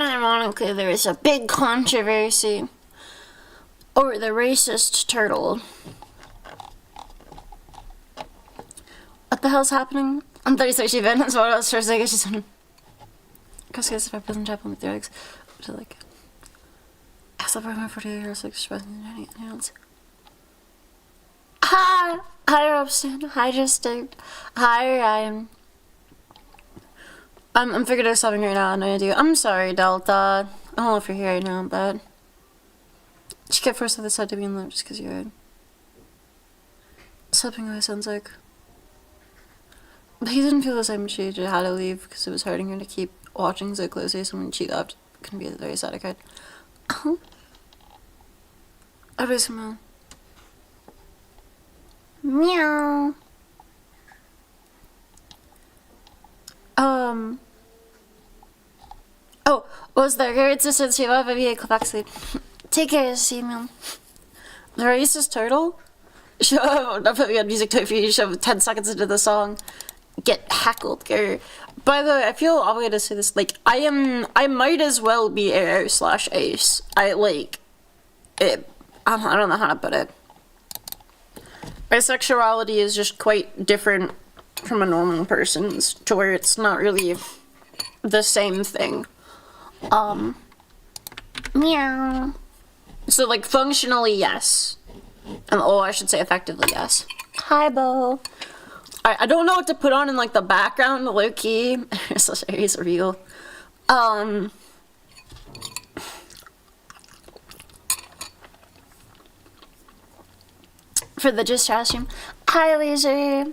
unironically, there is a big controversy over the racist turtle. What the hell's happening? I'm 36 events, what else for a second? She's on. Because if I present Japan with their eggs, to like. As a program for 48 hours, like expressing anything else. Hi! Hi, Robson. Hi, Justin. Hi, Ryan. I'm figured out something right now, and I do. I'm sorry, Delta. I don't know if you're here right now, but. She kept forcing this side to be in love just because you're right. Slipping away sounds like. But he didn't feel the same. She had to leave because it was hurting her to keep watching so closely. So when she left, it can be very sad. I cried. Oh. I was smell. Meow. Oh, was there great assistance you have a vehicle backseat? Take care, Simon. The racist turtle? Don't put me on music to if you shove 10 seconds into the song. Get heckled, girl. By the way, I feel obligated to say this, like, I might as well be AO/ace. I don't know how to put it. My sexuality is just quite different from a normal person's, to where it's not really the same thing. Meow. So, like, functionally, yes. And, I should say effectively, yes. Hi, Bo. I don't know what to put on in, like, the background, low-key. It's real. For the just chat stream. Hi, Leisure.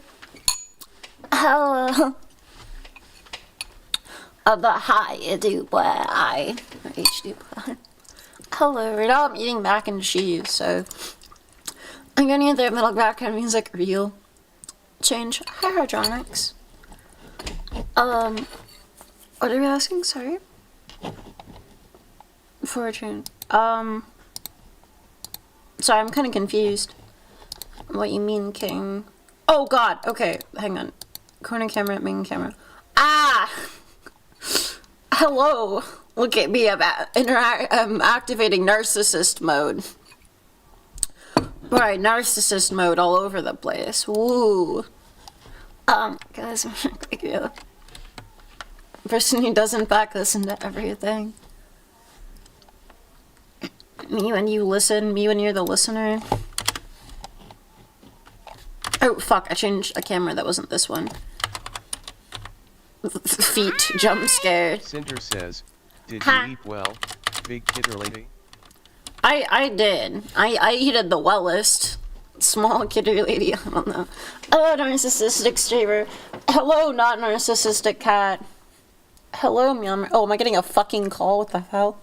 Hello. The hi, do I HD. Hello, right now I'm eating mac and cheese, so I'm gonna get that middle background music real change. Hi, Hydronics. What are we asking? Sorry. Fortune. Sorry, I'm kind of confused. What you mean, King? Oh God. Okay, hang on. Corner camera, main camera. Ah. Hello. Look at me. I'm activating narcissist mode. Right, narcissist mode all over the place. Woo. Guys, like you. Person who does in fact listen to everything. Me when you listen, me when you're the listener. Oh fuck, I changed a camera that wasn't this one. Feet jump scared. Cinder says, did you eat well, big kidder lady? I did. I eated the wellest. Small kidder lady, I don't know. Hello, narcissistic streamer. Hello, not narcissistic cat. Hello, meow. Oh, am I getting a fucking call? What the hell?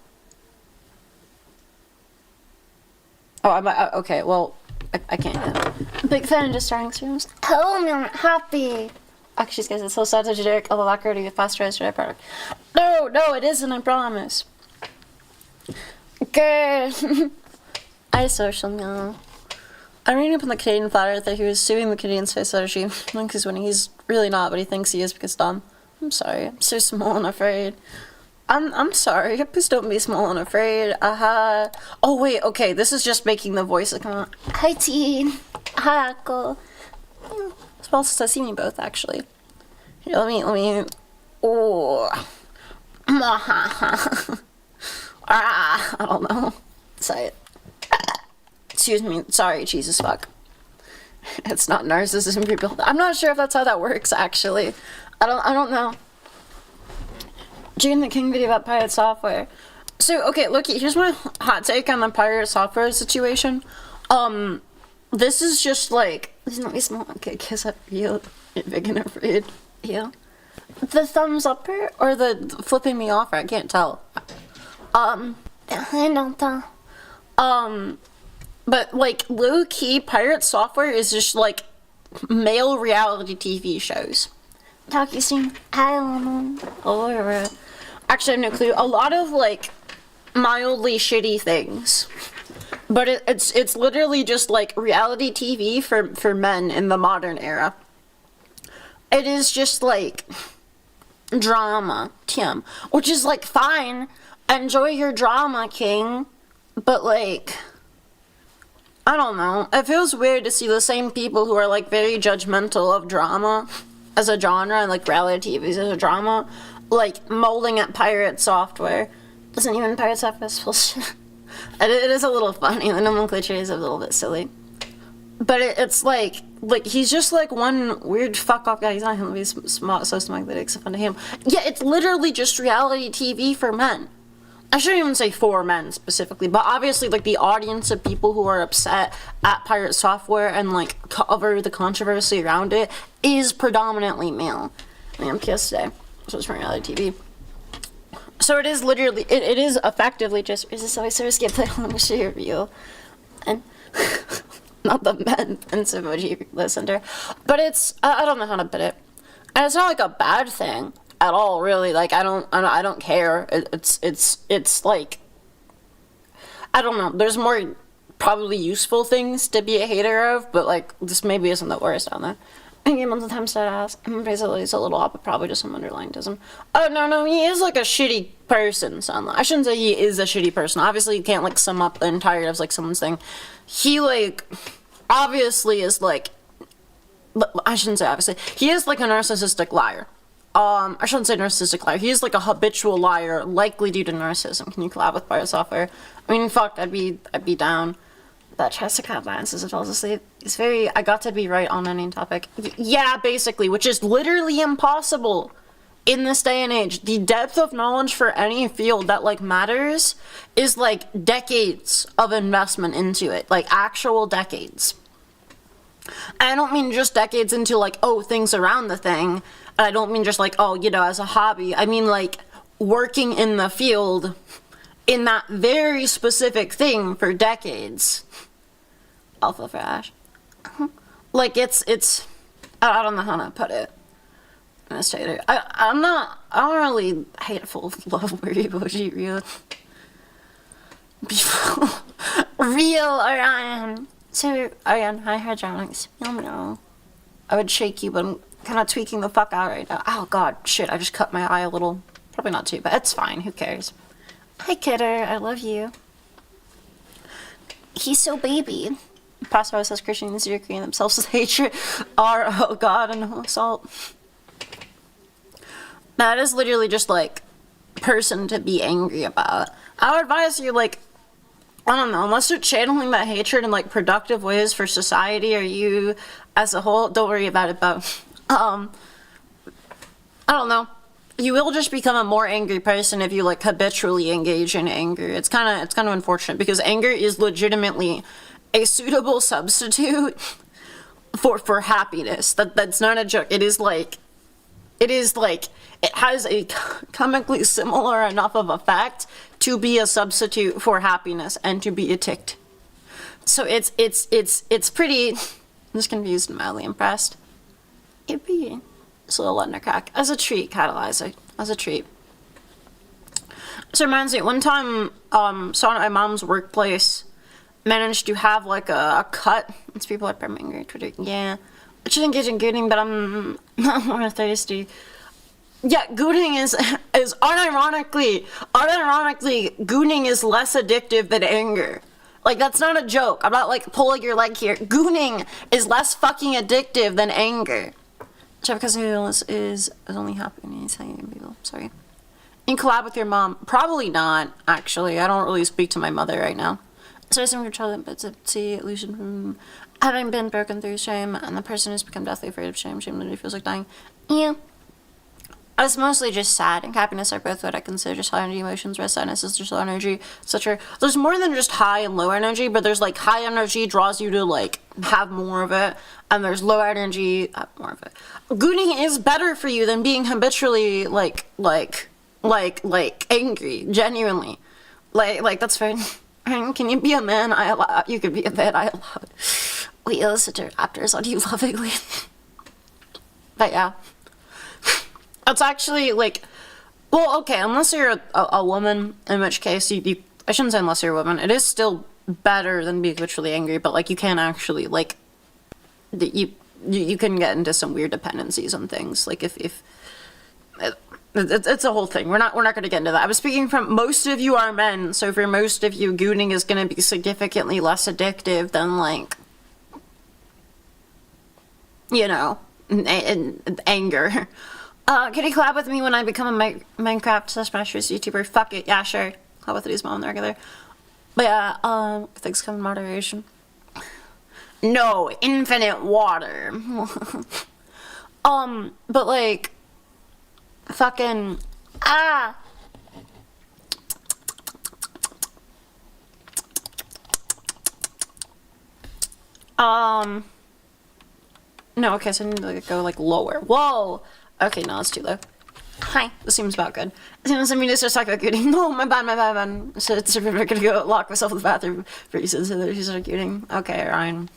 Oh, okay, well, I can't. Big fan of just starting streams. Hello, meow. Happy. Actually, guys, it's so sad to generic a lacquer to get pasteurized dry product. No, it isn't, I promise. Good. I social now. I'm reading up on the Canadian flat earther who is suing the Canadian space strategy. I think he's winning. He's really not, but he thinks he is because dumb. I'm sorry. I'm so small and afraid. I'm sorry. Please don't be small and afraid. Oh wait, okay. This is just making the voice come out. Hi, teen. Hi, uncle. As well as I see me both actually. Here, let me. Oh. I don't know. Say it. Excuse me. Sorry, Jesus fuck. It's not narcissism people. I'm not sure if that's how that works actually. I don't know. June the King video about pirate software. So okay, look, here's my hot take on the pirate software situation. This is just like it's not small. Okay, kiss up real big and afraid. Yeah. The thumbs up or the flipping me off? I can't tell. I don't know. But like low key pirate software is just like male reality TV shows. Talkie stream. I don't know. Oh, actually, I have no clue. A lot of like mildly shitty things. But it's literally just like reality TV for men in the modern era. It is just like drama, Tim, which is like fine, enjoy your drama, king. But, like, I don't know. It feels weird to see the same people who are, like, very judgmental of drama as a genre, and, like, reality TV as a drama, like, molding at pirate software. Isn't even pirate software bullshit? It is a little funny. The nomenclature is a little bit silly. But it's like, he's just, like, one weird fuck-off guy. He's not gonna be so smart that it's fun to him. Yeah, it's literally just reality TV for men. I shouldn't even say for men specifically, but obviously, like, the audience of people who are upset at pirate software and, like, cover the controversy around it is predominantly male. I mean, PS today, so it's from reality TV. So it is literally, it is effectively just, is this always service gameplay on the share review? And, not the men and Simoji listener. But it's, I don't know how to put it. And it's not, like, a bad thing at all, really. Like, I don't care. It's like, I don't know. There's more probably useful things to be a hater of, but, like, this maybe isn't the worst on that. I think most of the time said ass. Basically, it's a little off, but probably just some underlying tism. Oh, no, he is, like, a shitty person, son. I shouldn't say he is a shitty person. Obviously, you can't, like, sum up the entire of, like, someone's thing. He, like, obviously is, like, I shouldn't say obviously. He is, like, a narcissistic liar. I shouldn't say narcissistic liar. He is, like, a habitual liar, likely due to narcissism. Can you collab with pirate software? I mean, fuck, I'd be down. That tries to cut lances and falls asleep. It's very, I got to be right on any topic. Yeah, basically, which is literally impossible in this day and age. The depth of knowledge for any field that, like, matters is, like, decades of investment into it. Like, actual decades. I don't mean just decades into, like, oh, things around the thing. I don't mean just, like, oh, you know, as a hobby. I mean, like, working in the field in that very specific thing for decades. Alpha for Ash. Like, it's, I don't know how to put it. I don't really hateful love where emoji real. Real Orion. So, Orion, hi, hydronics. No. I would shake you, but I'm kind of tweaking the fuck out right now. Oh, God, shit, I just cut my eye a little. Probably not too, but it's fine, who cares? Hi, kidder, I love you. He's so baby. Pastor says Christians are creating themselves with hatred, oh God, and assault. That is literally just, like, person to be angry about. I would advise you, like, I don't know, unless you're channeling that hatred in, like, productive ways for society or you as a whole, don't worry about it, but, I don't know. You will just become a more angry person if you, like, habitually engage in anger. It's kind of unfortunate because anger is legitimately a suitable substitute for happiness. That's not a joke. It is like it has a comically similar enough of effect to be a substitute for happiness and to be a ticked. So it's pretty. I'm just confused and mildly impressed. It'd be just a little undercrack as a treat, catalyzer as a treat. So it reminds me, one time, saw at my mom's workplace. Managed to have, like, a cut. It's people at Birmingham Twitter. Yeah. I should engage in gooning, but I'm not more thirsty. Yeah, gooning is unironically, gooning is less addictive than anger. Like, that's not a joke. I'm not, like, pulling your leg here. Gooning is less fucking addictive than anger. Jeff Casinos is only happening in saying people. Sorry. You can collab with your mom. Probably not, actually. I don't really speak to my mother right now. So some control but to see illusion from having been broken through shame, and the person has become deathly afraid of shame. Shame literally feels like dying. Yeah. It's mostly just sad and happiness are both what I consider just high energy emotions, whereas sadness is just low energy, etc. There's more than just high and low energy, but there's, like, high energy draws you to, like, have more of it, and there's low energy, have more of it. Gooning is better for you than being habitually, like angry, genuinely. Like, that's fair. Can you be a man? I allow. You can be a man. I allow. We illicit raptors on you lovingly. But yeah. It's actually, like, well, okay, unless you're a woman, in which case you I shouldn't say unless you're a woman, it is still better than being habitually angry, but, like, you can actually, like, you can get into some weird dependencies on things. Like, if It's a whole thing. We're not going to get into that. I was speaking from most of you are men, so for most of you, gooning is going to be significantly less addictive than like, you know, anger. Can you collab with me when I become a Minecraft Smashers YouTuber? Fuck it, yeah, sure. Collab with these mom regular. But yeah, things come in moderation. No, infinite water. But like, fucking, no, okay, so I need to like, go like lower. Whoa! Okay, no, it's too low. Hi, this seems about good. As soon as I mean to start talking about gooting, no, my bad. So it's I'm gonna go lock myself in the bathroom pretty soon so that she's start gooting. Okay, Ryan.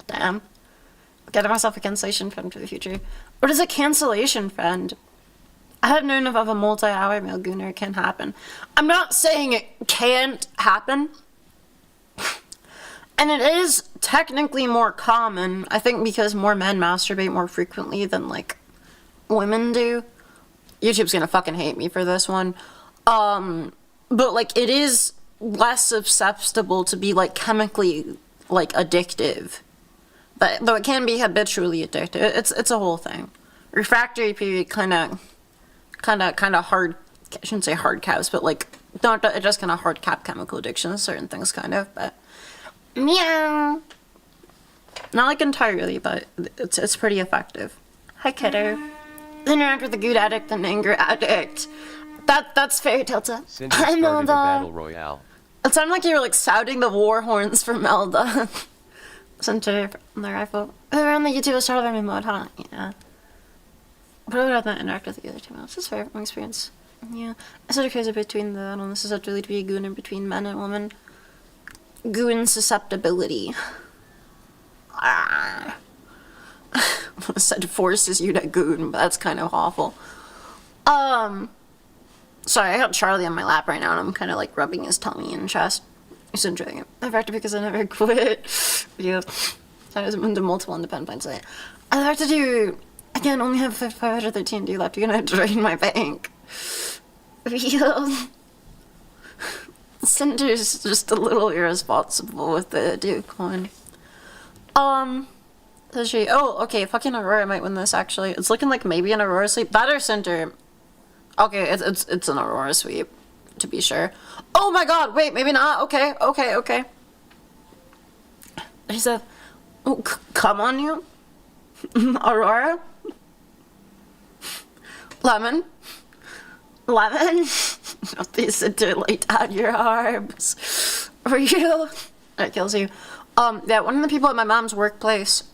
Damn. Getting myself a cancellation friend for the future. What is a cancellation friend? I have known of a multi-hour male gooner can happen. I'm not saying it can't happen. And it is technically more common, I think, because more men masturbate more frequently than, like, women do. YouTube's gonna fucking hate me for this one. But, like, it is less susceptible to be, like, chemically, like, addictive. But, though it can be habitually addictive. It's a whole thing. Refractory period kind of hard, I shouldn't say hard caps, but, like, it just kind of hard cap chemical addictions, certain things kind of, but... Meow. Not like entirely, but it's pretty effective. Hi, kiddo. Interact with the good addict and anger addict. That's fair, Tilta. Cindy started a battle royale. It sounded like you were like sounding the war horns for Melda. Center on the rifle. Around the YouTube started army mode, huh? Yeah. But I would rather not interact with the other two modes. That's fair, my experience. Yeah. I sort of crazy between the, I don't know, this is really to be a gooner between men and women. Goon susceptibility. I said forces you to goon, but that's kind of awful. Sorry, I got Charlie on my lap right now, and I'm kind of like rubbing his tummy and chest. He's enjoying it. In fact, because I never quit. Yeah. I was into multiple independent points. I have to do, again, only have 513 do left. You're gonna drain my bank. Real. Cinder's just a little irresponsible with the Duke one. Does she? Oh, okay, fucking Aurora might win this, actually. It's looking like maybe an Aurora sweep. That or Cinder. Okay, it's an Aurora sweep, to be sure. Oh my god, wait, maybe not. Okay. She said, oh, come on you. Aurora? Lemon? Please Cinder, lay down your arms. For you. That kills you. Yeah, one of the people at my mom's workplace,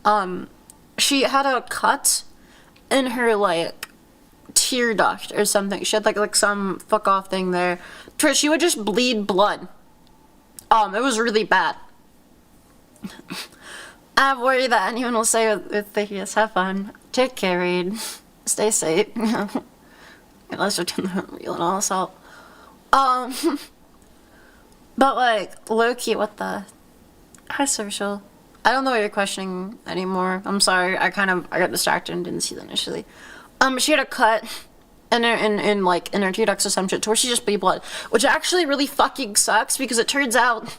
she had a cut in her, like, tear duct or something. She had, like some fuck off thing there. She would just bleed blood. It was really bad. I worry that anyone will say with the yes, have fun. Take care, Reed. Stay safe. Unless you're doing the real and all assault. But, like, low-key, what the... Hi, social. I don't know what you're questioning anymore. I'm sorry. I got distracted and didn't see that initially. She had a cut in her tear ducts or some shit to where she just bleed blood, which actually really fucking sucks because it turns out,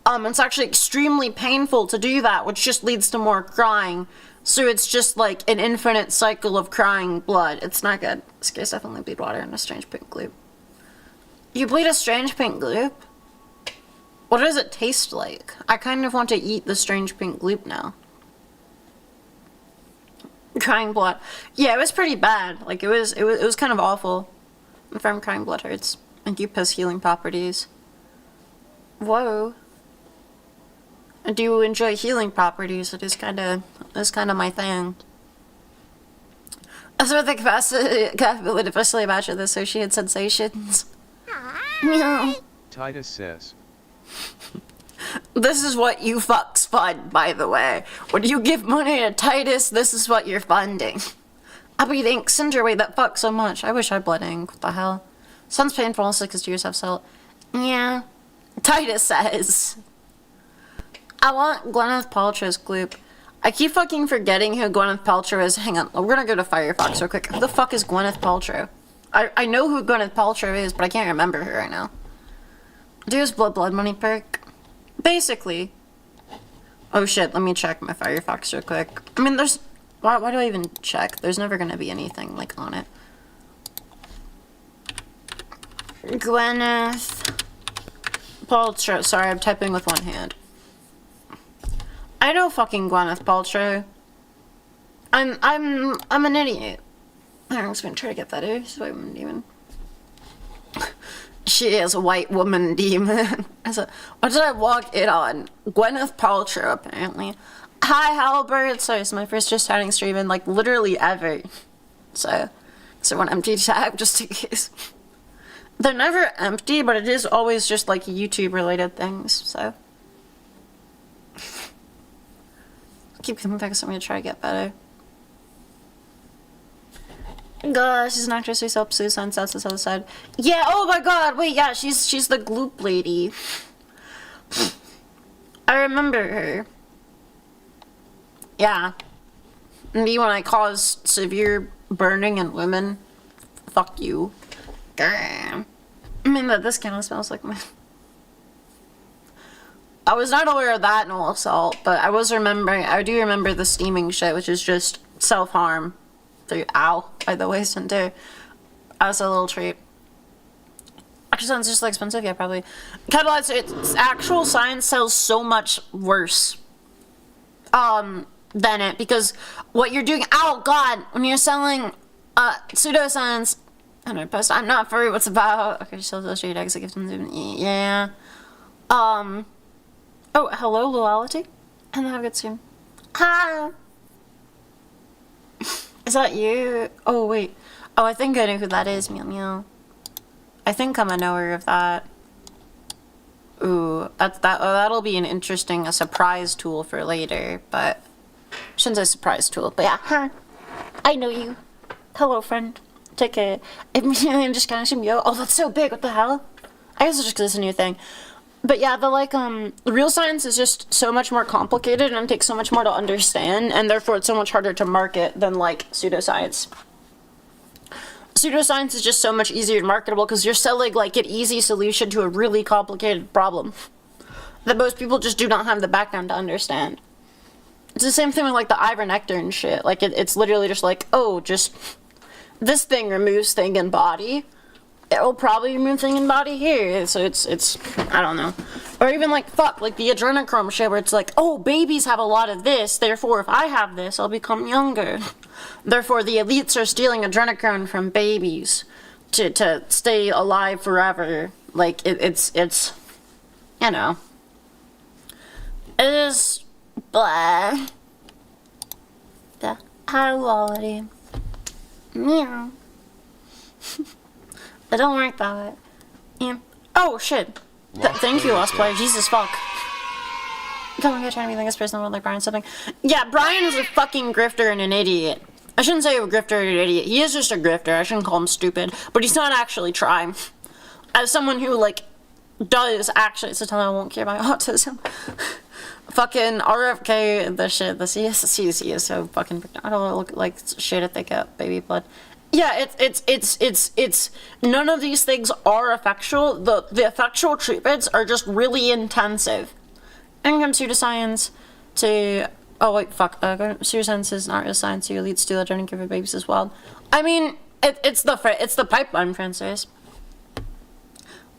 it's actually extremely painful to do that, which just leads to more crying. So it's just like an infinite cycle of crying blood. It's not good. This case definitely bleed water in a strange pink gloop. You bleed a strange pink gloop? What does it taste like? I kind of want to eat the strange pink gloop now. Crying blood. Yeah, it was pretty bad. Like, it was kind of awful. From crying blood hurts. And you has healing properties. Whoa. Do you enjoy healing properties? It is kind of my thing. That's what the capability especially about the associated sensations. Meow. Titus says. This is what you fucks fund, by the way. When you give money to Titus, this is what you're funding. I'll be thanks, Cinder, wait, that fucks so much. I wish I bled ink. What the hell? Sounds painful, also because tears have salt. Yeah. Titus says. I want Gwyneth Paltrow's gloop. I keep fucking forgetting who Gwyneth Paltrow is. Hang on, we're gonna go to Firefox real quick. Who the fuck is Gwyneth Paltrow? I know who Gwyneth Paltrow is, but I can't remember her right now. There's blood money perk. Basically. Oh shit, let me check my Firefox real quick. I mean, there's... Why do I even check? There's never gonna be anything, like, on it. Gwyneth Paltrow. Sorry, I'm typing with one hand. I know fucking Gwyneth Paltrow. I'm an idiot. I'm just gonna try to get that here. She's a white woman demon. She is a white woman demon. What did I walk in on? Gwyneth Paltrow, apparently. Hi, Halbert. Sorry, it's my first just chatting stream in, like, literally ever. So one empty tab, just in case. They're never empty, but it is always just, like, YouTube-related things, so. Keep coming back, so I'm gonna try to get better. Gosh, she's an actress who helps Susan, that's the other side. Yeah, oh my god, wait, yeah, she's the gloop lady. I remember her. Yeah. Me when I cause severe burning in women. Fuck you. Grr. I mean, that this kind of smells like my... I was not aware of that no assault, but I do remember the steaming shit, which is just self-harm through ow by the waist and do as a little treat. Actually sounds just like expensive, yeah, probably. It's actual science sells so much worse than it, because what you're doing, oh god, when you're selling pseudoscience, I'm not for what's about. Okay, she sells illustrated eggs that give them, yeah. Oh, hello, Luality, and have a good stream. Hi. Is that you? Oh wait. Oh, I think I know who that is. Meow meow. I think I'm a knower of that. Ooh, that'll be an interesting surprise tool for later, but shouldn't say surprise tool, but yeah. Huh. I know you. Hello, friend. Take it. I'm just kind of yo. Oh, that's so big. What the hell? I guess it's just because it's a new thing. But yeah, the real science is just so much more complicated and it takes so much more to understand, and therefore it's so much harder to market than like pseudoscience. Pseudoscience is just so much easier and marketable because you're selling like an easy solution to a really complicated problem that most people just do not have the background to understand. It's the same thing with like the ivermectin and shit. Like it's literally just like, oh, just this thing removes thing in body. It will probably remove thing in body here. So it's I don't know. Or even like fuck, like the adrenochrome shit where it's like, oh, babies have a lot of this, therefore if I have this, I'll become younger. Therefore the elites are stealing adrenochrome from babies to stay alive forever. Like it's you know. It is blah. The high quality. Meow. It don't work that way. Yeah. Oh shit. Thank you, Lost Player. Jesus fuck. Come on, you're trying to be the biggest person in the world like Brian something. Yeah, Brian is a fucking grifter and an idiot. I shouldn't say a grifter and an idiot. He is just a grifter. I shouldn't call him stupid. But he's not actually trying. As someone who, like, does actually... So tell me I won't cure my autism. Fucking RFK, the shit. The CSC is so fucking... I don't look like shit if they get baby blood. Yeah, it's none of these things are effectual. The effectual treatments are just really intensive. And comes pseudoscience to... Oh, wait, fuck. Pseudoscience is not real science. Your leads to learning give babies as well. I mean, it's the pipeline, Francis.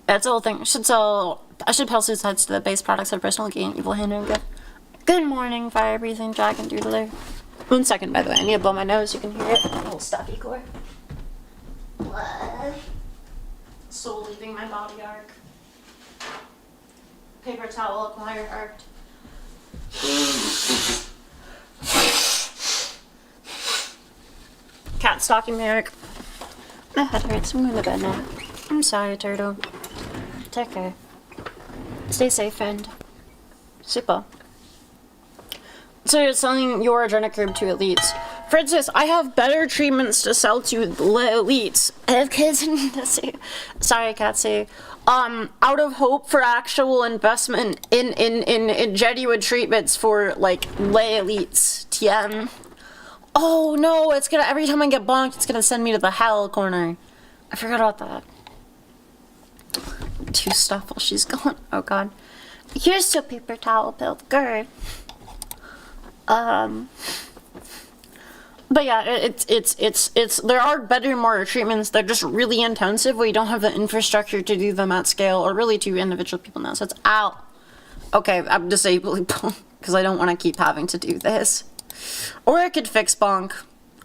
It's the whole thing. I should pell suicides to the base products of personal gain, evil hand, and good. Good morning, fire-breathing dragon doodler. 1 second, by the way. I need to blow my nose. You can hear it. A little stuffy core. What? Soul leaving my body arc. Paper towel acquired arc. Cat stalking me arc. My head hurts. I'm going to bed now. I'm sorry, turtle. Take care. Stay safe, friend. Super. So you're selling your adrenochrome to elites. Francis, I have better treatments to sell to elites. I have kids in this. Sorry, Katsu. Out of hope for actual investment in genuine treatments for, like, lay elites. TM. Oh, no, it's gonna, every time I get bonked, it's gonna send me to the hell corner. I forgot about that. Do stuff while she's gone. Oh god. Here's a paper towel pill. Good. But yeah, it's there are better, more treatments. They're just really intensive. We don't have the infrastructure to do them at scale, or really to individual people now. So it's out. Okay, I'm disabling because I don't want to keep having to do this. Or I could fix bonk.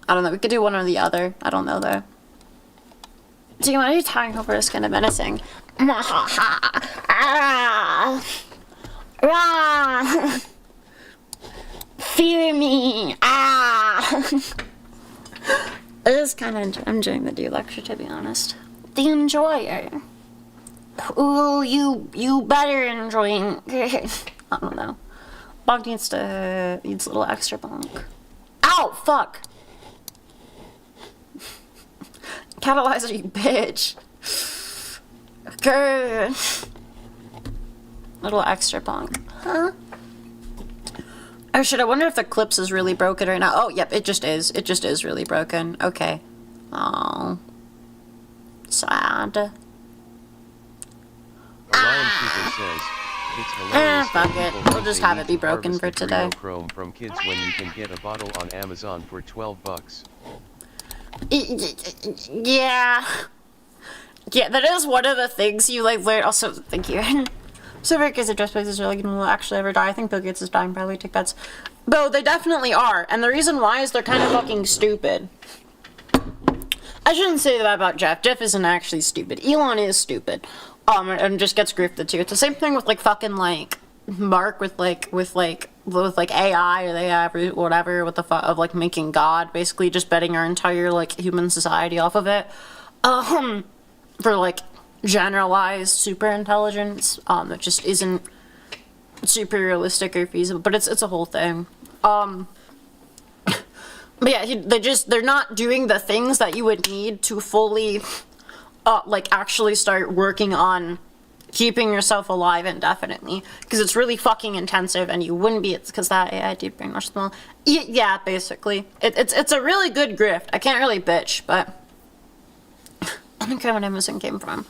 I don't know. We could do one or the other. I don't know though. Do you want to do tying over is kind of menacing? Fear me! It is kind of enjoying the D lecture, to be honest. The enjoyer. Ooh, you better enjoying. I don't know. Bonk needs a little extra bonk. Ow! Fuck! Catalyzer, you bitch. Good. Little extra bonk. Huh? Oh shit, I wonder if the clips is really broken right now. Oh, yep, it just is. It just is really broken. Okay. Oh. Sad. Lion Keeper says, it's hilarious fuck that it. people We'll just think have they it be need to broken harvest for the today. Chrome from kids when you can get a bottle on Amazon for $12. Yeah. Yeah, that is one of the things you like learn. Also, thank you. So very kids address places are like, will actually ever die. I think Bill Gates is dying, probably take bets. Bo, they definitely are. And the reason why is they're kind of fucking stupid. I shouldn't say that about Jeff. Jeff isn't actually stupid. Elon is stupid. And just gets grifted too. It's the same thing with like fucking like Mark with AI or the AI or whatever with the of like making God, basically just betting our entire like human society off of it. For like generalized super intelligence, that just isn't super realistic or feasible, but it's a whole thing. But yeah, they're not doing the things that you would need to fully like actually start working on keeping yourself alive indefinitely, because it's really fucking intensive and you wouldn't be, it's because that AI deep brainwash them all. Yeah, basically it's a really good grift. I can't really bitch, but I don't care what Amazon came from.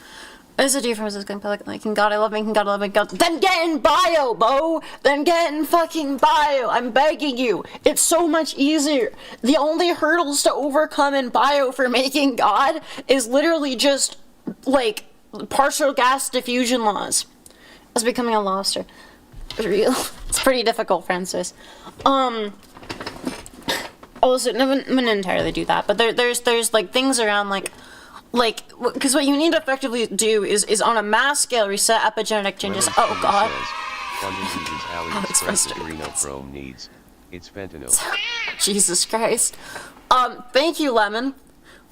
There's a difference is going like making God, I love making God, I love making God. Then get in bio, Bo! Then get in fucking bio! I'm begging you! It's so much easier. The only hurdles to overcome in bio for making God is literally just, like, partial gas diffusion laws. It's becoming a lobster. Real. It's pretty difficult, Francis. Also, no, I wouldn't entirely do that, but there's like things around like, because what you need to effectively do is on a mass scale reset epigenetic changes. Oh god. It's Chrome needs. It's fentanyl. Jesus Christ. Thank you, Lemon.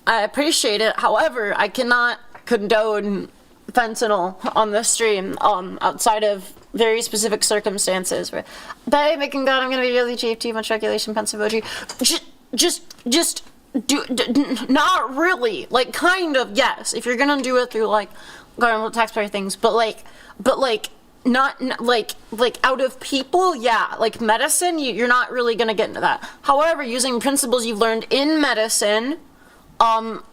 I appreciate it. However, I cannot condone fentanyl on this stream, outside of very specific circumstances. Where, by making God, I'm gonna be really cheap. Too much regulation, pensive OG. Just. Not really, like kind of, yes, if you're gonna do it through like government taxpayer things, but not like out of people, yeah, like medicine, you're not really gonna get into that. However, using principles you've learned in medicine, from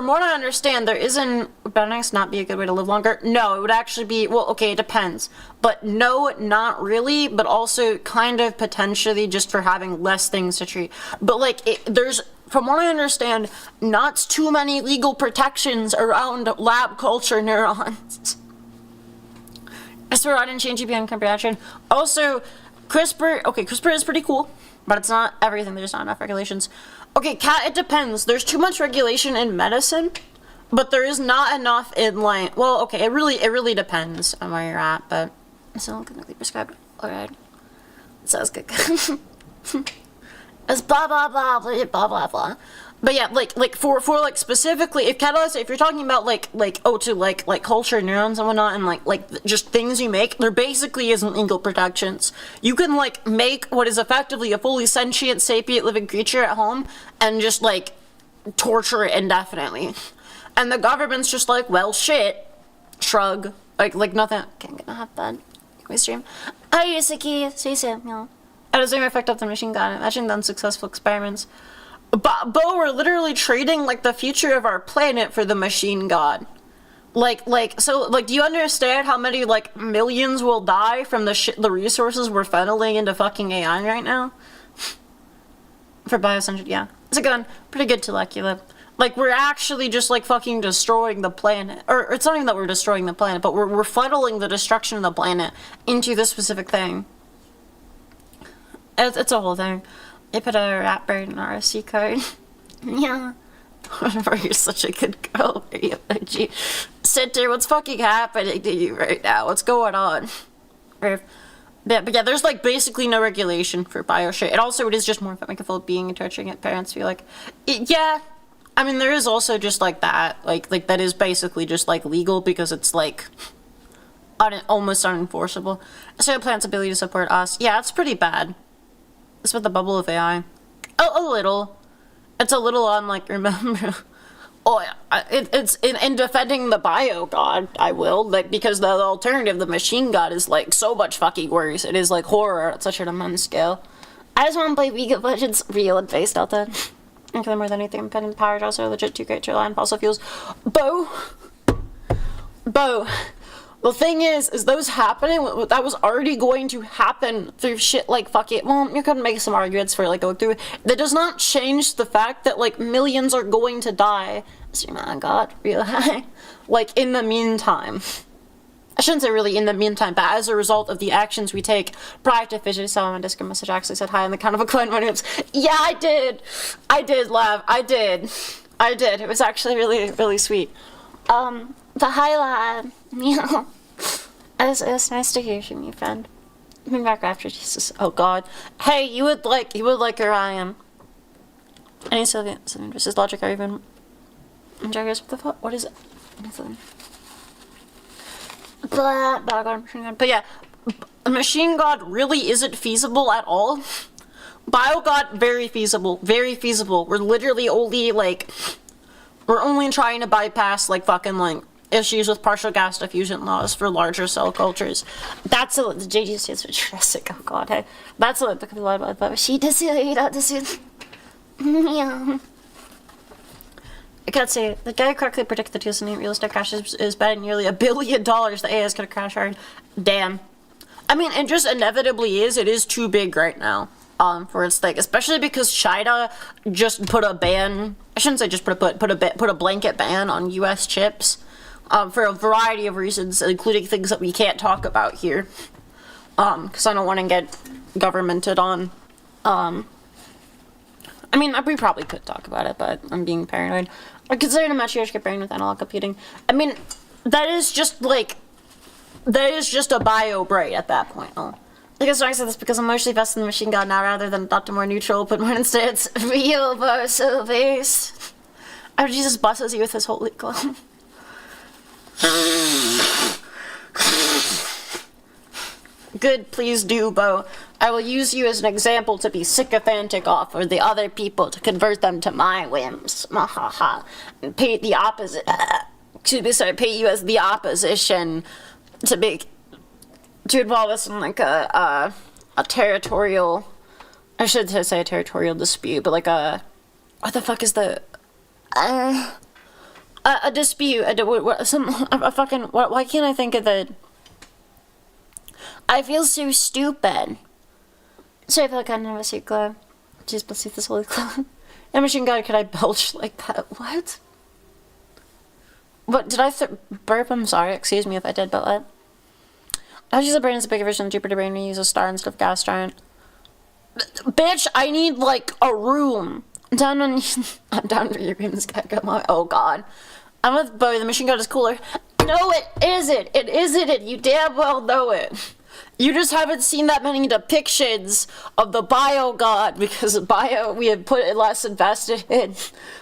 what I understand, there isn't, Benedict not be a good way to live longer? No, it would actually be, well, okay, it depends. But no, not really, but also kind of potentially just for having less things to treat. But like, there's, from what I understand, not too many legal protections around lab culture neurons. CRISPR, I didn't change it beyond comprehension. Also, CRISPR is pretty cool, but it's not everything. There's not enough regulations. Okay, Kat, it depends. There's too much regulation in medicine, but there is not enough in like, well, okay, it really depends on where you're at, but it's not clinically prescribed. Alright. Sounds good. It's blah blah blah blah blah blah blah. But yeah, like for like specifically, if catalyst, if you're talking about like culture neurons and whatnot, and like just things you make, there basically isn't legal protections. You can like make what is effectively a fully sentient, sapient living creature at home and just like torture it indefinitely, and the government's just like, well, shit, shrug, like nothing. Okay, I'm gonna have that. My stream. Hi, Yusuki. Say Samuel. At the same effect of the machine gun. Imagine the unsuccessful experiments. Bo, we're literally trading, like, the future of our planet for the machine god. So, do you understand how many, like, millions will die from the resources we're funneling into fucking AI right now? For Biocentric, yeah. It's a good one. Pretty good Telecula. Like, we're actually just, like, fucking destroying the planet. Or it's not even that we're destroying the planet, but we're funneling the destruction of the planet into this specific thing. It's a whole thing. They put a rap bird in our RSC card. Yeah. You're such a good girl. Gee. Center, what's fucking happening to you right now? What's going on? But yeah, there's like basically no regulation for bio shit. It is just more like being and torturing it. Parents feel like, yeah. I mean, there is also just like that. Like that is basically just like legal because it's like almost unenforceable. So plant's ability to support us. Yeah, it's pretty bad. It's with the bubble of AI. A little. It's a little on, like, remember... Oh, it's in defending the bio god, I will. Like, because the alternative, the machine god, is, like, so much fucking worse. It is, like, horror at such an immense scale. I just want to play League of Legends real and based out there. And more than anything, independent powers are also legit too great to rely on fossil fuels. Bo. The thing is those happening, that was already going to happen through shit like fucking, well, you could make some arguments for, like, going through it. That does not change the fact that, like, millions are going to die. Oh my god, real high. Like, in the meantime. I shouldn't say really in the meantime, but as a result of the actions we take. Proactive fidget, so my Discord message actually said hi in the count of a coin when yeah, I did, Lav, I did. It was actually really, really sweet. The highlight, yeah. It's nice to hear from you, friend. Bring back after Jesus. Oh god. Hey, you would like Orion. Any Sylvian versus logic or even Jaggers, what the fuck? What is it? Anything. But yeah, Machine God really isn't feasible at all. Bio God, very feasible. Very feasible. We're literally only like we're only trying to bypass like fucking like issues with partial gas diffusion laws for larger cell cultures. That's a the JG stands for Jurassic. Oh god, hey. That's a because a lot about but she does it. Yeah. I can't say it. The guy correctly predicted the 2008 real estate crash is betting nearly $1 billion the AI is gonna crash hard. Damn. I mean, it just inevitably is. It is too big right now. For its thing, especially because China just put a ban. I shouldn't say just put a blanket ban on U.S. chips, for a variety of reasons, including things that we can't talk about here. Because I don't want to get governmented on. I mean, we probably could talk about it, but I'm being paranoid. I consider a matriarchal brain with analog computing. I mean, that is just a bio brain at that point. I guess I said this because I'm mostly invested in the machine god now rather than Dr. More Neutral, but when instead it's real versus base. Oh, Jesus blesses you with his holy clone. Good, please do, Bo. I will use you as an example to be sycophantic off for the other people to convert them to my whims. And pay the opposite. Pay you as the opposition to involve us in like a territorial, I should say a territorial dispute, but like what the fuck is the, a dispute, why can't I think of the, I feel so stupid. So I feel like I never see glow. Just bless you this holy glow. And machine god, could I belch like that? What? What, did I burp? I'm sorry, excuse me if I did, but what? I use a brain as a bigger version of Jupiter brain and use a star instead of gas giant. Bitch, I need like a room. I'm down for your room's Catgirl. Oh god. I'm with Bo, the machine god is cooler. No, it isn't. It isn't it. You damn well know it. You just haven't seen that many depictions of the bio god because bio we have put less invested in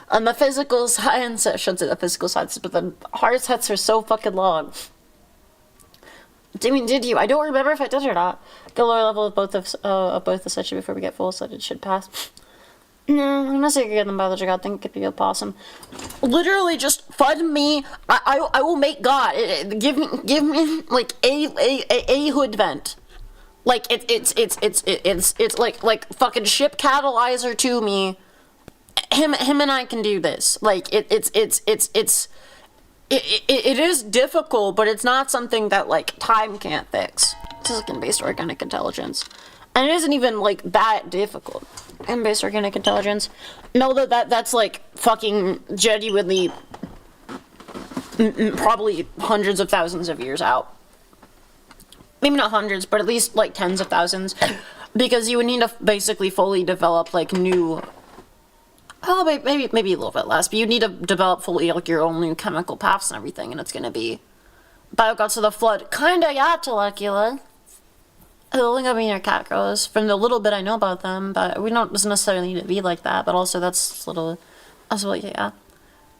on the physical science. I shouldn't say the physical sciences, but the hard sets are so fucking long. I mean, did you? I don't remember if I did or not. The lower level of both the section before we get full, so it should pass. No, I'm not saying I get them biology god. I think it could be a possum. Literally, just fund me. I will make God. Give me like a hood vent. Like it's like fucking ship catalyzer to me, him and I can do this. Like, it is difficult, but it's not something that, like, time can't fix. Silicon-based organic intelligence. And it isn't even, like, that difficult. Silicon-based organic intelligence. Know that's, like, fucking genuinely probably hundreds of thousands of years out. Maybe not hundreds, but at least, like, tens of thousands. Because you would need to basically fully develop, like, new... Oh, maybe a little bit less, but you need to develop fully, like, your own new chemical paths and everything, and it's gonna be biogods of the flood. Kinda, yeah, Telecula. I think I mean your Catgirls, from the little bit I know about them, but we don't doesn't necessarily need to be like that, but also that's little, as well, yeah.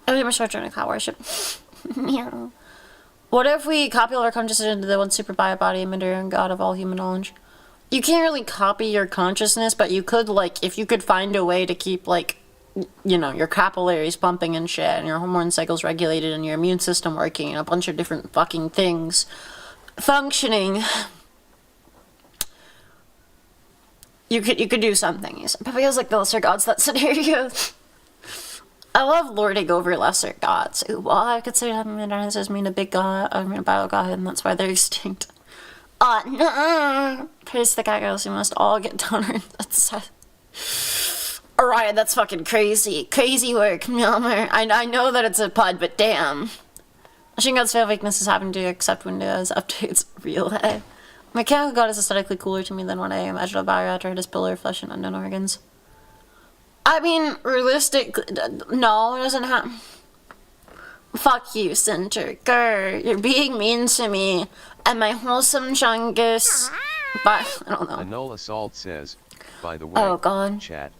I mean, we're starting to cat worship. Yeah. What if we copy all our consciousness into the one super bio body emitter and god of all human knowledge? You can't really copy your consciousness, but you could, like, if you could find a way to keep, like, you know, your capillaries pumping and shit, and your hormone cycles regulated, and your immune system working, and a bunch of different fucking things functioning, you could do something. But feels like the lesser gods, that scenario. I love lording over lesser gods. Ooh, well, I could say dinosaurs mean a big god, I mean a bio god, and that's why they're extinct. No! Praise the Catgirls, we must all get down. That's Alright, that's fucking crazy. Crazy work, Mjolnir. I know that it's a pud, but damn. Machine God's fail weakness is having to accept Windows updates real head. Mechanical God is aesthetically cooler to me than what I imagine a bioreactor had his pillar of flesh and unknown organs. I mean, realistic. No, it doesn't have. Fuck you, Center. Grr, you're being mean to me. And my wholesome chungus. But, I don't know. Anola Salt says, by the way, oh, God. chat.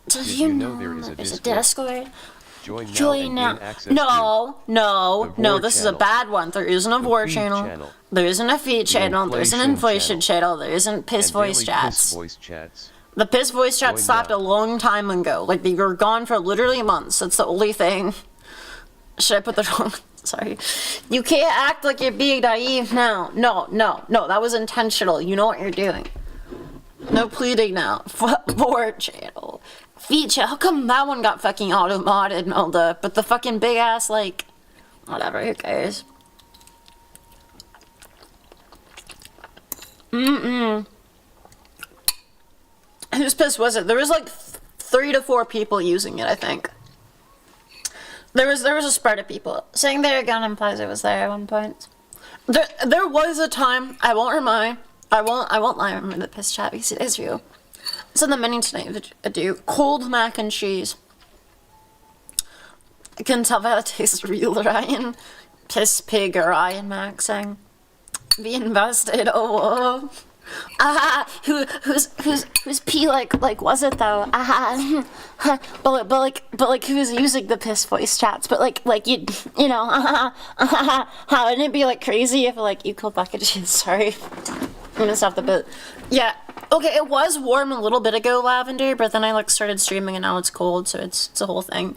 Did Did you know there is a there's Discord? a Discord? Join now and gain access No, the this is channel. a bad one. There isn't a The vor feed channel. There isn't a feed channel. There isn't an inflation channel. There isn't piss and voice daily chats. Piss voice chats. The piss voice chat Join stopped now. a long time ago. Like, they were gone for literally months. That's the only thing. Should I put the wrong... Sorry. You can't act like you're being naive now. No. That was intentional. You know what you're doing. No pleading now. Vor channel. Feature. How come that one got fucking auto-modded, Melda? But the fucking big ass, like... Whatever, who cares? Whose piss was it? There was like 3 to 4 people using it, I think. There was a spread of people. Saying there again implies it was there at one point. There was a time, I won't lie, I won't lie, I remember the piss chat because it is real. It's in the menu tonight, I do. Cold mac and cheese. I can tell that it tastes real, Ryan. Piss pig or Ryan Mac saying. Be invested, oh. Who's pee like was it though? But like who's using the piss voice chats? But like you know, how wouldn't it be like crazy if like you killed bucket cheese? Sorry, I'm gonna stop the bit. Yeah, okay, it was warm a little bit ago, Lavender, but then I like started streaming and now it's cold, so it's a whole thing.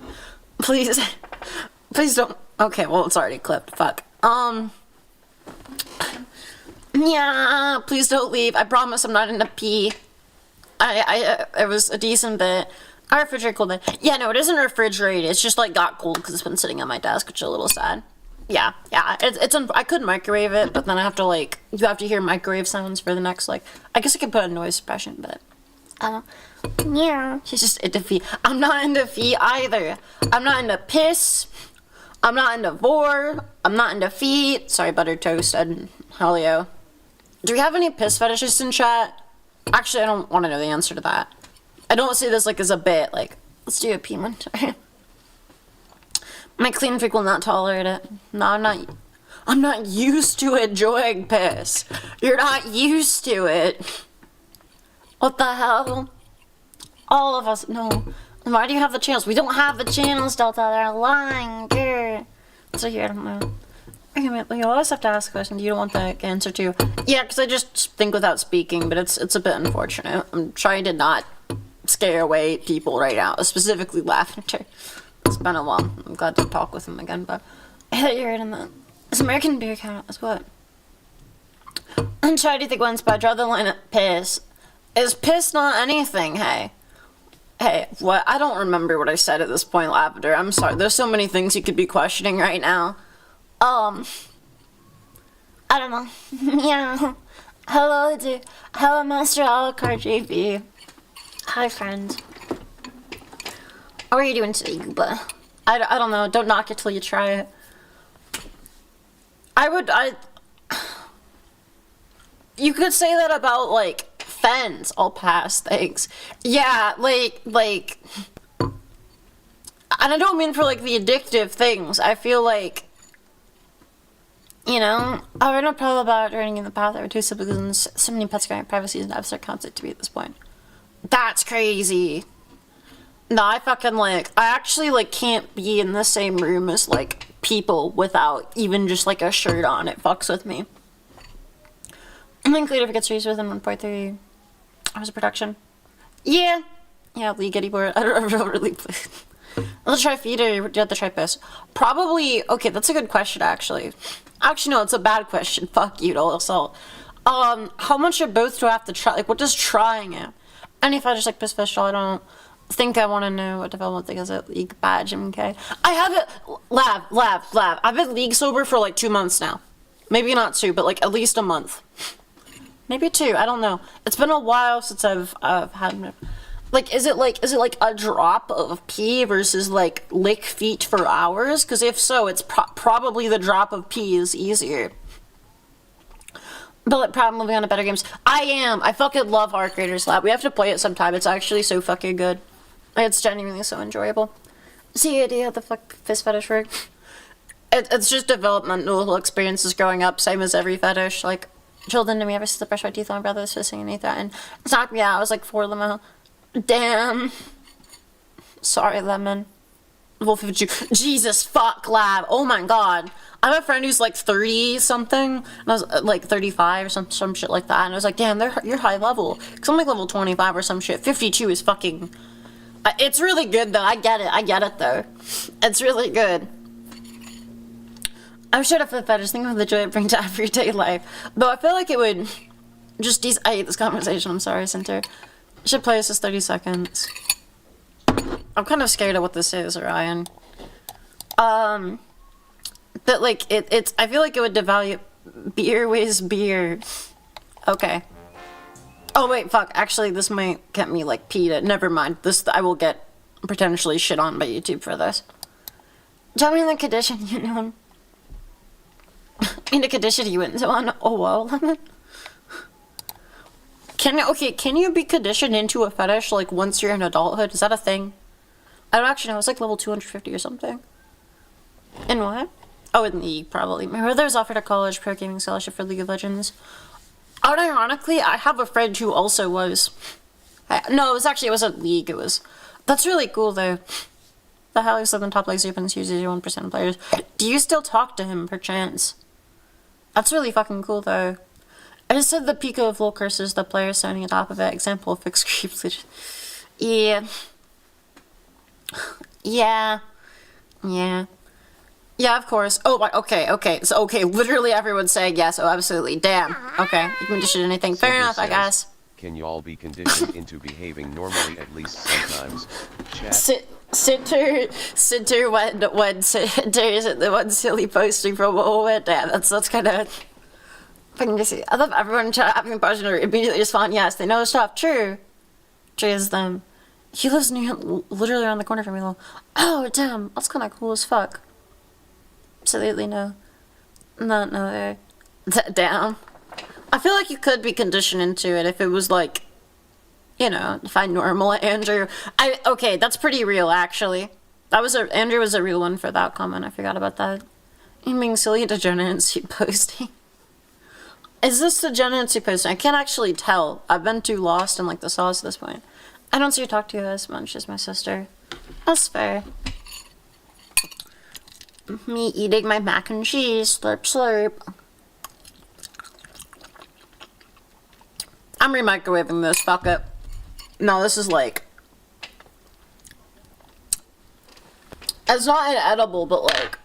Please don't. Okay, well it's already clipped. Fuck. Yeah, please don't leave. I promise I'm not in a pee. It was a decent bit. Our refrigerator cold bit. Yeah, no, it isn't refrigerated. It's just like got cold because it's been sitting on my desk, which is a little sad. Yeah. I could microwave it, but then I have to like, you have to hear microwave sounds for the next like, I guess I could put a noise suppression, but, yeah. She's just into feet. I'm not into feet either. I'm not into piss. I'm not into vor. I'm not into feet. Sorry, buttered toast and Helio. Do we have any piss fetishists in chat? Actually, I don't want to know the answer to that. I don't see this like as a bit. Like, let's do a pee one time. My clean freak will not tolerate it. No, I'm not used to enjoying piss. You're not used to it. What the hell? All of us, no. Why do you have the channels? We don't have the channels, Delta. They're lying, girl. So here, I don't know. Okay, you always have to ask a question you don't want the answer to. Yeah, because I just think without speaking, but it's a bit unfortunate. I'm trying to not scare away people right now, specifically Lavender. It's been a while. I'm glad to talk with him again, but you're right on that. This American beer count is what? I'm trying to think once, but I draw the line at piss. Is piss not anything, hey? Hey, what? I don't remember what I said at this point, Lavender. I'm sorry. There's so many things you could be questioning right now. I don't know. Yeah. Hello, Master Alucard JB. Hi, friend. How are you doing today, Gooba? I don't know. Don't knock it till you try it. You could say that about, like, Fens, all past things. Yeah, like... And I don't mean for, like, the addictive things. I feel like... You know, I read a problem about running in the path. There were 2 siblings, so many pets going privacy and abstract concept to be at this point. That's crazy. No, I actually, like, can't be in the same room as, like, people without even just, like, a shirt on. It fucks with me. And then Cleaver gets released within 1.3 hours of production. Yeah, League Eddie board. I don't really play. I'll try feed or do you have to try piss? Probably, okay, that's a good question, actually. Actually, no, it's a bad question. Fuck you, also. How much of both do I have to try? Like, what does trying it? And if I just like piss fish, I don't think I want to know what development thing is it. League badge, MK. I have it, Lav. I've been League sober for like 2 months now. Maybe not 2, but like at least a month. Maybe 2, I don't know. It's been a while since I've had... Like, is it like a drop of pee versus, like, lick feet for hours? Because if so, it's probably the drop of pee is easier. But, like, probably moving on to better games. I fucking love Arc Raiders Lab. We have to play it sometime. It's actually so fucking good. It's genuinely so enjoyable. See the idea of the fuck fist fetish work? It's just developmental experiences growing up, same as every fetish. Like, children to me ever since the brush my teeth on my brother was fisting and he threatened. It's not me out, I was like 4 limo. Damn. Sorry, Lemon. Wolf of Jew. Jesus fuck, Lab. Oh my god. I have a friend who's like 30-something, and I was like 35 or some shit like that, and I was like, damn, you're high level. Because I'm like level 25 or some shit. 52 is fucking... It's really good, though. I get it, though. It's really good. I'm sure if I just think of the joy it brings to everyday life. Though I feel like it would... I hate this conversation. I'm sorry, Center. Should play this as 30 seconds. I'm kind of scared of what this is, Ryan. But like it's I feel like it would devalue beer weighs beer. Okay. Oh wait, fuck. Actually, this might get me like PETA. Never mind. I will get potentially shit on by YouTube for this. Tell me the condition you know. In the condition you went on. Oh well. Can you be conditioned into a fetish, like, once you're in adulthood? Is that a thing? I don't actually know. It's like level 250 or something. In what? Oh, in League, probably. My brother's offered a college pro gaming scholarship for League of Legends. Ironically, I have a friend who also was... No, it wasn't League, it was... That's really cool, though. The hell is in the top like 0.001% of players. Do you still talk to him, perchance? That's really fucking cool, though. I just said the Pico of Lol curses the player standing on top of it. Example of fixed creeps. Yeah. Yeah. Yeah, of course. Oh, okay. So, literally everyone's saying yes. Oh, absolutely. Damn. Okay, you can condition anything. Fair enough, I guess. Can you all be conditioned into behaving normally at least sometimes? Chat. Center the one silly posting from moment. Damn, that's kind of... I love everyone having a question or immediately respond, yes, they know stuff. True. True is them. He lives literally around the corner from me, though. Oh, damn, that's kind of cool as fuck. Absolutely no. Not no there. Damn. I feel like you could be conditioned into it if it was like, you know, if I normal Andrew. Okay, that's pretty real, actually. Andrew was a real one for that comment. I forgot about that. You being silly degeneracy posting. Is this degeneracy posting? I can't actually tell. I've been too lost in like the sauce at this point. I don't see you talk to you as much as my sister. That's fair. Me eating my mac and cheese. Slurp, slurp. I'm re-microwaving this. Fuck it. No, this is like... It's not inedible, but like...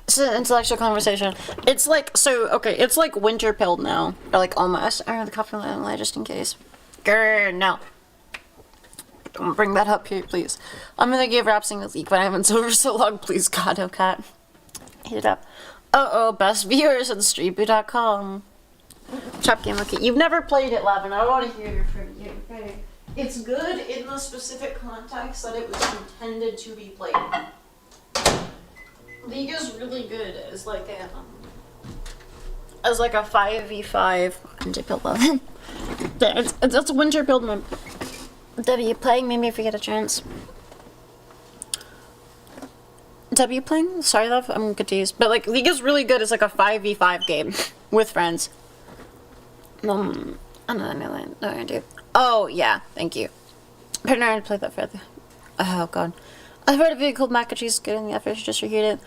It's an intellectual conversation. It's like, it's like winter pilled now. Or like almost. I remember the coffee line just in case. Grrr, no. don't bring that up here, please. I'm gonna give Rapsing a leak, but I haven't sold for so long. Please, God, oh cat. Hit it up. Uh-oh, best viewers on streetboo.com. Trap game, okay. You've never played it, Lavin. I want to hear your review, okay? It's good in the specific context that it was intended to be played. League is really good as like a 5v5 winter build level. That's a winter build mode. W playing, maybe if we get a chance. W playing? Sorry, love, I'm confused. But like, League is really good as like a 5v5 game with friends. Another million. No, I do. Oh, yeah, thank you. Partner, I played that further. Oh, God. I've heard a video called mac and cheese good in the effort to just reheat it.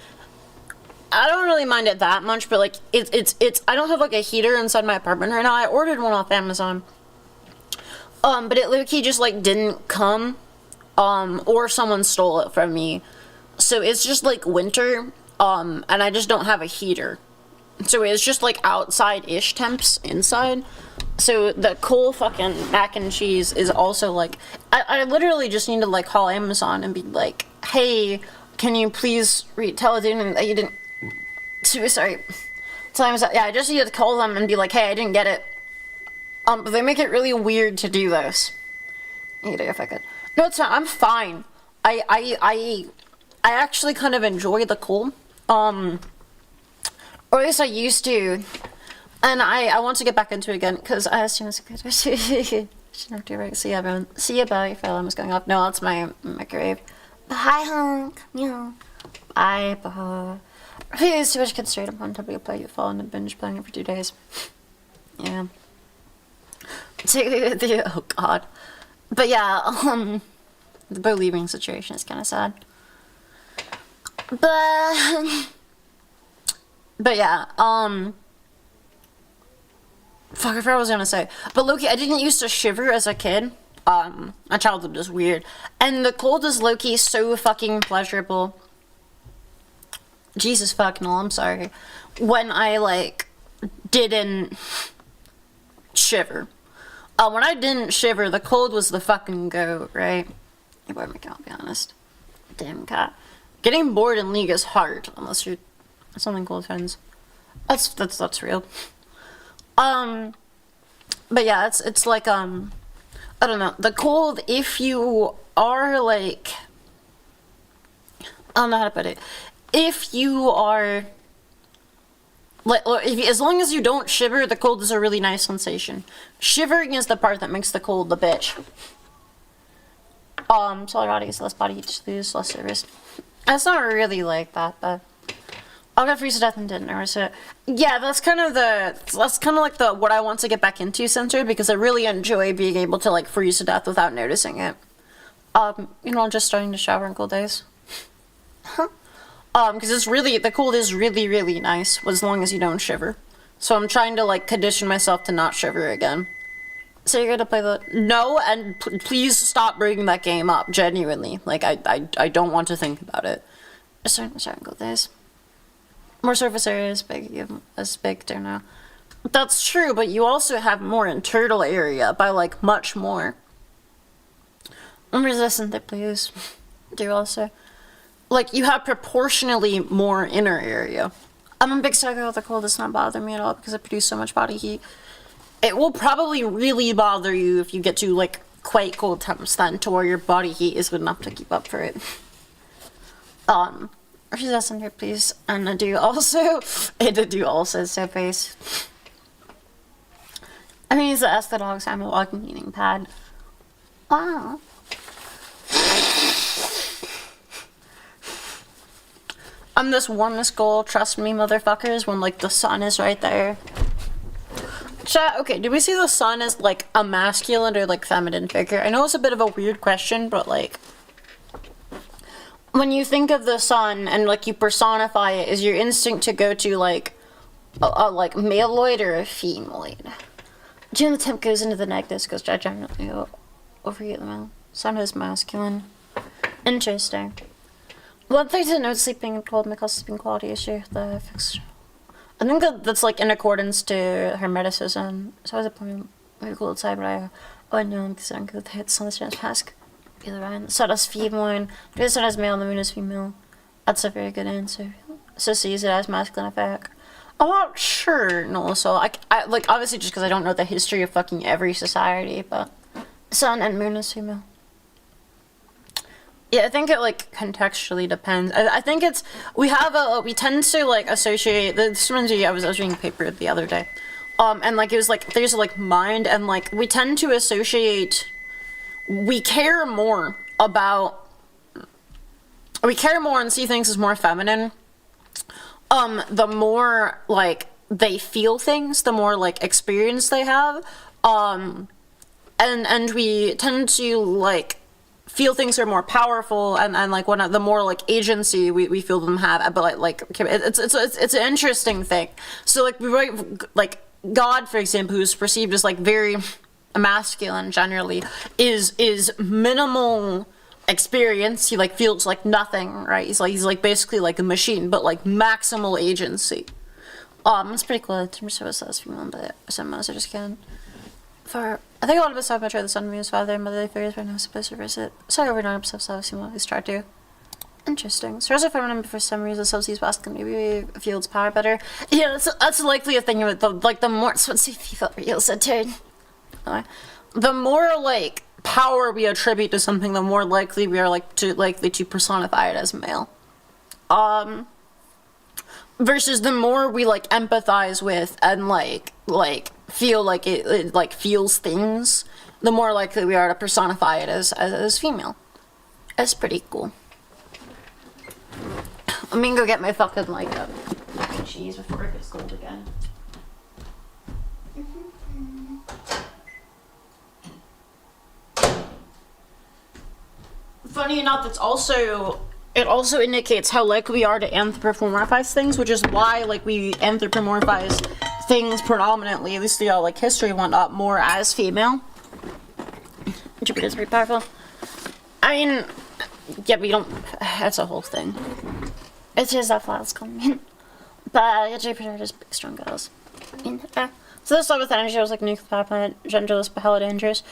I don't really mind it that much, but like, it's, I don't have like a heater inside my apartment right now. I ordered one off Amazon. But it low-key just like didn't come, or someone stole it from me. So it's just like winter, and I just don't have a heater. So it's just like outside-ish temps inside. So the cool fucking mac and cheese is also like, I literally just need to like call Amazon and be like, hey, can you please tell a dude that you didn't, sorry. Tell Amazon, yeah, I just need to call them and be like, hey, I didn't get it. But they make it really weird to do this. Either if I could. No, it's not, I'm fine. I actually kind of enjoy the cold. Or at least I used to. And I want to get back into it again, because I assume it's good. Shouldn't have to, right? See you, everyone. See you, bye. Fire alarm was going off. No, that's my microwave. Bye, honk. Yeah. Bye, bye. Please, too much straight up on W play. You've fallen and binge playing it for 2 days. Yeah. Oh, God. But yeah, the boat leaving situation is kind of sad. But yeah, fuck, I forgot what I was gonna say. But Loki, I didn't used to shiver as a kid. My childhood was weird. And the cold is Loki so fucking pleasurable. Jesus fucking hell, I'm sorry. When I, like, didn't shiver. When I didn't shiver, the cold was the fucking goat, right? It won't make it, I'll be honest. Damn cat. Getting bored in League is hard, unless you're something cool with friends. That's real. But yeah, it's like, I don't know, the cold, if you are, like, I don't know how to put it, if you are, like, as long as you don't shiver, the cold is a really nice sensation. Shivering is the part that makes the cold the bitch. Solar body is less body heat to lose, less service. It's not really like that, but I'll get freeze to death and didn't notice it. Yeah, that's kind of like the what I want to get back into center, because I really enjoy being able to like freeze to death without noticing it. You know, just starting to shower on cold days. Because it's really, the cold is really, really nice as long as you don't shiver. So I'm trying to like condition myself to not shiver again. So you're gonna play the... No, and please stop bringing that game up, genuinely. Like, I don't want to think about it. Just starting to shower on cold days. More surface area is big there now. That's true, but you also have more in turtle area by like much more. I'm resistant that please. Do also. Like you have proportionally more inner area. I'm a big sucker of the cold, does not bother me at all because I produce so much body heat. It will probably really bother you if you get to like quite cold temps then to where your body heat is good enough to keep up for it. She's asking here, please. And I do also so face. I mean, he's asked the dogs, I'm a walking eating pad. Wow. I'm this warmest goal, trust me, motherfuckers, when like the sun is right there. Chat, okay, do we see the sun as like a masculine or like feminine figure? I know it's a bit of a weird question, but like, when you think of the sun and like you personify it, is your instinct to go to like a like maleoid or a femoid? June the temp goes into the negatives, goes generally overheat the male. Sun is masculine. Interesting. One thing to note, sleeping cold may cause sleeping quality issue. The fixed. I think that's like in accordance to Hermeticism. So I was a point very cool outside, but I know because I don't go with the hits on the strength mask. Either one. Sun is female. The sun is male and the moon is female. That's a very good answer. So sees it as masculine effect. I'm not sure, no, so I like, obviously just because I don't know the history of fucking every society, but sun and moon is female. Yeah, I think it, like, contextually depends. I think it's, we tend to, like, associate, this reminds me, I was reading a paper the other day, and, like, it was, like, there's, like, mind, and, like, we tend to associate, we care more and see things as more feminine, the more, like, they feel things, the more, like, experience they have, and we tend to, like, feel things are more powerful, and like, the more, like, agency we feel them have, but, like, it's an interesting thing. So, like, like, God, for example, who's perceived as, like, very masculine generally, is minimal experience. He, like, feels like nothing, right? He's like basically like a machine, but, like, maximal agency. It's pretty cool. It says female, but some messages can. I think a lot of us have much rather the sun, moon, father, and mother figures, but no supposed to reverse it. So over 9% of female, at least try to. Interesting. So as a feminine, for some reason, subsidies masculine maybe feels power better. Yeah, that's likely a thing with the more. So let's see if you felt real said turn. The more, like, power we attribute to something, the more likely we are likely to personify it as male. Versus the more we, like, empathize with and like feel like it like feels things, the more likely we are to personify it as female. That's pretty cool. Let me go get my fucking like cheese before it gets cold again. Funny enough, it also indicates how likely we are to anthropomorphize things, which is why, like, we anthropomorphize things predominantly, at least the like history and whatnot, more as female. Jupiter's pretty powerful. I mean, yeah, we don't. That's a whole thing. It's just that flat's coming. But yeah, Jupiter is big, strong girls. So this stuff with energy was like nuclear power plant, genderless but hella dangerous.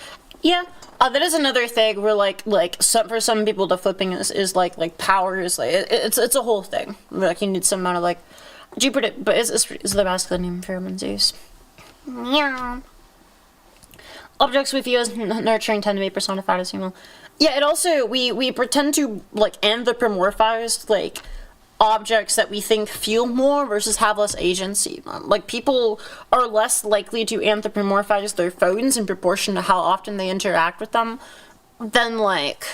Yeah, that is another thing where like for some people the flipping is like power is like it's a whole thing. Like you need some amount of like Jupiter, but is the masculine name for women's use. Yeah. Objects we view as nurturing tend to be personified as female. Yeah, it also we pretend to like anthropomorphize like objects that we think feel more versus have less agency. Like, people are less likely to anthropomorphize their phones in proportion to how often they interact with them than, like,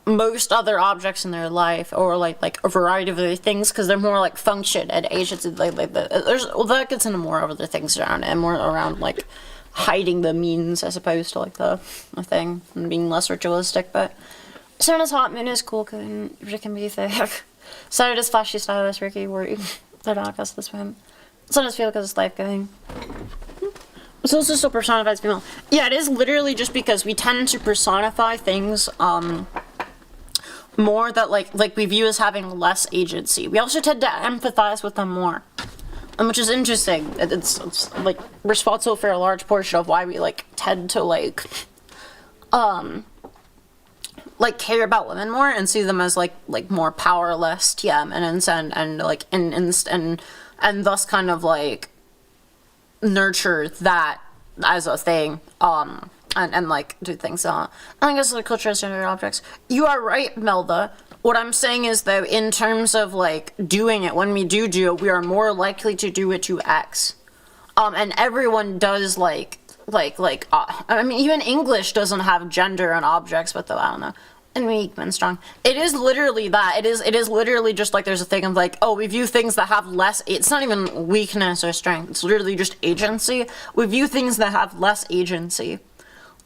most other objects in their life, or, like a variety of other things, because they're more, like, function and agency. That gets into more other things around it, and more around, like, hiding the means as opposed to, like, the thing, and being less ritualistic, but sun is hot, moon is cool, it can be thick. Saturn is flashy, stylish, Ricky, worried. They're not because of this one. Sun is feel because it's life going. It's also still personified female. Yeah, it is literally just because we tend to personify things, more that, like we view as having less agency. We also tend to empathize with them more. Which is interesting. It's like, responsible for a large portion of why we, like, tend to, like care about women more and see them as like more powerless, yeah, and thus kind of like nurture that as a thing, and like do things. I guess like culture as gendered objects. You are right, Melda. What I'm saying is, though, in terms of like doing it, when we do it, we are more likely to do it to X, and everyone does I mean, even English doesn't have gender and objects, but though I don't know. And weak and strong. It is literally that. It is literally just like there's a thing of like, oh, we view things that have less. It's not even weakness or strength. It's literally just agency. We view things that have less agency,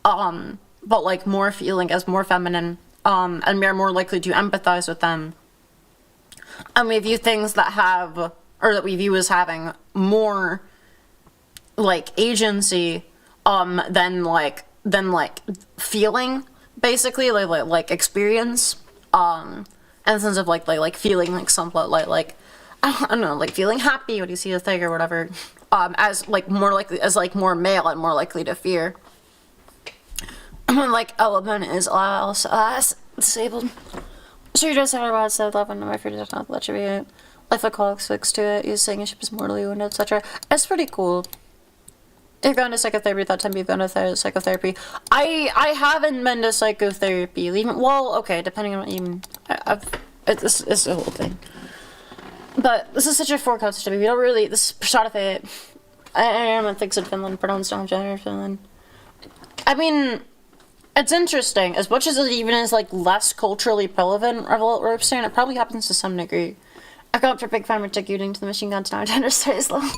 but like more feeling as more feminine, and we are more likely to empathize with them. And we view things that have, or that we view as having more like agency, than feeling. Basically, like experience, in the sense of like feeling like somewhat like I don't know, like feeling happy when you see a thing or whatever, as like more likely as like more male and more likely to fear. like element is disabled. She just had about said love and my friend does not let you be it. Life alcoholics fix to it, is saying she was mortally wounded, etc. It's pretty cool. You've gone to psychotherapy that time you've gone to psychotherapy. I haven't been to psychotherapy. Even well, okay, depending on what you it's a whole thing. But this is such a four concept to me. We don't really this shot of it. I am thinks in Finland, pronouns don't gender in Finland. I mean, it's interesting. As much as it even is like less culturally relevant, we're saying it probably happens to some degree. I got up for Big Farmer executing to the machine guns now gender studies level.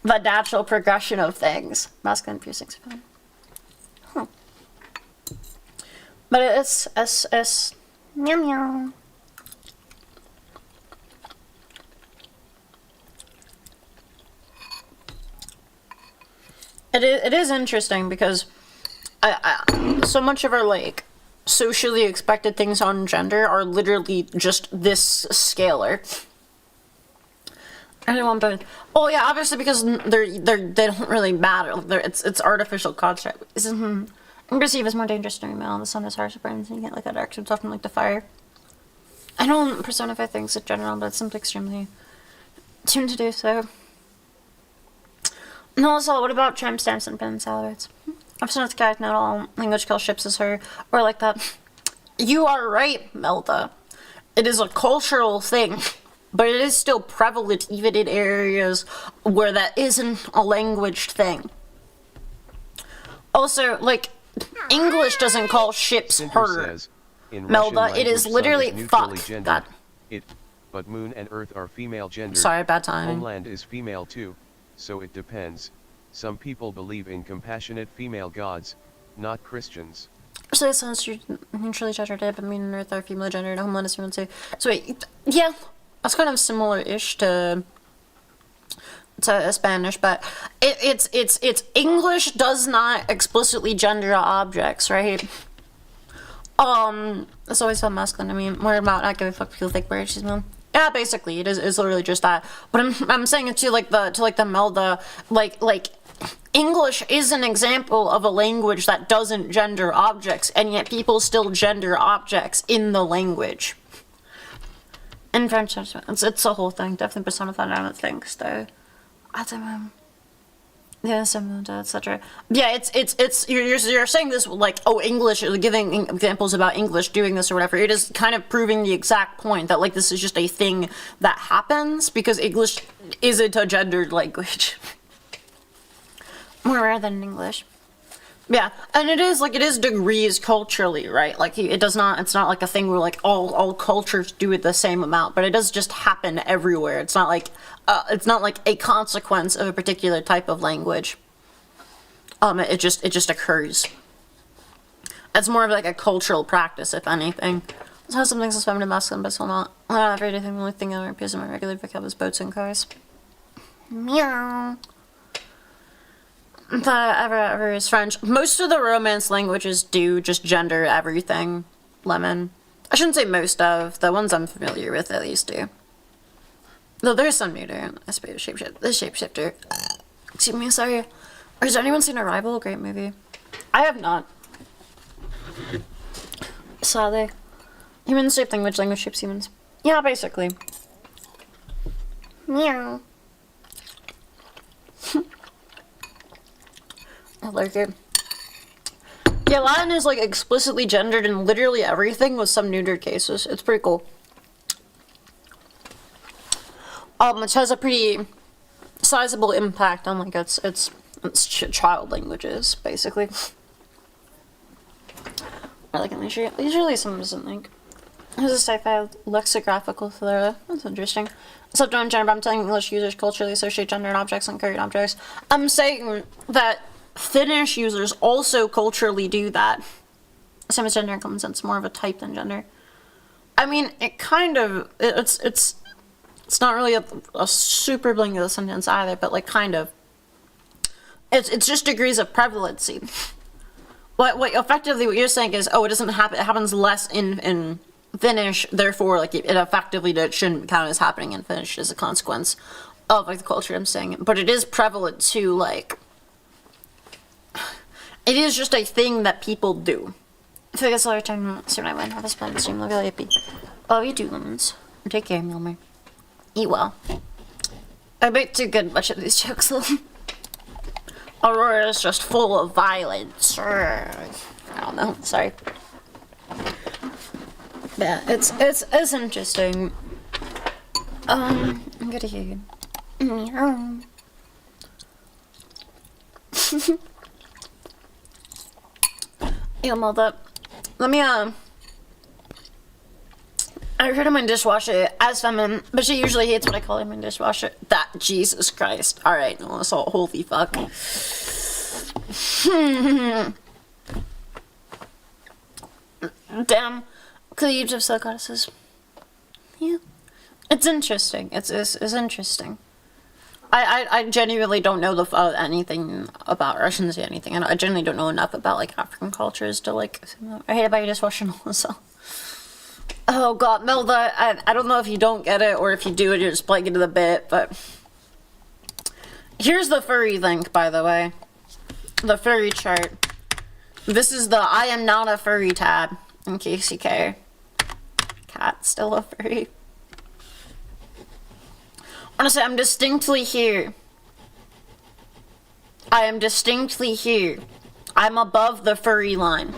The natural progression of things. Masculine piercings are fun. Huh. But it's meow meow. It is interesting because so much of our like socially expected things on gender are literally just this scalar. I don't want to. Oh yeah, obviously because they don't really matter. It's artificial construct. Aggressive is more dangerous during male. The sun is harsh, burns, and you get like that action. It's often like the fire. I don't personify things in general, but it's simply extremely tuned to do so. No, so what about tramp stamps and pen salads? I've seen this guy, not all language kill ships as her, or like that. You are right, Melda. It is a cultural thing, but it is still prevalent even in areas where that isn't a language thing. Also, like, English doesn't call ships her. Melda, it is literally fuck that. But moon and earth are female gender. Sorry, bad timing. Homeland is female too. So it depends. Some people believe in compassionate female gods, not Christians. So it sounds neutrally gendered, but mean and earth are female gendered, homeland is female too. So wait, yeah, that's kind of similar-ish to Spanish, but it's English does not explicitly gender objects, right? It's always felt masculine. I mean, more about not giving a fuck people think where she's mom. Yeah, basically, it's literally just that. But I'm saying it to the Melda, like English is an example of a language that doesn't gender objects, and yet people still gender objects in the language. In French, it's a whole thing. Definitely personified on things, though. I don't know. Yeah, etc. Yeah, it's you're saying this like, oh, English, giving examples about English doing this or whatever. It is kind of proving the exact point that like this is just a thing that happens because English isn't a gendered language. More rare than English. Yeah, and it is degrees culturally, right? Like it's not like a thing where like all cultures do it the same amount, but it does just happen everywhere. It's not like a consequence of a particular type of language. It just occurs. It's more of like a cultural practice, if anything. It's how some things are feminine, masculine, but still not. Everything, the only thing that appears in my regular vocab is boats and cars. Meow. The ever is French. Most of the Romance languages do just gender everything. Lemon. I shouldn't say most of. The ones I'm familiar with at least do. Though there's some neuter. I suppose the shapeshifter. Excuse me, sorry. Or has anyone seen Arrival? A great movie. I have not. Sadly. Humans shape language shapes humans. Yeah, basically. Meow. I like it. Yeah, Latin is like explicitly gendered in literally everything with some neutered cases. It's pretty cool. Which has a pretty sizable impact on like its child languages, basically. Or like usually some doesn't think. There's a sci-fi lexicographical thriller. That's interesting. Except on gender, I'm telling English users culturally associate gendered objects and carried objects. I'm saying that Finnish users also culturally do that. Same as gender and common sense, more of a type than gender. I mean, it kind of it's not really a super blanket sentence either, but like kind of. It's just degrees of prevalency. What effectively what you're saying is, oh, it doesn't happen. It happens less in Finnish, therefore, like it effectively shouldn't count as happening in Finnish as a consequence of like the culture I'm saying. But it is prevalent to like. It is just a thing that people do. I feel like it's a lot of time soon I went. Have a splendid stream. Love you, Lippy. Love you, Doolins. Take care, Milmer. Eat well. I bet too good much of these jokes, though. Aurora is just full of violence. I don't know. Sorry. Yeah, it's interesting. I'm good to hear you. Yeah, mother. Let me, I heard him in dishwasher as feminine, but she usually hates what I call him in dishwasher. That, Jesus Christ. Alright, no, so holy fuck. Damn. Cleaves of silk goddesses. Yeah. It's interesting. It's interesting. I genuinely don't know anything about Russians or anything. I genuinely don't know enough about, like, African cultures to, like, I hate about your dishwasher and all, so. Oh god, Melda, I don't know if you don't get it or if you do and you're just playing into the bit, but here's the furry link, by the way. The furry chart. This is the I am not a furry tab, in case you care. Cat's still a furry. Honestly, I'm distinctly here. I am distinctly here. I'm above the furry line.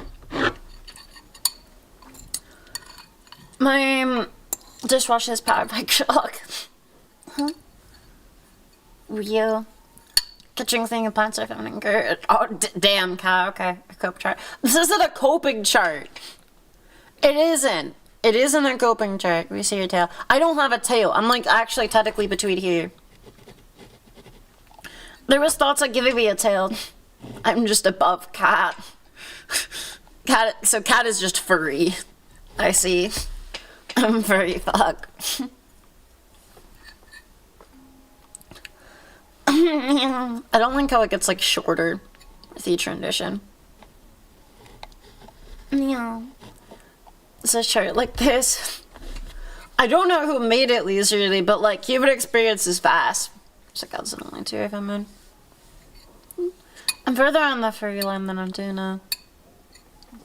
My dishwasher is powered by chalk. Huh? Real. Kitchen thing and plants are feminine good. Oh, damn, cow. Okay, a cope chart. This isn't a coping chart. It isn't. It isn't a coping chart. We see your tail. I don't have a tail. I'm like actually technically between here. There was thoughts of giving me a tail. I'm just above cat. So cat is just furry. I see. I'm furry fuck. I don't like how it gets like shorter with each rendition. Yeah. It's a chart like this. I don't know who made it leisurely, but like human experience is fast. So God's not only two if I'm in. I'm further on the furry line than I'm doing now.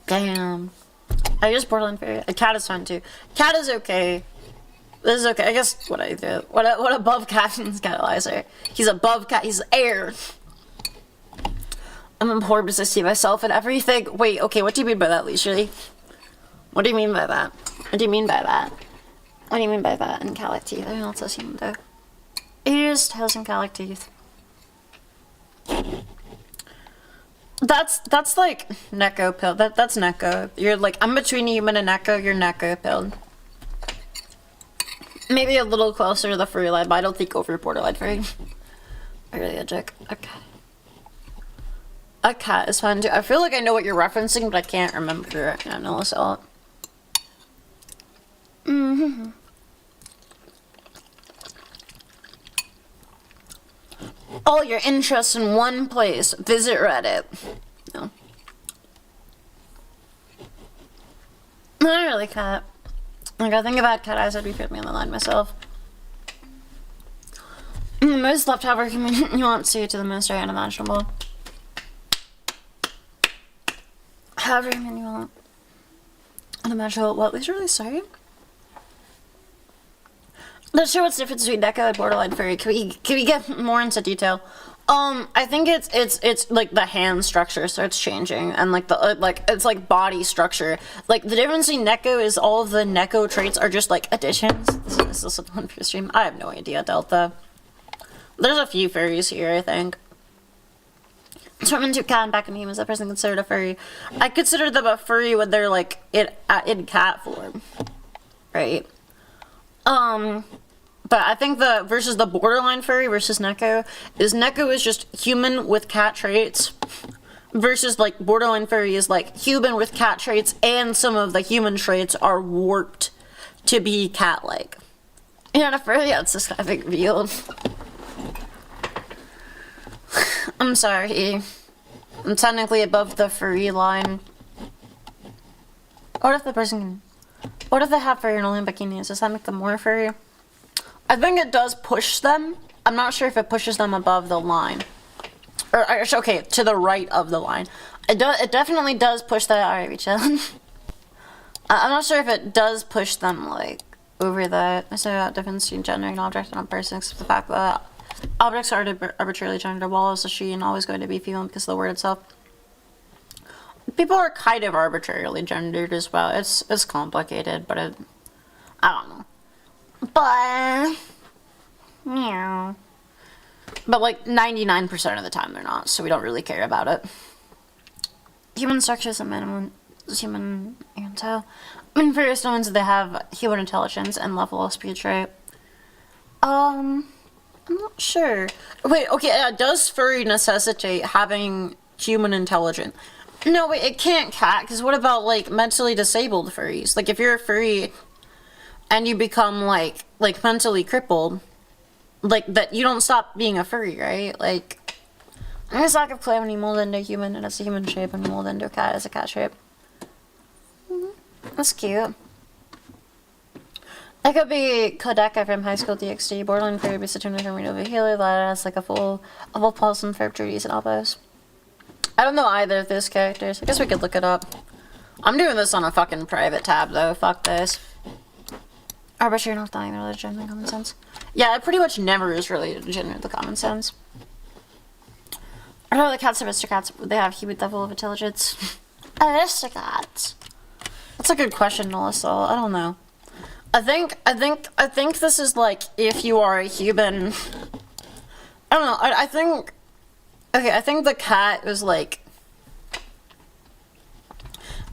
Damn. I use borderline fairy. A cat is fine too. Cat is okay. This is okay. I guess what I do. What above cat means catalyzer. He's above cat. He's air. I'm abhorrent to see myself and everything. Wait, okay, what do you mean by that, leisurely? What do you mean by that? What do you mean by that? What do you mean by that? And calic teeth. I don't know what else you mean though. Ears, tails, and calic teeth. That's like Neko pill. That's Neko. You're like, I'm between human and Neko. You're Neko pilled. Maybe a little closer to the furry line, but I don't think over borderline furry. I really a joke. Okay. A cat is fun too. I feel like I know what you're referencing, but I can't remember it. I know so. All your interests in one place. Visit Reddit. No. Not really cat. Like, I think about cat eyes, I'd be putting me on the line myself. Most leftover you want to see to the most unimaginable. However many you want. Unimaginable. What? Was really sorry? Let's show what's the difference between Neko and borderline furry. Can we get more into detail? I think it's like the hand structure starts changing, and like the it's like body structure. Like the difference between Neko is all of the Neko traits are just like additions. This is one for stream. I have no idea, Delta. There's a few furries here, I think. Turn into a cat and back in humans. That person considered a furry. I consider them a furry when they're like in cat form, right? But I think the versus the borderline furry versus Neko is just human with cat traits versus like borderline furry is like human with cat traits and some of the human traits are warped to be cat-like. Yeah, a furry, yeah, it's just kind of revealed. I'm sorry. I'm technically above the furry line. What if the person can... What if they have furry and only bikinis? Does that make them more furry? I think it does push them. I'm not sure if it pushes them above the line. Or okay, to the right of the line. It definitely does push that. Alright, we chill. I'm not sure if it does push them, like, over that. There's no difference between gender and object and a person, except the fact that objects are arbitrarily gendered. While is a she and always going to be female because of the word itself. People are kind of arbitrarily gendered as well. It's complicated, but I don't know. But yeah. But like 99% of the time they're not, so we don't really care about it. Human structure is a minimum human intel. I mean, various ones they have human intelligence and level of speech, right? I'm not sure. Wait, okay, does furry necessitate having human intelligence? No, wait, it can't, Cat, because what about, like, mentally disabled furries? Like, if you're a furry and you become, like mentally crippled, like, that you don't stop being a furry, right? Like, I guess lack of clay when you mold into a human and it's a human shape and you mold into a cat as a cat shape. That's cute. That could be Kodaka from High School DxD, Borderline Fairy Beast Attorney from Renova Healer, that has like a full pulse and fair duties and elbows. I don't know either of those characters. I guess we could look it up. I'm doing this on a fucking private tab though, fuck this. Arbitrary not dying religion and common sense. Yeah, it pretty much never is related to gender, the common sense. I know the cats are aristocrats, they have human level of intelligence. Aristocrats. That's a good question, Melissa. I don't know. I think this is like if you are a human. I don't know. I think. Okay, I think the cat is like.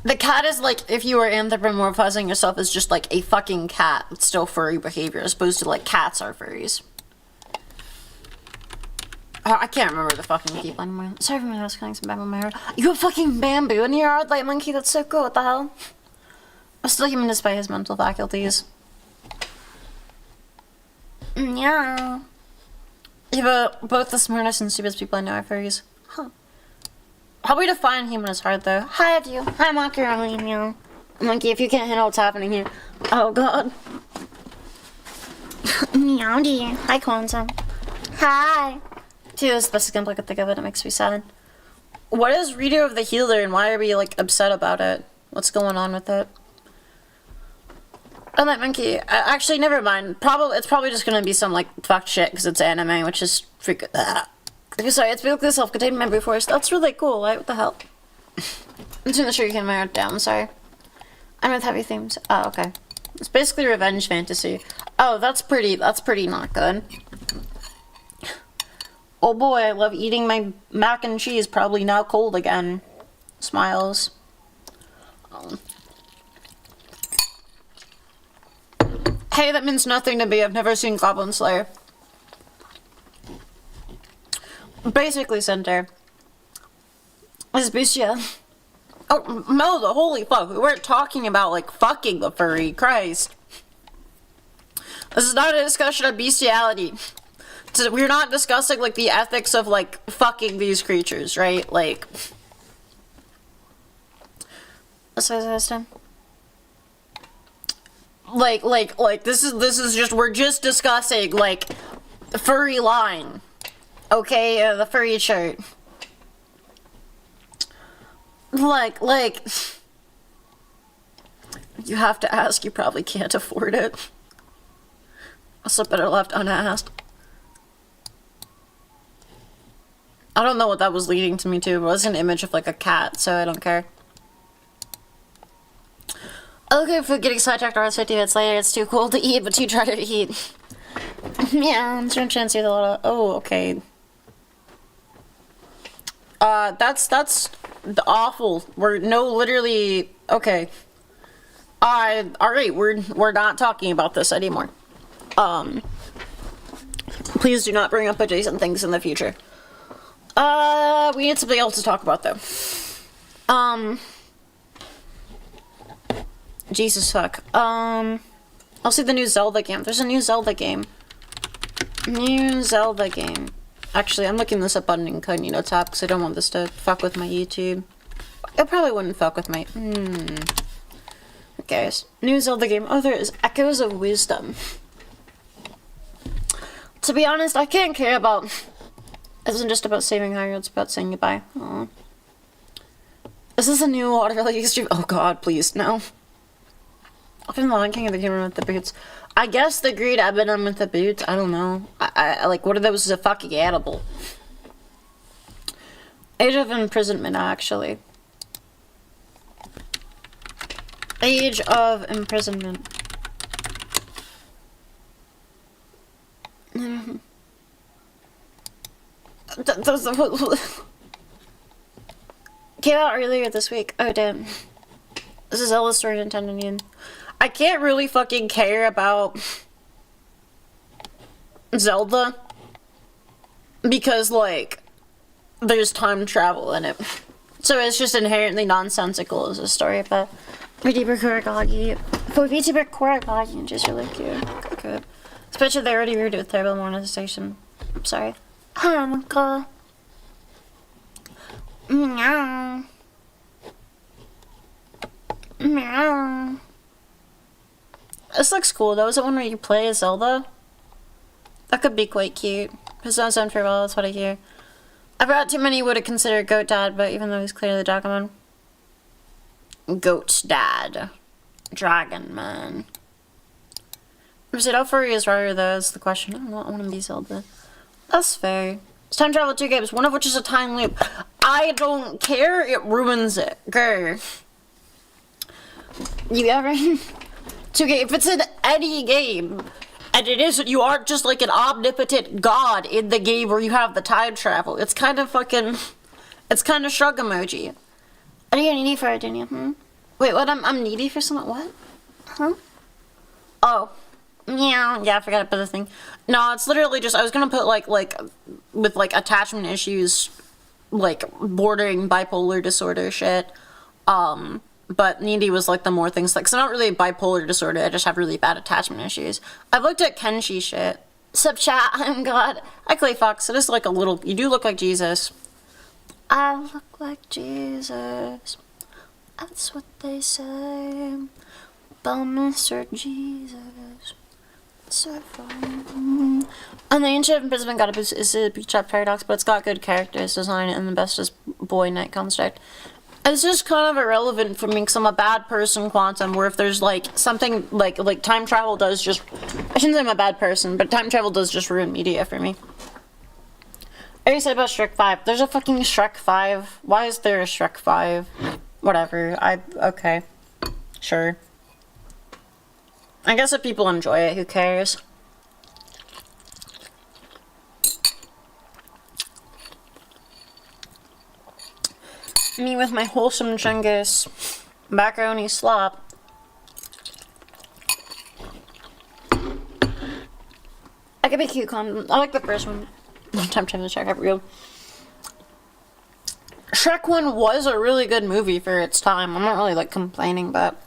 The cat is like if you are anthropomorphizing yourself as just like a fucking cat with still furry behavior, as opposed to like cats are furries. Oh, I can't remember the fucking people anymore. Sorry for my house cutting some bamboo in my hair. You have fucking bamboo in your yard, like monkey. That's so cool. What the hell? I'm still human despite his mental faculties. Yeah. But both the smartest and stupidest people I know are furries. Huh. How we define human is hard though. Hi, you. Hi, Macaroni. Meow. Monkey, if you can't handle what's happening here. Oh, God. Meow, dear. Hi, Kwanzaa. Hi. Dude, that's the best example I could think of it. It makes me sad. What is Reader of the Healer and why are we, like, upset about it? What's going on with it? Oh, that monkey. Actually, never mind. It's probably just gonna be some, like, fucked shit because it's anime, which is freaking. Sorry, it's basically a self-contained memory forest. That's really cool, right? What the hell? I'm doing the sugarcane my heart down, sorry. I'm with heavy themes. Oh, okay. It's basically revenge fantasy. Oh, that's pretty not good. Oh boy, I love eating my mac and cheese, probably now cold again. Smiles. Hey, that means nothing to me. I've never seen Goblin Slayer. Basically, Center. This bestiality. Oh, Melda, holy fuck. We weren't talking about, like, fucking the furry. Christ. This is not a discussion of bestiality. We're not discussing, like, the ethics of, like, fucking these creatures, right? Like. What's this time? Like, this is just, we're just discussing, like, the furry line. Okay, the furry shirt. Like, you have to ask, you probably can't afford it. Also better left unasked. I don't know what that was leading to me to, but it was an image of, like, a cat, so I don't care. Okay, for getting sidetracked around 50 minutes later, it's too cold to eat, but too dry to eat. Yeah, I'm sure chance you're a lot of. Oh, okay. That's awful. Literally. Okay. Alright, we're not talking about this anymore. Please do not bring up adjacent things in the future. We need something else to talk about, though. Jesus fuck. I'll see the new Zelda game. There's a new Zelda game. Actually, I'm looking this up on Incognito tab because I don't want this to fuck with my YouTube. It probably wouldn't fuck with my. Who cares? New Zelda game. Oh, there is Echoes of Wisdom. To be honest, I can't care about. It isn't just about saving Hyrule, it's about saying goodbye. Aww. Is this a new watermelon stream? Oh god, please, no. I've been Lion King of the Human with the boots. I guess the Greed Ebonum with the boots, I don't know. I like, what are those? Is a fucking animal. Age of imprisonment, actually. Age of imprisonment. Came out earlier this week. Oh, damn. This is Zelda Story Nintendo Union. I can't really fucking care about Zelda because, like, there's time travel in it. So it's just inherently nonsensical as a story about VTuber Kuragagi. For VTuber Kuragagi, which is really cute. Good. Especially they already reviewed it with terrible monetization. I'm sorry. Uncle. Meow. Meow. This looks cool though. Is it one where you play as Zelda? That could be quite cute. It sounds done very well, that's what I hear. I forgot too many would have considered Goat Dad, but even though he's clearly Dragon Man. Goat Dad. Dragon Man. Is it how furry is Ryer though? Is the question. I don't know, I want to be Zelda. That's fair. It's time travel 2 games, one of which is a time loop. I don't care, it ruins it. Grr. You ever... 2 games, if it's in any game, and it is, you aren't just like an omnipotent god in the game where you have the time travel. It's kind of fucking... It's kind of shrug emoji. What are you needy for, Daniel? Wait, what? I'm needy for something? What? Huh? Oh. Yeah, I forgot to put the thing. No, it's literally just, I was gonna put like, with like attachment issues, like bordering bipolar disorder shit. But needy was like the more things, like, cause I'm not really a bipolar disorder, I just have really bad attachment issues. I've looked at Kenshi shit. Sup chat, I'm God. Hi Clay Fox, it is like a little, you do look like Jesus. I look like Jesus. That's what they say about Mr. Jesus. So fun. And the Ancient Imprisonment got is a bootstrap paradox, but it's got good characters design and the best is boy Knight Construct. It's just kind of irrelevant for me because I'm a bad person, Quantum, where if there's like something like time travel does just, I shouldn't say I'm a bad person, but time travel does just ruin media for me. I already said about Shrek 5. There's a fucking Shrek 5. Why is there a Shrek 5? Whatever. Okay. Sure. I guess if people enjoy it, who cares? Me with my wholesome chungus macaroni slop. I could be cute, con. I like the first one. Time to check out real. Shrek 1 was a really good movie for its time. I'm not really like complaining, but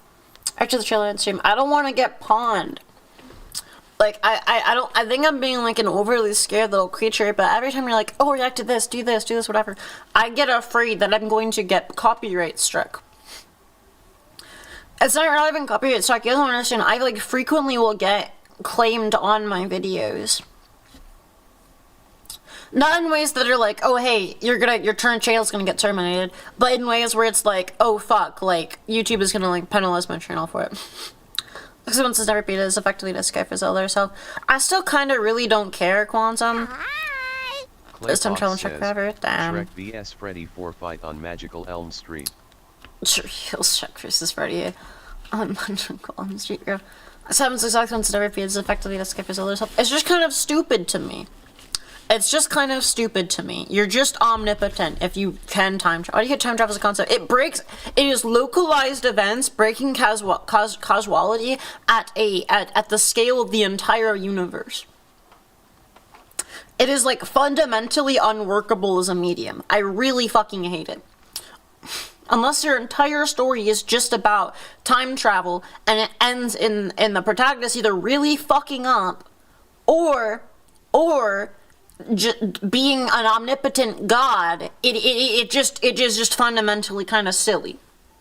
after the trailer and stream, I don't want to get pawned. Like, I think I'm being like an overly scared little creature, but every time you're like, oh, react to this, do this, whatever, I get afraid that I'm going to get copyright struck. It's not even copyright struck, you don't understand, I like frequently will get claimed on my videos. Not in ways that are like, oh hey, your channel's gonna get terminated, but in ways where it's like, oh fuck, like, YouTube is gonna like penalize my channel for it. Because once it's never beat it, is effectively this guy for Zelda herself. I still kind of really don't care, Quantum. This time travel check forever. Damn. Shrek vs Freddy 4 fight on Magical Elm Street. Heels Shrek versus Freddy on Magical Elm Street. This happens exactly once it never beat is effectively this guy for Zelda herself. It's just kind of stupid to me. It's just kind of stupid to me. You're just omnipotent if you can time travel. How do you get time travel as a concept? It is localized events breaking causality at the scale of the entire universe. It is like fundamentally unworkable as a medium. I really fucking hate it. Unless your entire story is just about time travel and it ends in the protagonist either really fucking up or being an omnipotent god, it is just fundamentally kind of silly.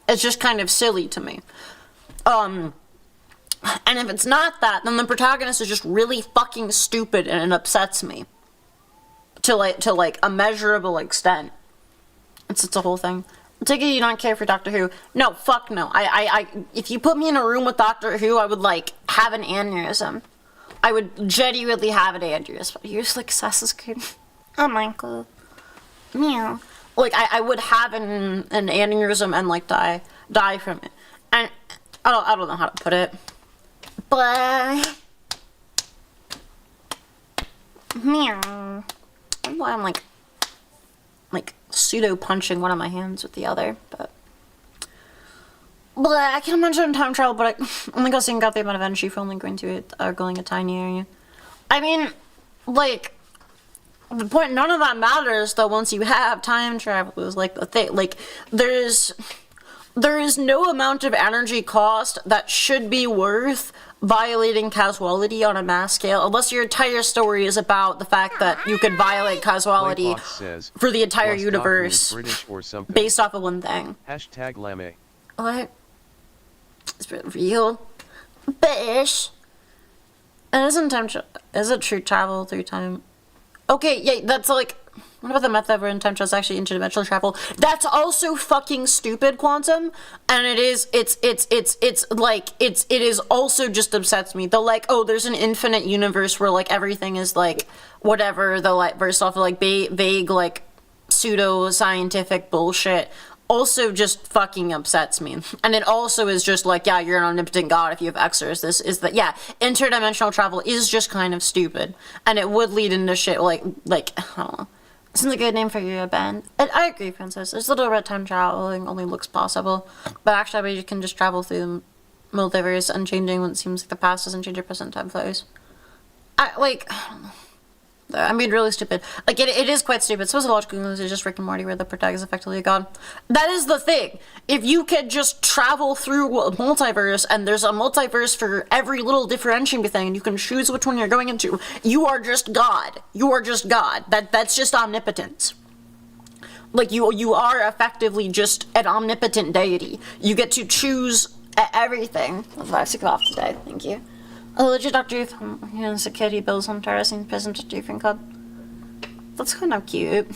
It's just kind of silly to me. And if it's not that, then the protagonist is just really fucking stupid and it upsets me. To like a measurable extent. It's a whole thing. Take it you don't care for Doctor Who. No, fuck no. If you put me in a room with Doctor Who, I would, like, have an aneurysm. I would genuinely have an aneurysm. You're just like, Assassin's Creed. Oh, Michael. Meow. Like, I would have an aneurysm and, like, die from it. And I don't know how to put it. But... Meow. Why I'm, like pseudo-punching one of my hands with the other, but I can imagine time travel, but I'm guessing got the amount of energy for only going to it, or going a tiny area. I mean, like, the point, none of that matters, though, once you have time travel, is, like, the thing, like, there is no amount of energy cost that should be worth violating causality on a mass scale, unless your entire story is about the fact that you could violate causality for the entire universe based off of one thing. Hashtag Lame. What? Is it real? Bish. And isn't time is it true travel through time? Okay, yeah, that's like, what about the method where in time travel is actually interdimensional travel? That's also fucking stupid, Quantum. And it is also just upsets me. The, like, oh, there's an infinite universe where, like, everything is, like, whatever, the, like, verse off of, like, vague, like, pseudo-scientific bullshit also just fucking upsets me. And it also is just like, yeah, you're an omnipotent god if you have Xers. This is the, yeah, interdimensional travel is just kind of stupid. And it would lead into shit like, I don't know. Isn't a good name for your band? I agree, Princess. There's little red time traveling only looks possible. But actually, I bet you can just travel through the multiverse unchanging when it seems like the past doesn't change your present time flows. I don't know. I'm being really stupid. Like, it is quite stupid. Suppose the logical conclusion is just Rick and Morty where the protagonist is effectively a god. That is the thing. If you could just travel through a multiverse, and there's a multiverse for every little differentiating thing, and you can choose which one you're going into, you are just God. You are just God. That's just omnipotence. Like, you are effectively just an omnipotent deity. You get to choose everything. That's why I have to go off today. Thank you. Oh, legit Dr. Youth, here's a kid he builds on terracing prison to Different Club. That's kind of cute.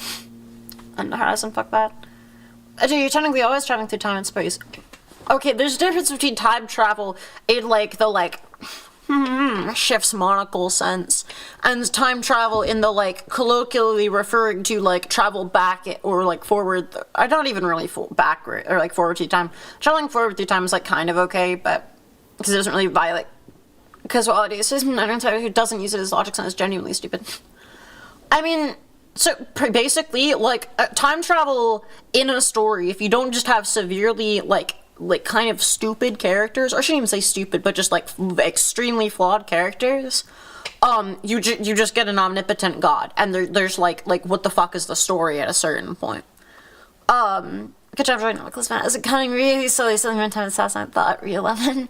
And harassing, fuck that. Dude, you're technically always traveling through time and space. Okay, there's a difference between time travel in, like, the, like, Shift's monocle sense, and time travel in the, like, colloquially referring to, like, travel back or, like, forward. I don't even really backward, or, like, forward through time. Traveling forward through time is, like, kind of okay, but, because it doesn't really violate causality. It's just everyone who doesn't use it as logic and is genuinely stupid. I mean, so basically, like, time travel in a story, if you don't just have severely, like kind of stupid characters, or I shouldn't even say stupid, but just, like, extremely flawed characters, you just get an omnipotent god, and there's, like, what the fuck is the story at a certain point. Good job, Joy Nicholas, man. Is it cutting really slowly, something in time assassinate thought, re-11?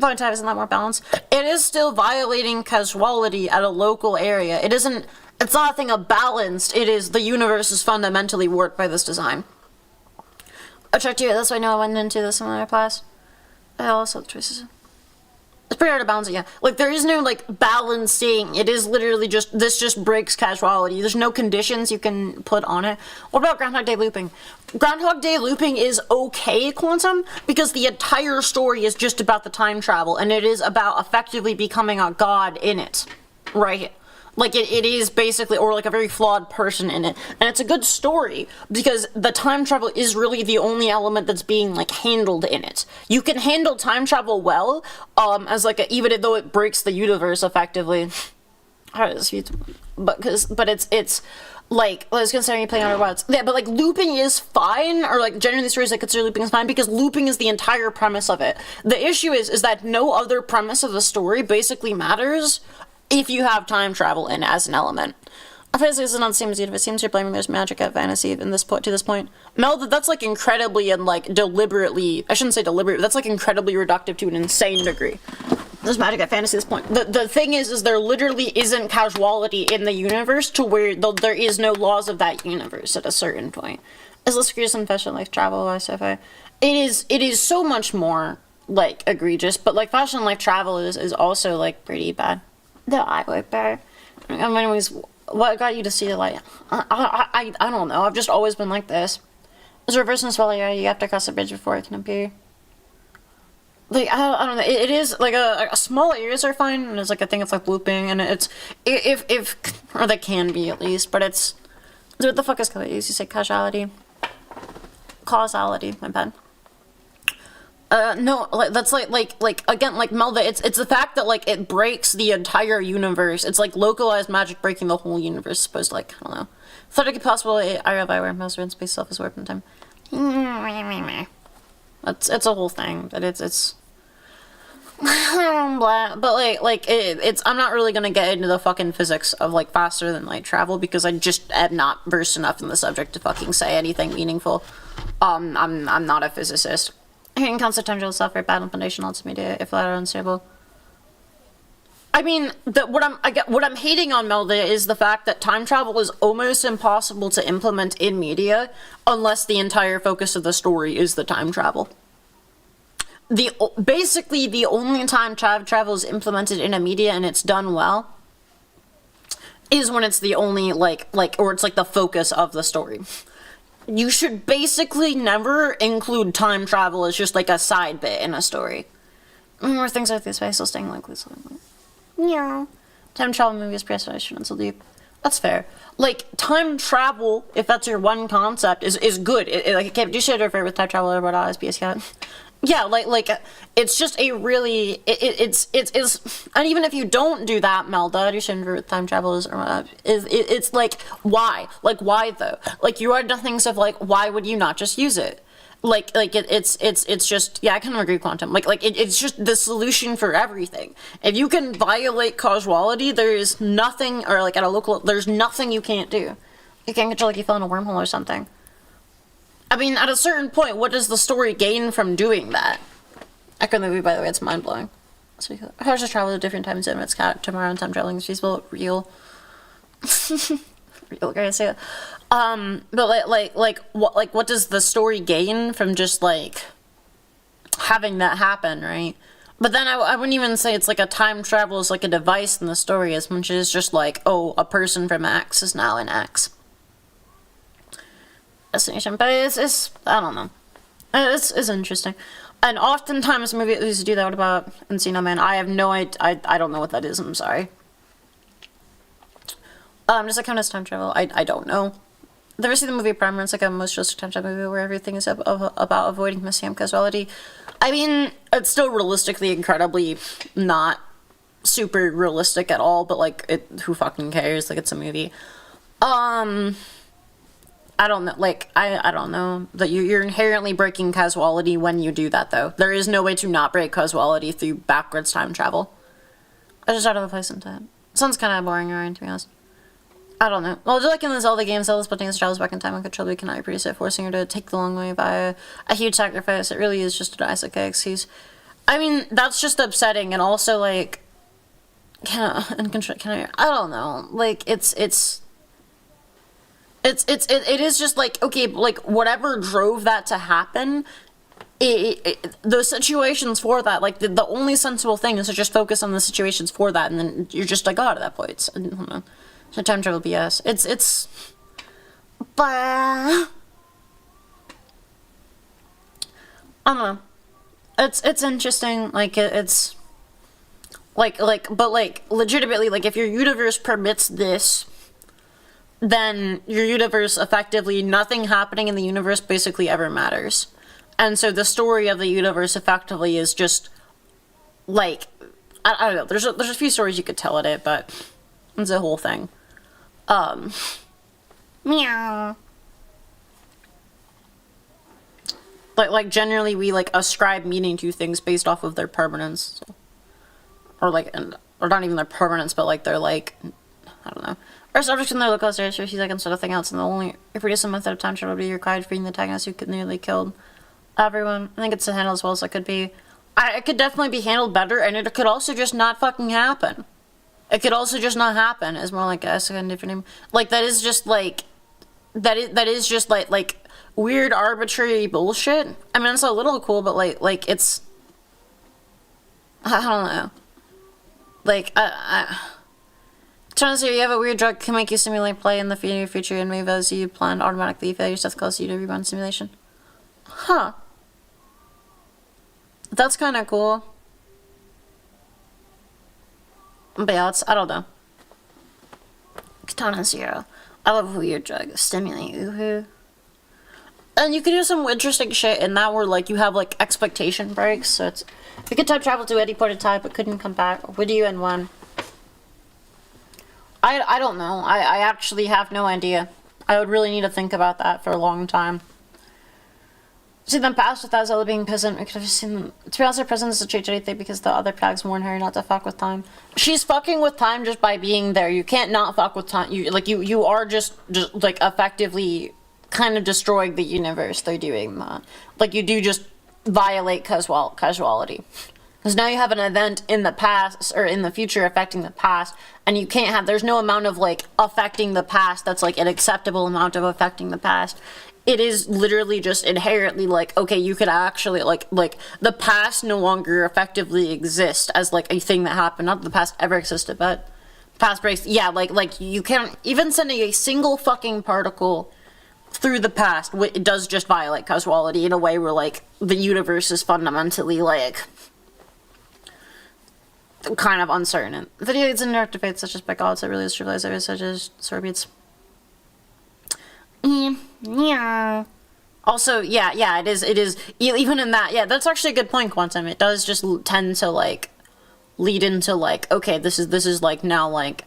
Point time isn't that more balanced. It is still violating causality at a local area. It's not a thing of balanced, it is the universe is fundamentally warped by this design. I checked you, that's why I know I went into this in another class. I also have choices. It's pretty hard to balance it, yeah. Like, there is no, like, balancing. It is literally just, this just breaks causality. There's no conditions you can put on it. What about Groundhog Day looping? Groundhog Day looping is okay, Quantum, because the entire story is just about the time travel, and it is about effectively becoming a god in it. Right? Like, it is basically, or like a very flawed person in it. And it's a good story, because the time travel is really the only element that's being, like, handled in it. You can handle time travel well, as like even though it breaks the universe effectively. But it's like, I was considering you playing Outer Wilds. Yeah, but, like, looping is fine, or, like, generally stories I consider looping is fine, because looping is the entire premise of it. The issue is that no other premise of the story basically matters if you have time travel in as an element. I feel like this is not the same as it seems you're blaming there's magic at fantasy to this point. Mel, that's, like, incredibly and, like, deliberately, I shouldn't say deliberate, that's, like, incredibly reductive to an insane degree. There's magic at fantasy at this point. The thing is there literally isn't causality in the universe to where there is no laws of that universe at a certain point. Is less egregious than fashion, like, travel, or sci-fi. It is so much more, like, egregious, but, like, fashion, like, travel is also, like, pretty bad. The eye wiper. Anyways, what got you to see the light? I don't know. I've just always been like this. It's reverse and swallow, yeah, you have to cross the bridge before it can appear. Like, I don't know, it is, like, a small areas are fine, and there's, like, a thing of, like, looping, and it's, if, or they can be, at least, but it's, what the fuck is called? You say causality? Causality, my bad. No, like, that's like, again, like, Melva, it's the fact that, like, it breaks the entire universe. It's, like, localized magic breaking the whole universe, supposed to, like, I don't know. Thought it could possibly, I where most are in space self is warp in time. It's a whole thing, but it's blah. But it's I'm not really gonna get into the fucking physics of like faster than light travel because I just am not versed enough in the subject to fucking say anything meaningful. I'm not a physicist. Hating concept time travel software bad on foundational media if that are unstable. I mean, what I'm hating on Melda is the fact that time travel is almost impossible to implement in media unless the entire focus of the story is the time travel. Basically, the only time travel is implemented in a media and it's done well is when it's the only, or it's like the focus of the story. You should basically never include time travel as just like a side bit in a story. More things like this, but still staying like this. Yeah. Time travel movies, presentation, so deep. That's fair. Like, time travel, if that's your one concept, is good. It can't do shit over with time travel or what SBS cat. Yeah, like it's just a really it's and even if you don't do that, Melda, you shouldn't with time travelers or whatever. It's like why though? Like you are the things of like why would you not just use it? It's just yeah, I kind of agree quantum. It's just the solution for everything. If you can violate causality, there is nothing, or like at a local, there's nothing you can't do. You can't control like you fell in a wormhole or something. I mean, at a certain point, what does the story gain from doing that? Echo movie, by the way, it's mind-blowing. So, how does travel to different time zones? It's cat tomorrow and time traveling is feasible. Real. Real, guys, say it. But what does the story gain from just, like, having that happen, right? But then I wouldn't even say it's like a time travel is like a device in the story as much as just like, oh, a person from X is now in X. Destination, but it's I don't know, it's interesting, and oftentimes movies used to do that. What about Encino Man? I have no idea. I don't know what that is. I'm sorry. Does it count as time travel? I don't know. Ever see the movie Primer? It's like a most realistic time travel movie where everything is about avoiding missing causality. I mean, it's still realistically incredibly not super realistic at all, but like who fucking cares? Like it's a movie. I don't know, like, I don't know, that you're inherently breaking causality when you do that, though. There is no way to not break causality through backwards time travel. I just out of the place sometimes. Sounds kind of boring, right, to be honest. I don't know. Well, just like in the Zelda games, Zelda's putting his travels back in time and control, we cannot reproduce it, forcing her to take the long way via a huge sacrifice. It really is just a Daisuke excuse. I mean, that's just upsetting, and also, like, I don't know, like, it is just like, okay, like, whatever drove that to happen, the situations for that, like, the only sensible thing is to just focus on the situations for that, and then you're just like, oh, at that point, I don't know. So time travel BS. But I don't know. It's interesting, like, it's, but, like, legitimately, like, if your universe permits this, then your universe effectively, nothing happening in the universe basically ever matters. And so the story of the universe effectively is just, like, I don't know, there's a few stories you could tell at it, but it's a whole thing. Meow. Like generally we, like, ascribe meaning to things based off of their permanence. So. Or, like, or not even their permanence, but, like, they're, like, I don't know. Our subjects in their local series, she's like, instead of thing else, and the only reproducible method of time travel would be required for the antagonist who could nearly killed everyone. I think it's handled as well as it could be. It could definitely be handled better, and it could also just not fucking happen. It could also just not happen. It's more like a second different name. Like, that is just, like, that is just, like, weird, arbitrary bullshit. I mean, it's a little cool, but, like, it's, I don't know. Like, Turns out you have a weird drug can make you simulate play in the near future and move as you planned automatically. Failure stuff causes you to rebound simulation. Huh. That's kind of cool. But yeah, I don't know. Katana Zero. I love weird drugs. Stimulate. Woohoo. And you can do some interesting shit in that where, like, you have, like, expectation breaks. So it's... You could time travel to any point in time but couldn't come back. Would you and when? I don't know. I actually have no idea. I would really need to think about that for a long time. See them pass without Zelda being present. We could have seen them. To be honest, her presence doesn't change anything because the other plagues warn her not to fuck with time. She's fucking with time just by being there. You can't not fuck with time. You are just like effectively kind of destroying the universe through doing that. Like you do just violate causality. Because now you have an event in the past, or in the future affecting the past, and you can't have, there's no amount of, like, affecting the past that's, like, an acceptable amount of affecting the past. It is literally just inherently, like, okay, you could actually, like, the past no longer effectively exist as, like, a thing that happened. Not that the past ever existed, but past breaks, yeah, like, you can't, even sending a single fucking particle through the past, it does just violate causality in a way where, like, the universe is fundamentally, like... kind of uncertain. Video games and interactive fates such as by gods that really is trivialized areas such as sorbeats. Yeah. Also, yeah, it is, even in that, yeah, that's actually a good point, Quantum. It does just tend to, like, lead into, like, okay, this is, like, now, like,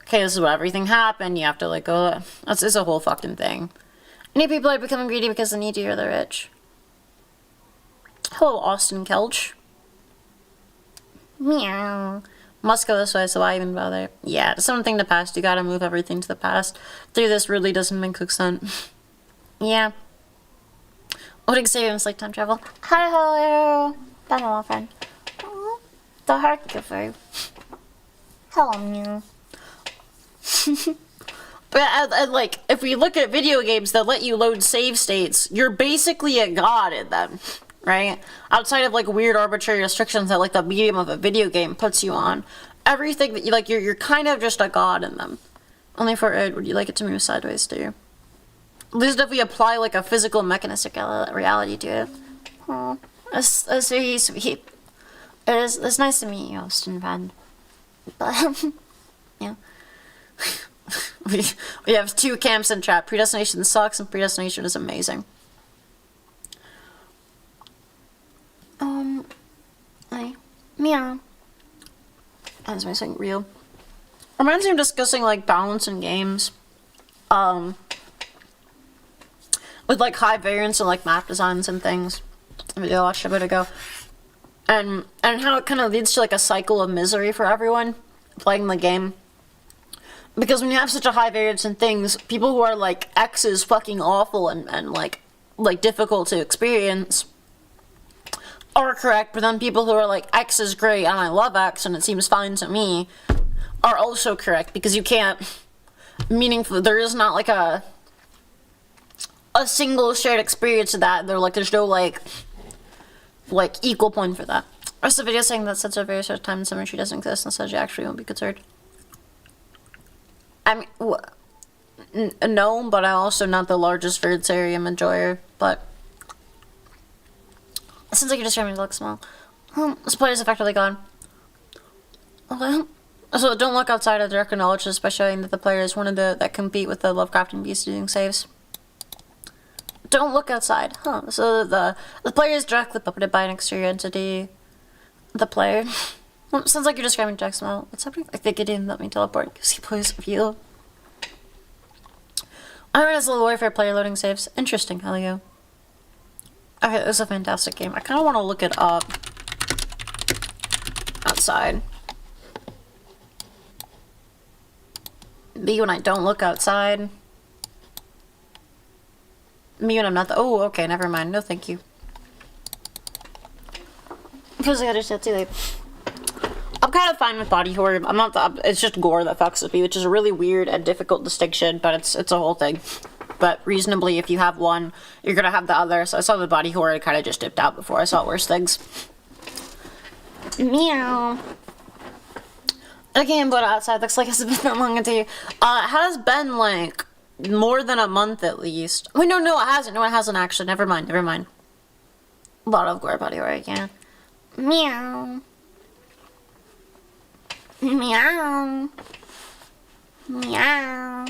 okay, this is what everything happened, you have to, like, go, it's a whole fucking thing. Many people are becoming greedy because the needy or the rich. Hello, Austin Kelch. Meow. Must go this way, so why even bother? Yeah, something to past. You gotta move everything to the past. Through this really doesn't make sense. Yeah. What experience like time travel? Hello. Been a friend. Oh, the heart giver. Hello, Mew. But like, if we look at video games that let you load save states, you're basically a god in them. Right? Outside of, like, weird arbitrary restrictions that, like, the medium of a video game puts you on. Everything that you, like, you're kind of just a god in them. Only for it, would you like it to move sideways, too? At least if we apply, like, a physical mechanistic reality to it. Oh, that's very sweet. It's nice to meet you, Austin Van. But, yeah. we have two camps in chat. Predestination sucks, and predestination is amazing. Meow. That's my saying real. Reminds me of discussing, like, balance in games. With, like, high variance and, like, map designs and things. A video I watched a bit ago. And how it kind of leads to, like, a cycle of misery for everyone playing the game. Because when you have such a high variance in things, people who are, like, X is fucking awful and like, difficult to experience... are correct, but then people who are like, X is great and I love X and it seems fine to me, are also correct, because you can't meaningfully, there is not like a single shared experience of that. They're like, there's no like equal point for that. Rest of the video saying that since a very short time symmetry doesn't exist and such actually won't be concerned. I mean, no, but I'm also not the largest Veritarium enjoyer, but it seems like you're just trying to look small. This player's effectively gone. Okay. So don't look outside of direct knowledge just by showing that the player is one of the that compete with the Lovecraftian beast doing saves. Don't look outside. Huh. So the player is directly puppeted by an exterior entity. The player. Sounds like you're describing Jack Smile. What's happening? I think it didn't let me teleport because he plays View. I read as a warfare player loading saves. Interesting, Helio. Okay, it was a fantastic game. I kind of want to look it up outside. Me when I don't look outside. Me when I'm not oh, okay, never mind. No, thank you. Because I gotta say too late. I'm kind of fine with body horror. I'm not it's just gore that fucks with me, which is a really weird and difficult distinction, but it's a whole thing. But reasonably, if you have one, you're gonna have the other. So I saw the body horror, I kind of just dipped out before I saw worse things. Meow. A game but outside looks like it's been that long to you. It has been like more than a month at least. Wait, no, it hasn't. No, it hasn't actually. Never mind. A lot of gore body work, yeah. Meow. Meow. Meow.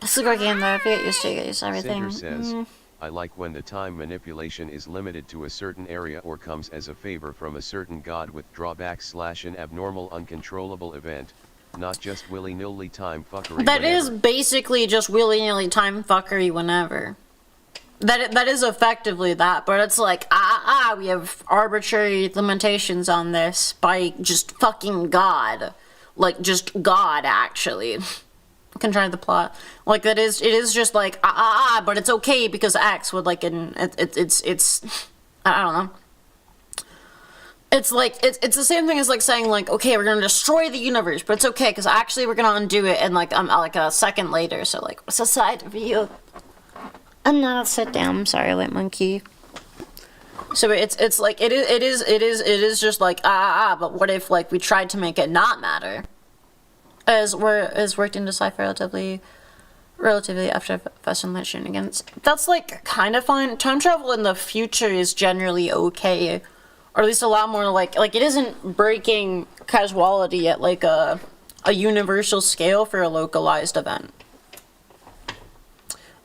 It's a great game though. If you get used to it, you get used to everything. Cinder says, I like when the time manipulation is limited to a certain area or comes as a favor from a certain god with drawbacks / an abnormal uncontrollable event, not just willy-nilly time fuckery. That is basically just willy-nilly time fuckery whenever. That is effectively that, but it's like, we have arbitrary limitations on this by just fucking God. Like, just God, actually. Contriving the plot. Like, it is just like, but it's okay because X would, like, it's, I don't know. It's like, it's the same thing as, like, saying, like, okay, we're gonna destroy the universe, but it's okay, because actually we're gonna undo it in, like a second later, so, like, what's the side of you? I'm not, sit down, I'm sorry, white monkey. So it's like, it is just like, but what if, like, we tried to make it not matter? As worked into sci-fi relatively after Fast and Light shenanigans. That's, like, kind of fine. Time travel in the future is generally okay. Or at least a lot more, like it isn't breaking casuality at, like, a universal scale for a localized event.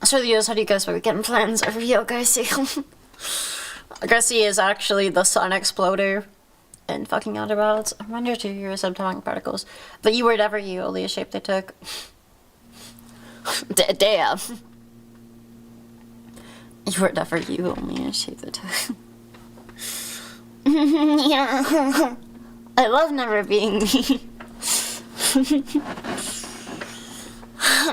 So the US, how do you guys weekend plans are real, Garcia? Garcia is actually the sun exploder in fucking Outer Wilds. I wonder to your subatomic particles. The E word ever you, only a shape they took. Damn. E word ever you, only a shape they took. Yeah. I love never being me.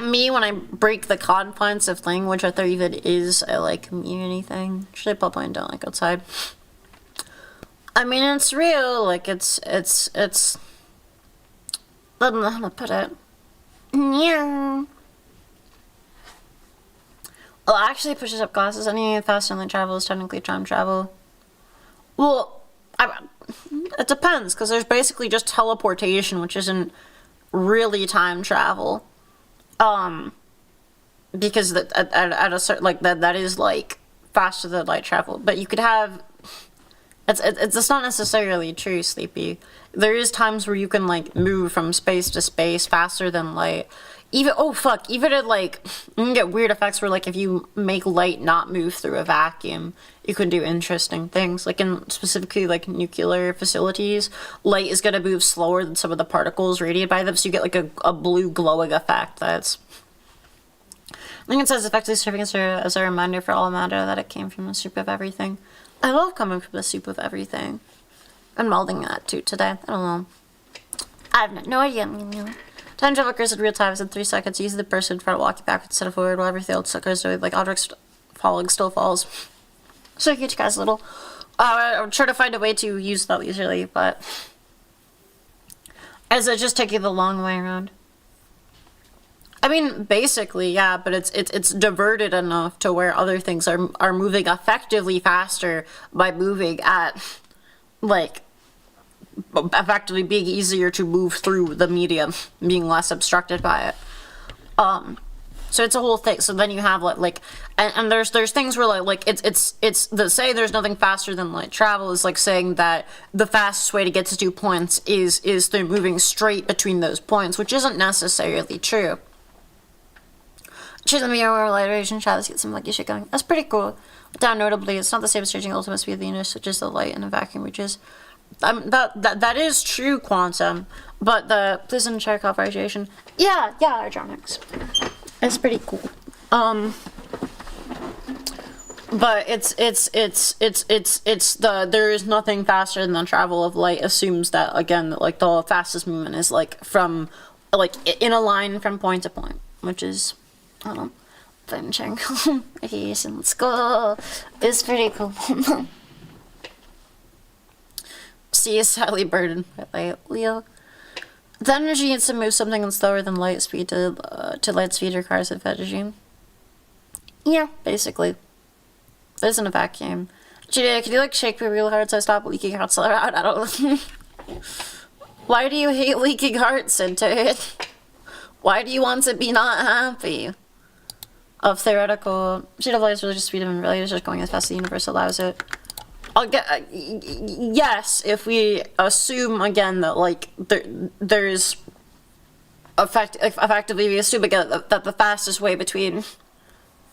Me when I break the confines of language, whether even is I like me or anything. Should I pop on don't like outside? I mean, it's real. Like it's. I don't know how to put it. Yeah. Well, actually, pushes up glasses. Any faster than travel is technically time travel. Well, it depends because there's basically just teleportation, which isn't really time travel. Because at a certain, like, that is, like, faster than light travel. But you could have, it's not necessarily true, Sleepy. There is times where you can, like, move from space to space faster than light. Even at, like, you can get weird effects where, like, if you make light not move through a vacuum, you can do interesting things. Like, in specifically, like, nuclear facilities, light is going to move slower than some of the particles radiated by them, so you get, like, a blue glowing effect that's... I think it says effectively serving as a reminder for all matter that it came from the soup of everything. I love coming from the soup of everything. I'm melding that, too, today. I don't know. I have no idea. Time travel occurs in real time in 3 seconds. Use the person in front walking backwards instead of forward while everything else occurs doing, like, objects falling still falls. So cute, guys, little. I'm trying to find a way to use that leisurely, but as I just taking the long way around. I mean, basically, yeah, but it's diverted enough to where other things are moving effectively faster by moving at, like, effectively being easier to move through the medium, being less obstructed by it. So it's a whole thing. So then you have and there's things where like it's the say there's nothing faster than light travel is like saying that the fastest way to get to 2 points is through moving straight between those points, which isn't necessarily true. Choose the mirror or light radiation shot. Let's get some lucky shit going. That's pretty cool. Down notably, it's not the same as changing ultimate speed of the universe, such as the light in a vacuum reaches. That is true, Quantum, but the Prison Chekhov radiation, yeah, hydronics. It's pretty cool. But it's there is nothing faster than the travel of light assumes that, again, that, like, the fastest movement is, like, from, like, in a line from point to point, which is, I don't know, Vtuber. Yes, and let's go. It's pretty cool. Sea is sadly burdened by light. Leo. The energy needs to move something that's slower than light speed to light speed requires a Vtuber. Yeah, basically. There's in a vacuum. Julia, can you, like, shake me real hard so I stop leaking hot cellar out? I don't Why do you hate leaking hearts, Center? Why do you want to be not happy? Of theoretical, state of light is religious freedom and really is just going as fast as the universe allows it. I'll get, yes, if we assume again that like there's effectively we assume again that the fastest way between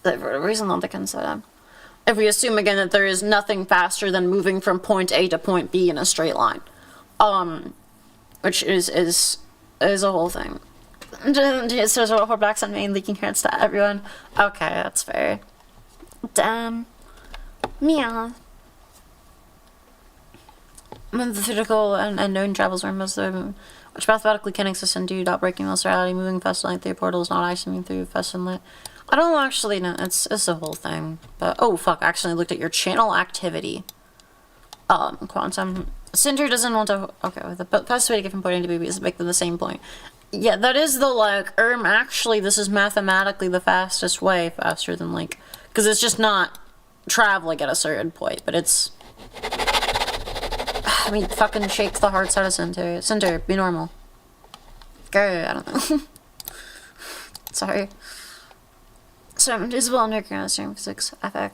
the reason that they consider. If we assume again that there is nothing faster than moving from point A to point B in a straight line, which is a whole thing. It says we're blacks on Maine leaking hearts to everyone. Okay, that's fair. Damn. Meow. When the physical and unknown travels where most of them, which mathematically can exist and do not breaking most reality, moving faster like through portals, not actually moving through faster than light. I don't actually know. It's a whole thing. But oh fuck, I actually looked at your channel activity. Quantum. Cinder doesn't want to. Okay, the best way to get from point A to B is to make them the same point. Yeah, that is the like. Actually, this is mathematically the fastest way, faster than like, because it's just not traveling at a certain point, but it's. I mean, fucking shake the hearts out of Cinder. Cinder, be normal. Go. I don't know. Sorry. So invisible underground stream physics epic.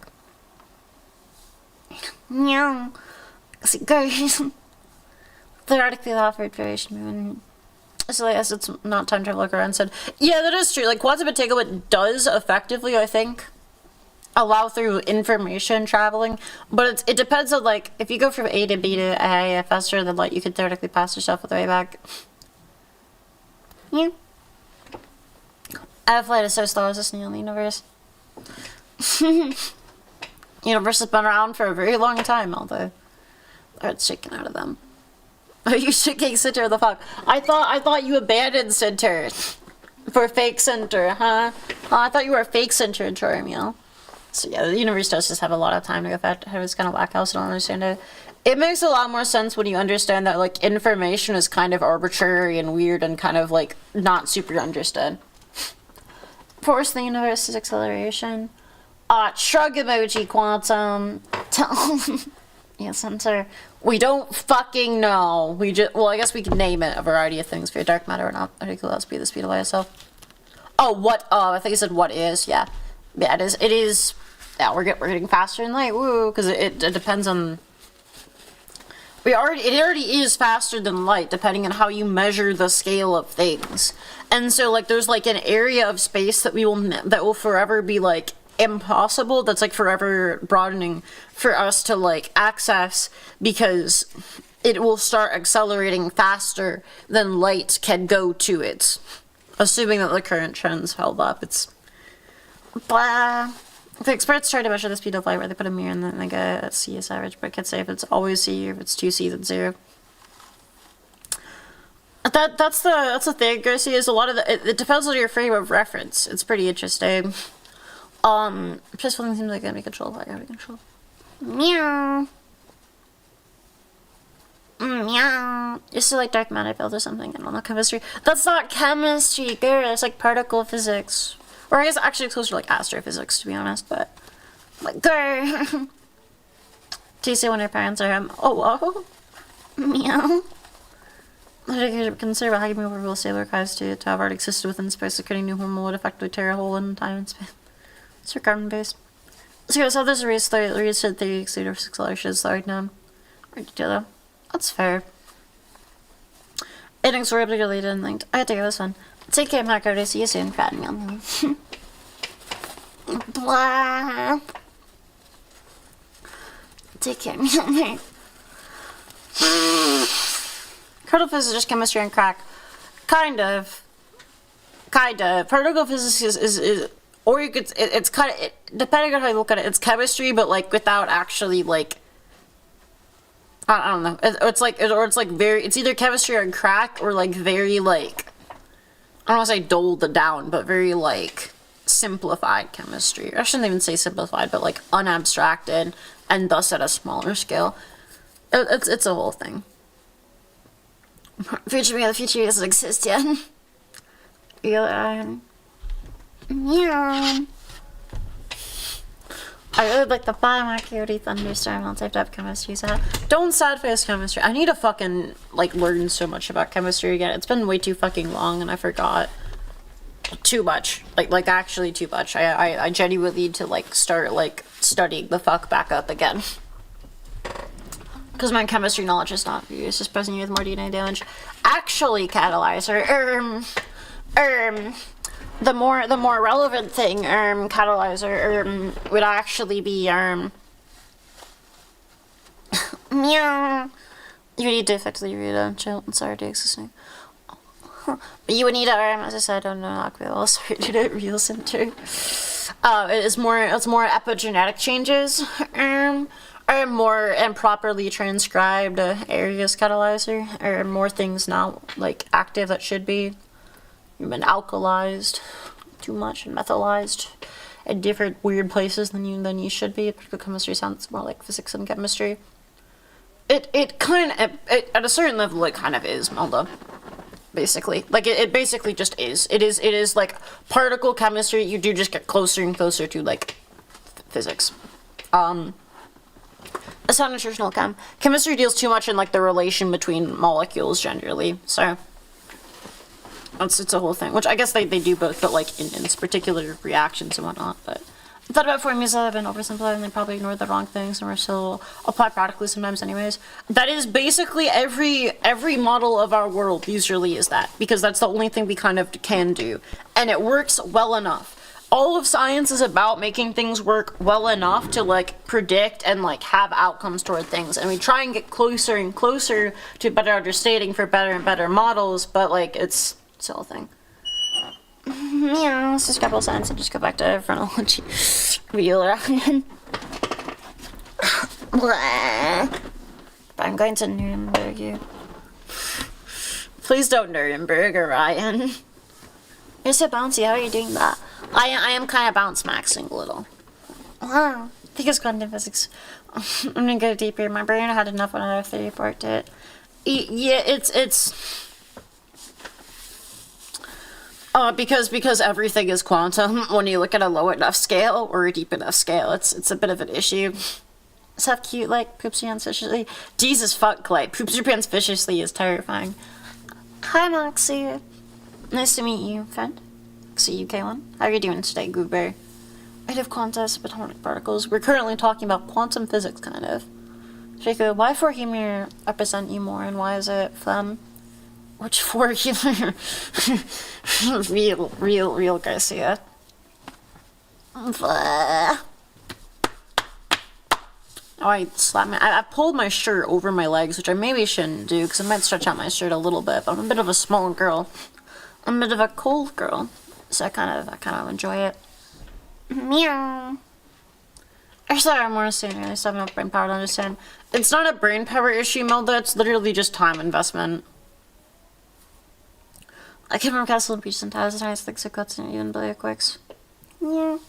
Meow. Go. Theoretically, the offered variation movement. So yes, it's not time travel like around said. Yeah, that is true. Like quantum entanglement does effectively, I think, allow through information traveling, but it depends on like if you go from A to B to A faster than like you could theoretically pass yourself with the way back. Yeah. Flight is so slow as this in the universe. Universe has been around for a very long time, although it's shaking out of them. Are you shaking Center the fuck? I thought you abandoned Center for fake Center, huh? Oh, I thought you were a fake Center in Charmio. So yeah, the universe does just have a lot of time to go back. It's kind of whack house. I don't understand it. It makes a lot more sense when you understand that like information is kind of arbitrary and weird and kind of like not super understood. Force the universe's acceleration. Shrug emoji quantum. Yeah, Center. We don't fucking know. We just, well, I guess we can name it a variety of things for your dark matter or not. Particularly speed the speed of light itself. Oh, what? I think you said what is. Yeah, yeah, it is. It is. Yeah, we're getting faster in light. Woo, because it depends on. It already is faster than light, depending on how you measure the scale of things. And so, like, there's like an area of space that will forever be like impossible. That's like forever broadening for us to like access because it will start accelerating faster than light can go to it. Assuming that the current trends held up, it's blah. The experts try to measure the speed of light where they put a mirror and then they get a CS average, but I can't say if it's always C or if it's 2C then 0. That's the thing, Gracie, is a lot of it depends on your frame of reference. It's pretty interesting. Just something seems like gonna be controlled by gravity control. Meow. Meow. It's like dark matter field or something. I don't know, chemistry. That's not chemistry, girl. It's like particle physics. Or I guess actually it's closer to like astrophysics, to be honest, but like girl. Do you say when her parents are him? Oh whoa. Meow. I consider how you move over real sailor archives to have already existed within space, so creating new hormone would effectively tear a hole in time and space. It's your carbon base. So there's a reset the universe acceleration is right now. Ridiculous. That's fair. Inexorably related and linked. I had to go this one. Take care, Marco. See you soon. Fat meal. Blah. Take care, meal. Particle physics is just chemistry and crack. Kind of. Particle physics is or you could, it's kind of, depending on how you look at it, it's chemistry, but like without actually like, I don't know. It's like very, it's either chemistry or crack or like very like, I don't want to say doled down, but very like simplified chemistry. I shouldn't even say simplified, but like unabstracted and thus at a smaller scale. It's a whole thing. Future me, the future doesn't exist yet. Yeah. I really like the biomolecular thunderstorm. I'll type up chemistry set. Don't sad face chemistry. I need to fucking, like, learn so much about chemistry again. It's been way too fucking long and I forgot. Too much. Like actually too much. I genuinely need to, like, start, like, studying the fuck back up again. Because my chemistry knowledge is not used. Just present you with more DNA damage. Actually, catalyzer. The more relevant thing, catalyzer, would actually be, meow. You need to effectively read a chill and sorry to existing. But you would need as I said, I don't know, not well, sorry to the real center. It's more epigenetic changes, or more improperly transcribed areas catalyzer, or more things not, like, active that should be. You've been alkalized too much and methylized in different weird places than you should be. Particle chemistry sounds more like physics and chemistry. It kind of, at a certain level, it kind of is, Melda. Basically. Like, it basically just is. It is, like, particle chemistry. You do just get closer and closer to, like, physics. It's not nutritional chem. Chemistry deals too much in, like, the relation between molecules, generally, so... It's a whole thing, which I guess they do both, but, like, in particular reactions and whatnot, but... I thought about formulas that have been oversimplified and they probably ignored the wrong things and we're still apply practically sometimes anyways. That is basically every model of our world usually is that, because that's the only thing we kind of can do. And it works well enough. All of science is about making things work well enough to, like, predict and, like, have outcomes toward things. And we try and get closer and closer to better understanding for better and better models, but, like, it's still a thing. Yeah, let's just couple sense and just go back to phrenology. Wheel around. I'm going to Nuremberg you. Please don't Nuremberg, Orion. You're so bouncy, how are you doing that? I am kind of bounce maxing a little. Wow. Because quantum physics. I'm gonna go deeper. My brain had enough when I F3 forked it. Yeah, it's because everything is quantum, when you look at a low enough scale or a deep enough scale, it's a bit of an issue. Stuff cute, like, poops your pants viciously. Jesus fuck, Clay. Poops your pants viciously is terrifying. Hi, Moxie. Nice to meet you, friend. See UK1. How are you doing today, Goober? I'd have quanta subatomic particles. We're currently talking about quantum physics, kind of. Jacob, why for humor represent you more, and why is it phlegm? Which for humor? real Garcia. Oh, I slapped me. I pulled my shirt over my legs, which I maybe shouldn't do, because it might stretch out my shirt a little bit, but I'm a bit of a small girl. I'm a bit of a cold girl, so I kind of enjoy it. Meow. I just thought I'm more understanding. I just have enough brain power to understand. It's not a brain power issue, Melda, it's literally just time investment. I came from Castle and Peach sometimes, and I think so cuts and even Blade Quicks. Yeah.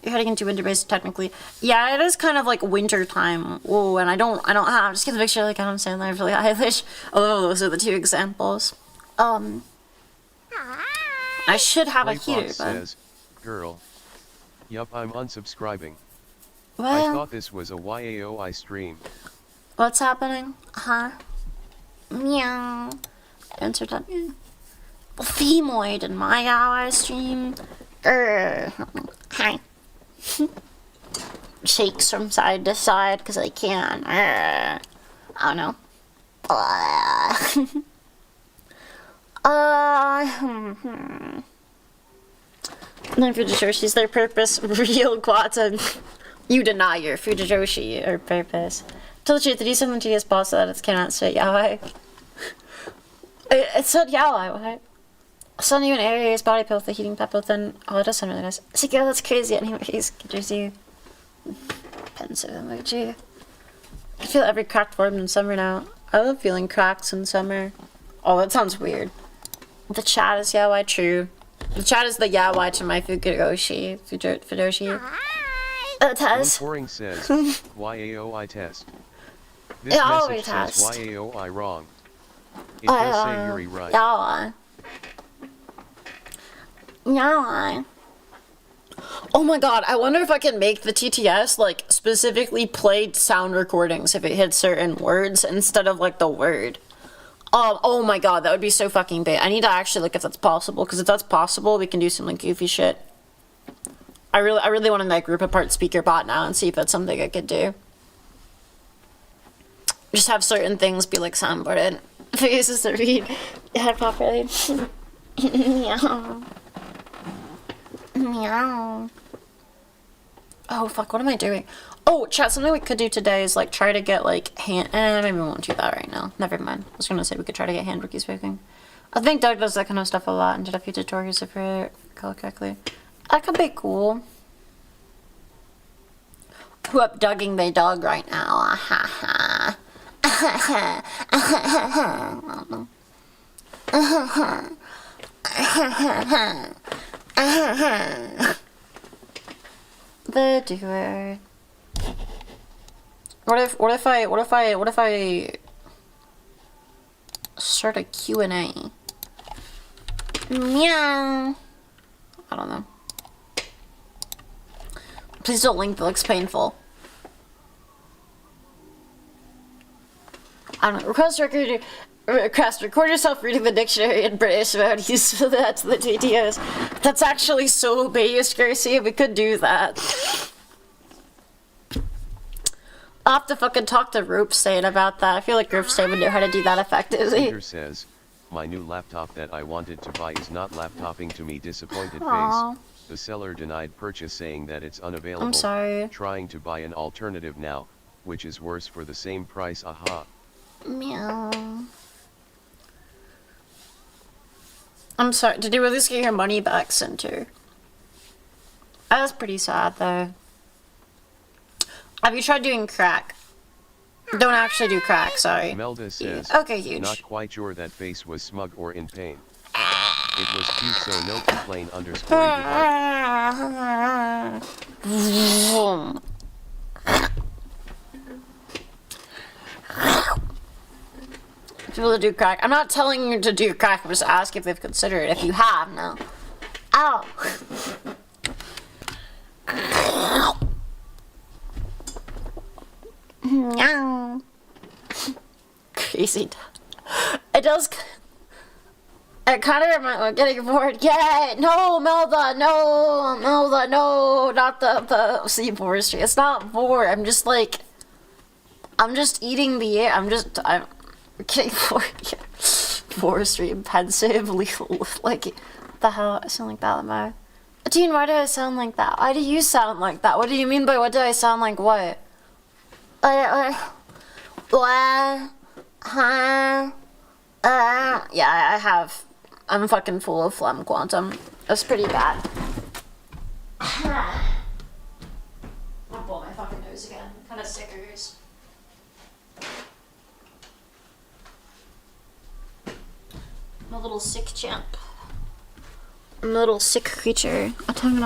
You're heading into winter base technically. Yeah, it is kind of like winter time. Whoa, and I don't have, just get the picture like Adam Sandler, really Eilish. Oh, those are the two examples. I should have a heater, but... says, girl. Yup, I'm unsubscribing. Well, I thought this was a YAOI stream. What's happening? Huh? Meow. Answer that. Femoid in my ally stream. Hi. Shakes from side to side because I can. I don't know. Then Fujijoshi's their purpose. Real quantum. You deny your Fujijoshi or purpose. Tell the truth, did you send the GS boss that it cannot say yaoi? It said yaoi, what? Sending you an Aries body pill with a heating pep within. Oh, it does sound really nice. It's like, yeah, that's crazy. Anyways, there's you. Pensive emoji. I feel every cracked form in summer now. I love feeling cracks in summer. Oh, that sounds weird. The chat is yaoi, true. The chat is the yaoi to my Fujiyoshi. Fujoshi. Test. Touring says, YAOI test. This It message always says test. YAOI wrong. It does say Yuri right. Yaoi. Yaoi. Oh my god, I wonder if I can make the TTS, like, specifically play sound recordings if it hits certain words instead of, like, the word. Oh my god, that would be so fucking big. I need to actually look if that's possible, because if that's possible, we can do some, like, goofy shit. I really want to, like, rip apart speaker bot now and see if that's something I could do. Just have certain things be, like, soundboarded. If it uses to read, yeah, properly. Meow. Meow. Oh, fuck, what am I doing? Oh, chat, something we could do today is, like, try to get, like, maybe we won't do that right now. Never mind. I was gonna say we could try to get hand rookie spoken. I think Doug does that kind of stuff a lot and did a few tutorials if I recall correctly. That could be cool. Who up Douging my dog right now? Ha ha. The doer. What if I start a Q&A? Meow. I don't know. Please don't link that looks painful. I don't know. Request record yourself reading the dictionary in British about use of that to the TTOs. That's actually so based, Gracie. We could do that. I'll have to fucking talk to Roopstein about that. I feel like Roopstein would know how to do that effectively. Peter says, my new laptop that I wanted to buy is not laptopping to me, disappointed face. The seller denied purchase saying that it's unavailable. I'm sorry. Trying to buy an alternative now, which is worse for the same price, aha. Meow. I'm sorry, did you at least get your money back, Center? That's pretty sad, though. Have you tried doing crack? Don't actually do crack, sorry. Melda says, okay, huge. Not quite sure that face was smug or in pain. It was cute, so no complain underscore People to do crack. I'm not telling you to do crack, I'm just asking if they've considered it. If you have, no. Ow! Meow. Crazy. It does. It kind of reminds me of getting bored. Yeah, no, Melda, no, Melda, no, not the sea forestry. It's not bored. I'm just like, I'm just eating the air. I'm getting bored. Yeah. Forestry and pensive, like, the hell? I sound like that, am I? Dean, why do I sound like that? Why do you sound like that? What do you mean by what do I sound like what? Yeah, I have. I'm fucking full of phlegm quantum. That's pretty bad. I'll blow my fucking nose again. Kind of stickers. I'm a little sick champ. I'm a little sick creature. A tongue.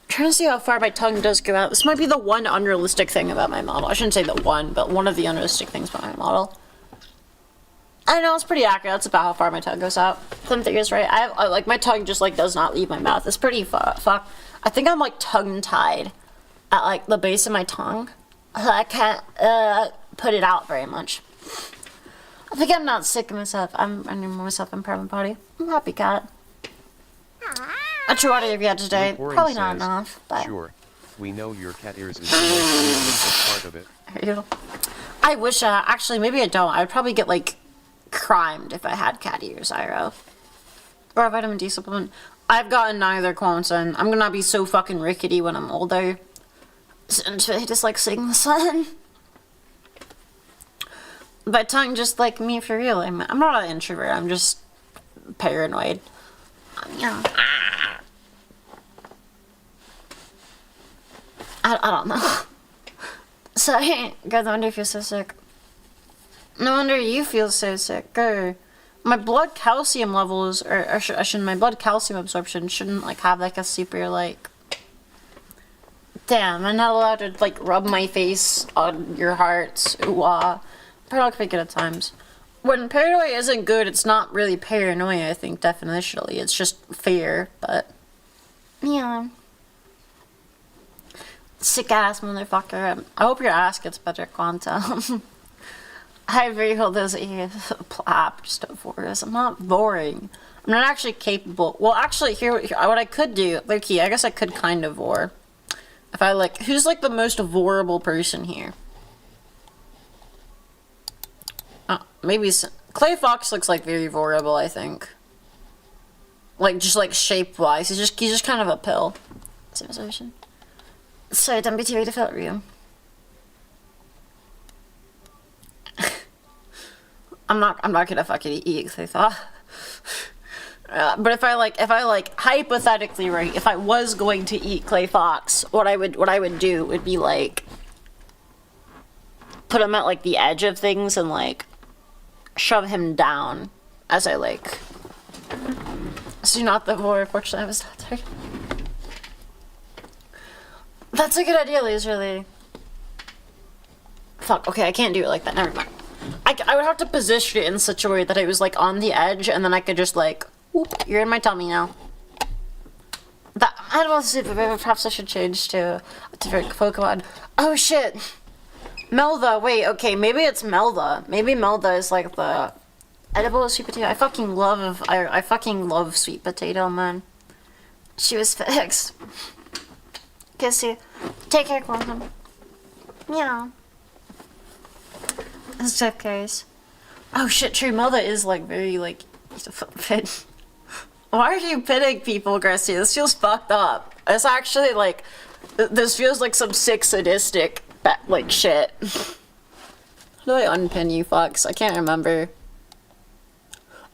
Trying to see how far my tongue does go out. This might be the one unrealistic thing about my model. I shouldn't say the one, but one of the unrealistic things about my model. I know it's pretty accurate. That's about how far my tongue goes out. Some figures right. I like my tongue just like does not leave my mouth. It's pretty fuck. I think I'm like tongue tied at like the base of my tongue. I can't put it out very much. I think I'm not sick of myself. I'm myself in permanent body. I'm a happy cat. How true water have you had today? Probably not enough, but... Sure. We know your cat ears is the most part of it. Are you? I wish, actually, maybe I don't. I would probably get, like, crimed if I had cat ears, Iro. Or a vitamin D supplement. I've gotten neither, Quanson. I'm gonna be so fucking rickety when I'm older. Until I just, like, sing the sun. But tongue just like me for real. I'm not an introvert. I'm just paranoid. Yeah. I don't know. So, guys, I wonder if you're so sick. No wonder you feel so sick. Go. My blood calcium levels, my blood calcium absorption shouldn't, like, have, like, a super, like... Damn, I'm not allowed to, like, rub my face on your hearts. Ooh, Probably not pretty good at times. when paranoia isn't good, it's not really paranoia, I think, definitionally. It's just fear, but... Yeah. Sick-ass motherfucker. I hope your ass gets better, Quantum. I really hope those ears plap just over us. I'm not boring. I'm not actually capable. Well, actually, here what I could do, Loki, I guess I could kind of vor. If I, like, who's, like, the most vorable person here? Maybe Clay Fox looks like very vorable, I think. Like, just like shape-wise. He's just kind of a pill. Civilization. Sorry, don't be too ready to fill room. I'm not gonna fucking eat Clay Fox. But if I hypothetically, right, if I was going to eat Clay Fox, what I would do would be like put him at like the edge of things and like shove him down as I like. So not the war, fortunately I was not there. That's a good idea, Laserly. Fuck, okay, I can't do it like that, never mind. I would have to position it in such a way that it was like on the edge and then I could just like, whoop, you're in my tummy now. That, I don't know if perhaps I should change to Pokemon. Oh shit! Melda, wait, okay, maybe it's Melda. Maybe Melda is like the edible sweet potato. I fucking love sweet potato, man. She was fixed. Kiss you. Take care, Quantum. Yeah. Except case. Oh shit, true. Melda is like very like pit. Why are you pitting people, Gracie? This feels fucked up. It's actually like this feels like some sick sadistic like shit. How do I unpin you fucks? I can't remember.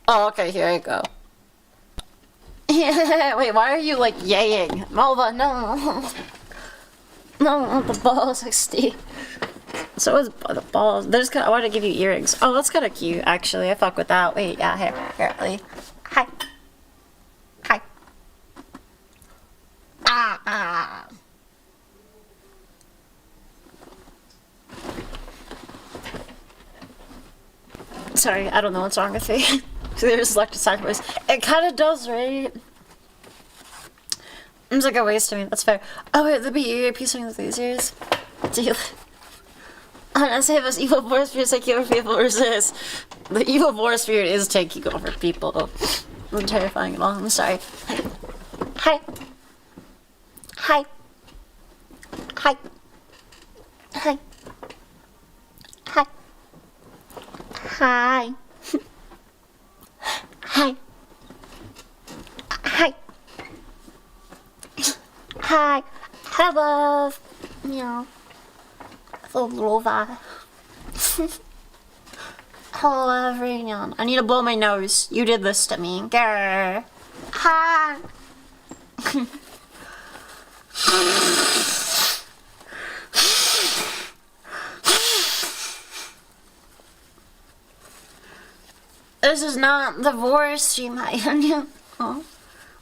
Oh, okay, here I go. Wait, why are you like yaying? Melva, no. No, the balls, like Steve. So is the balls. There's kind of, I want to give you earrings. Oh, that's kind of cute, actually. I fuck with that. Wait, yeah, here, Lee. Hi. Hi. Ah. Sorry, I don't know what's wrong with me. There's electric sideways. It kind of does, right? It's like a waste to me. That's fair. Oh wait, the be piecing with these ears. Deal. I say this evil force spirit taking over people resist. The evil force spirit is taking over people. I'm terrifying at all. I'm sorry. Hi. Hi. Hi. Hi. Hi. Hi. Hi. Hi. Hi. Hello. Meow. The little vibe. Hello, everyone. I need to blow my nose. You did this to me. Grr. Hi. This is not the voice stream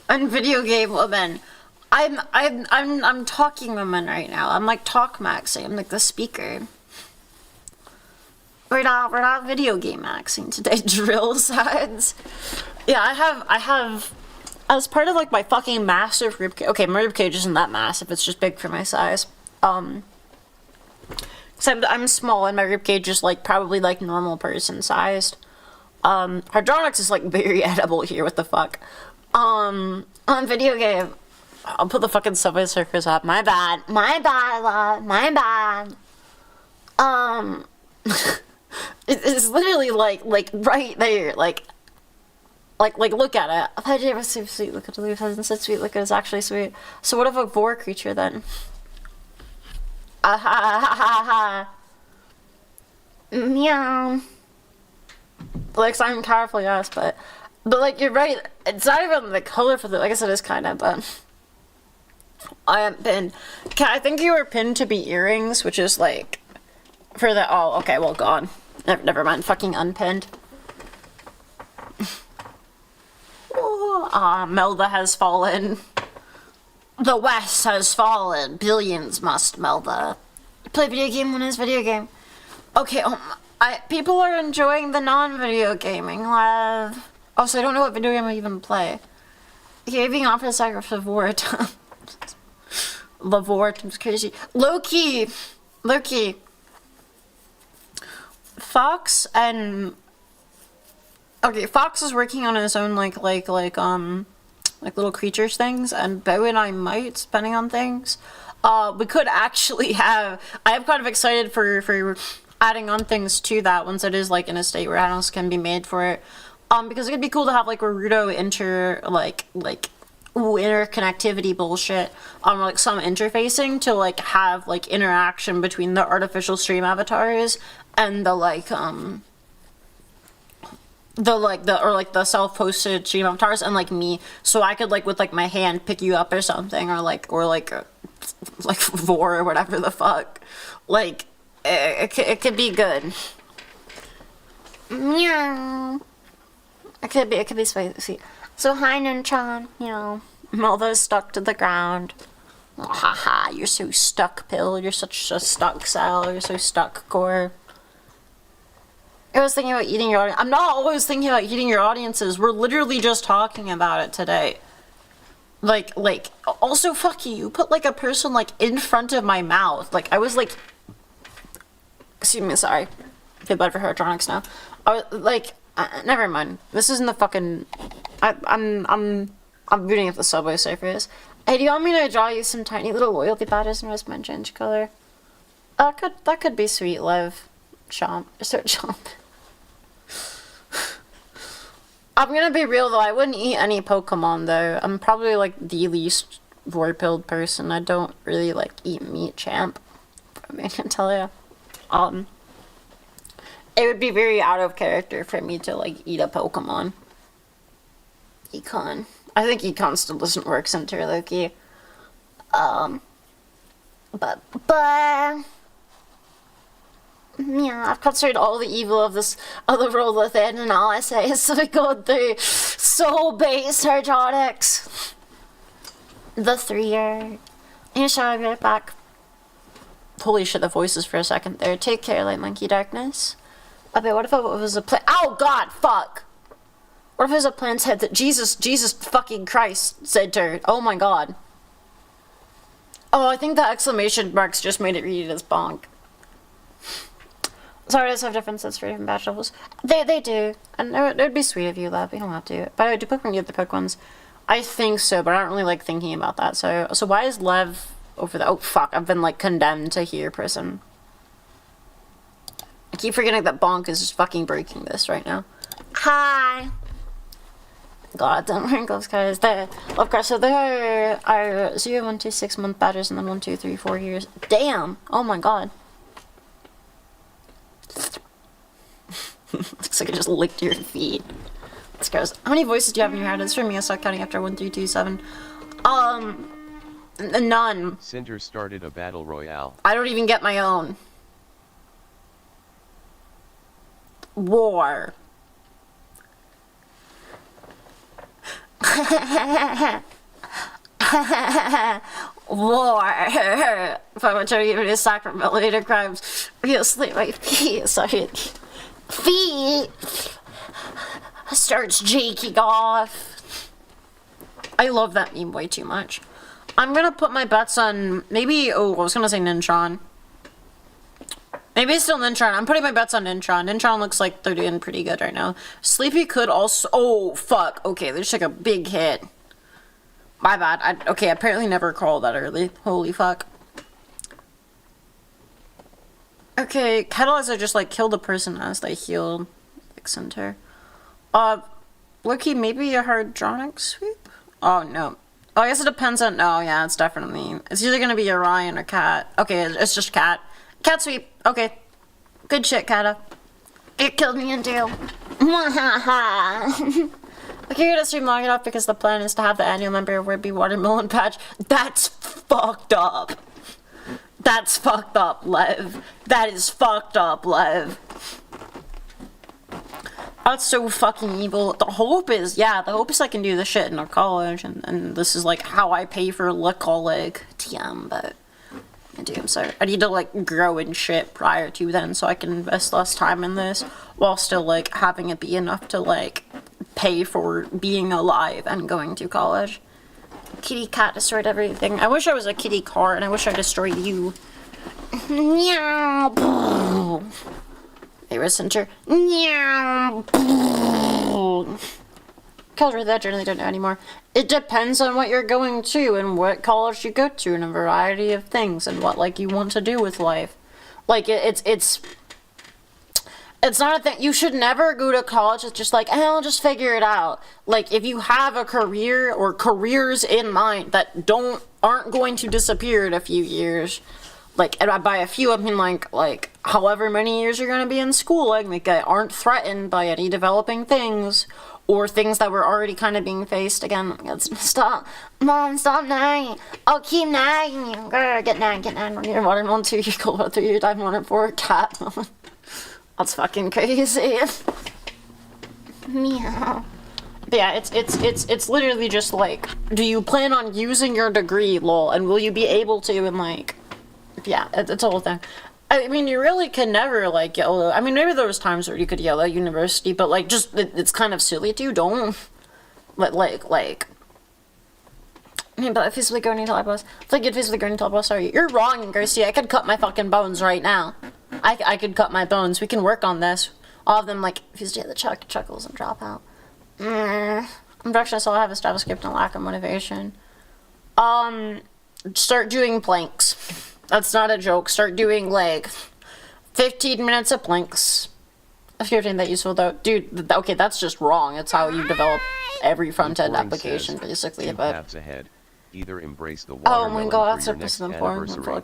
I'm video game woman. I'm talking woman right now. I'm like talk maxing. I'm like the speaker. We're not video game maxing today. Drill sides. Yeah, I have as part of like my fucking massive ribcage. Okay, my ribcage isn't that massive. It's just big for my size. Cause I'm small and my ribcage is like probably like normal person sized. Hydronics is like very edible here. What the fuck? On video game. I'll put the fucking Subway Surfers up. My bad. My bad. It's literally like right there. Like look at it. I thought it was super sweet. Look at the leaf hasn't said sweet. Look at it's actually sweet. So what if a vor creature then? Meow. Like I'm powerful, yes, but like you're right. It's not even the color for the. I guess it is kind of, but. I am pinned. I think you were pinned to be earrings, which is like for the. Oh, okay. Well, gone. Never mind. Fucking unpinned. Melda has fallen. The West has fallen. Billions must Melda. Play video game when it's video game. Okay. People are enjoying the non-video gaming live. Also, I don't know what video game I even play. Giving off the sacrifice of war time. The war time's crazy. Low-key. Fox and... Okay, Fox is working on his own, like little creatures things, and Bo and I might, depending on things. We could actually have... I am kind of excited for adding on things to that once it is, like, in a state where add-ons can be made for it. Because it could be cool to have, like, Naruto interconnectivity bullshit on, like, some interfacing to, like, have, like, interaction between the artificial stream avatars and the self-posted stream avatars and, like, me. So I could, like, with, like, my hand pick you up or something, or vor or whatever the fuck. Like, it could be good. Meow. It could be sweet. So hi, Ninchan, you know, Melva's stuck to the ground. Oh, haha, you're so stuck, Pill. You're such a stuck cell. You're so stuck, Core. I was thinking about eating your audience. I'm not always thinking about eating your audiences. We're literally just talking about it today. Like, also, fuck you. You put, like, a person, like, in front of my mouth. Like, I was, like... Excuse me, sorry. I feel bad for electronics now. I was, like... never mind. This isn't the fucking... I'm booting up the Subway Surfers. Hey, do you want me to draw you some tiny little loyalty badges and rest my change color? That could be sweet, Liv. Chomp. I'm gonna be real though, I wouldn't eat any Pokemon though. I'm probably like the least vor-pilled person. I don't really like eat meat, champ. I can tell you. It would be very out of character for me to like eat a Pokemon. Econ. I think Econ still doesn't work center Loki. But yeah, I've considered all the evil of the world within, and all I say is to go through soul-based narcotics. The 3-year. You shall be right back. Holy shit, the voices for a second there. Take care, Light Monkey Darkness. Okay, what if it was a plan? Oh god, fuck! What if it was a plan's head that Jesus fucking Christ said to her? Oh my god. Oh, I think the exclamation marks just made it read as bonk. Sorry, does have different sets for different batch levels. They do. And it would be sweet of you, love. You don't have to. By the way, do Pokemon get the quick ones? I think so, but I don't really like thinking about that. So why is Lev over there? Oh, fuck. I've been, like, condemned to here prison. I keep forgetting that Bonk is just fucking breaking this right now. Hi! God, don't worry, Gloves guys. Of course, so there are 0, 1, 2, 6 month badges and then 1, 2, 3, 4 years. Damn! Oh my god. Looks like I just licked your feet. That's gross. How many voices do you have in your head? It's for me, I start counting after 1, 3, 2, 7. None. Cinder started a battle royale. I don't even get my own. War. War. If I want to give it a sacrament later crimes, you'll sleep my feet. Sorry. Feet starts jaking off. I love that meme way too much. I'm gonna put my bets on maybe. Oh, I was gonna say Nintron. Maybe it's still Nintron. I'm putting my bets on Nintron. Nintron looks like they're doing pretty good right now. Sleepy could also... Oh, fuck. Okay, they just took a big hit. My bad. Okay, apparently never crawled that early. Holy fuck. Okay, Catalyzer just, like, killed a person as they healed. Like, center. Loki, maybe a Hardronic sweep? Oh, no. Oh, I guess it depends on... Oh, yeah, it's definitely... It's either gonna be Orion or Cat. Okay, it's just Cat. Cat sweep. Okay. Good shit, Kata. It killed me in jail. Okay, you're gonna stream long enough because the plan is to have the annual member of Word Be Watermelon patch. That's fucked up. That's fucked up, Lev. That is fucked up, Lev. That's so fucking evil. The hope is I can do this shit in a college, and this is like how I pay for the college. TM, but Damn, sorry. I need to, like, grow and shit prior to then so I can invest less time in this while still, like, having it be enough to, like, pay for being alive and going to college. Kitty cat destroyed everything. I wish I was a kitty car and I wish I destroyed you. Meow. Hey, center. Meow. College that generally don't know anymore. It depends on what you're going to and what college you go to and a variety of things and what, like, you want to do with life. Like, it's not a thing. You should never go to college. It's just like, I'll just figure it out. Like, if you have a career or careers in mind that aren't going to disappear in a few years, like, and by a few, I mean, like, however many years you're going to be in schooling, like, aren't threatened by any developing things, or things that were already kind of being faced again. Stop. Mom, stop nagging. I'll keep nagging you. Grr, get nagged. You're 1 and 1, 2, you're cool, 1, 3, you're dive 1 and 4, cat. That's fucking crazy. Meow. But yeah, it's literally just like, do you plan on using your degree, lol, and will you be able to, and like, yeah, it's a whole thing. I mean, you really can never, like, yell. I mean, maybe there was times where you could yell at university, but, like, just, it's kind of silly to. Don't. Like. I mean, but I physically go into boss. If I could physically go into boss, sorry. You're wrong, Garcia. I could cut my fucking bones right now. I could cut my bones. We can work on this. All of them, like, physically the chuckles and drop out. Unfortunately, I have is JavaScript and lack of motivation. Start doing planks. That's not a joke. Start doing, like, 15 minutes of planks. If you're doing that useful, though. Dude, okay, that's just wrong. It's how you develop every front-end application, basically. But paths ahead. Either embrace the oh my god, that's your person important. Or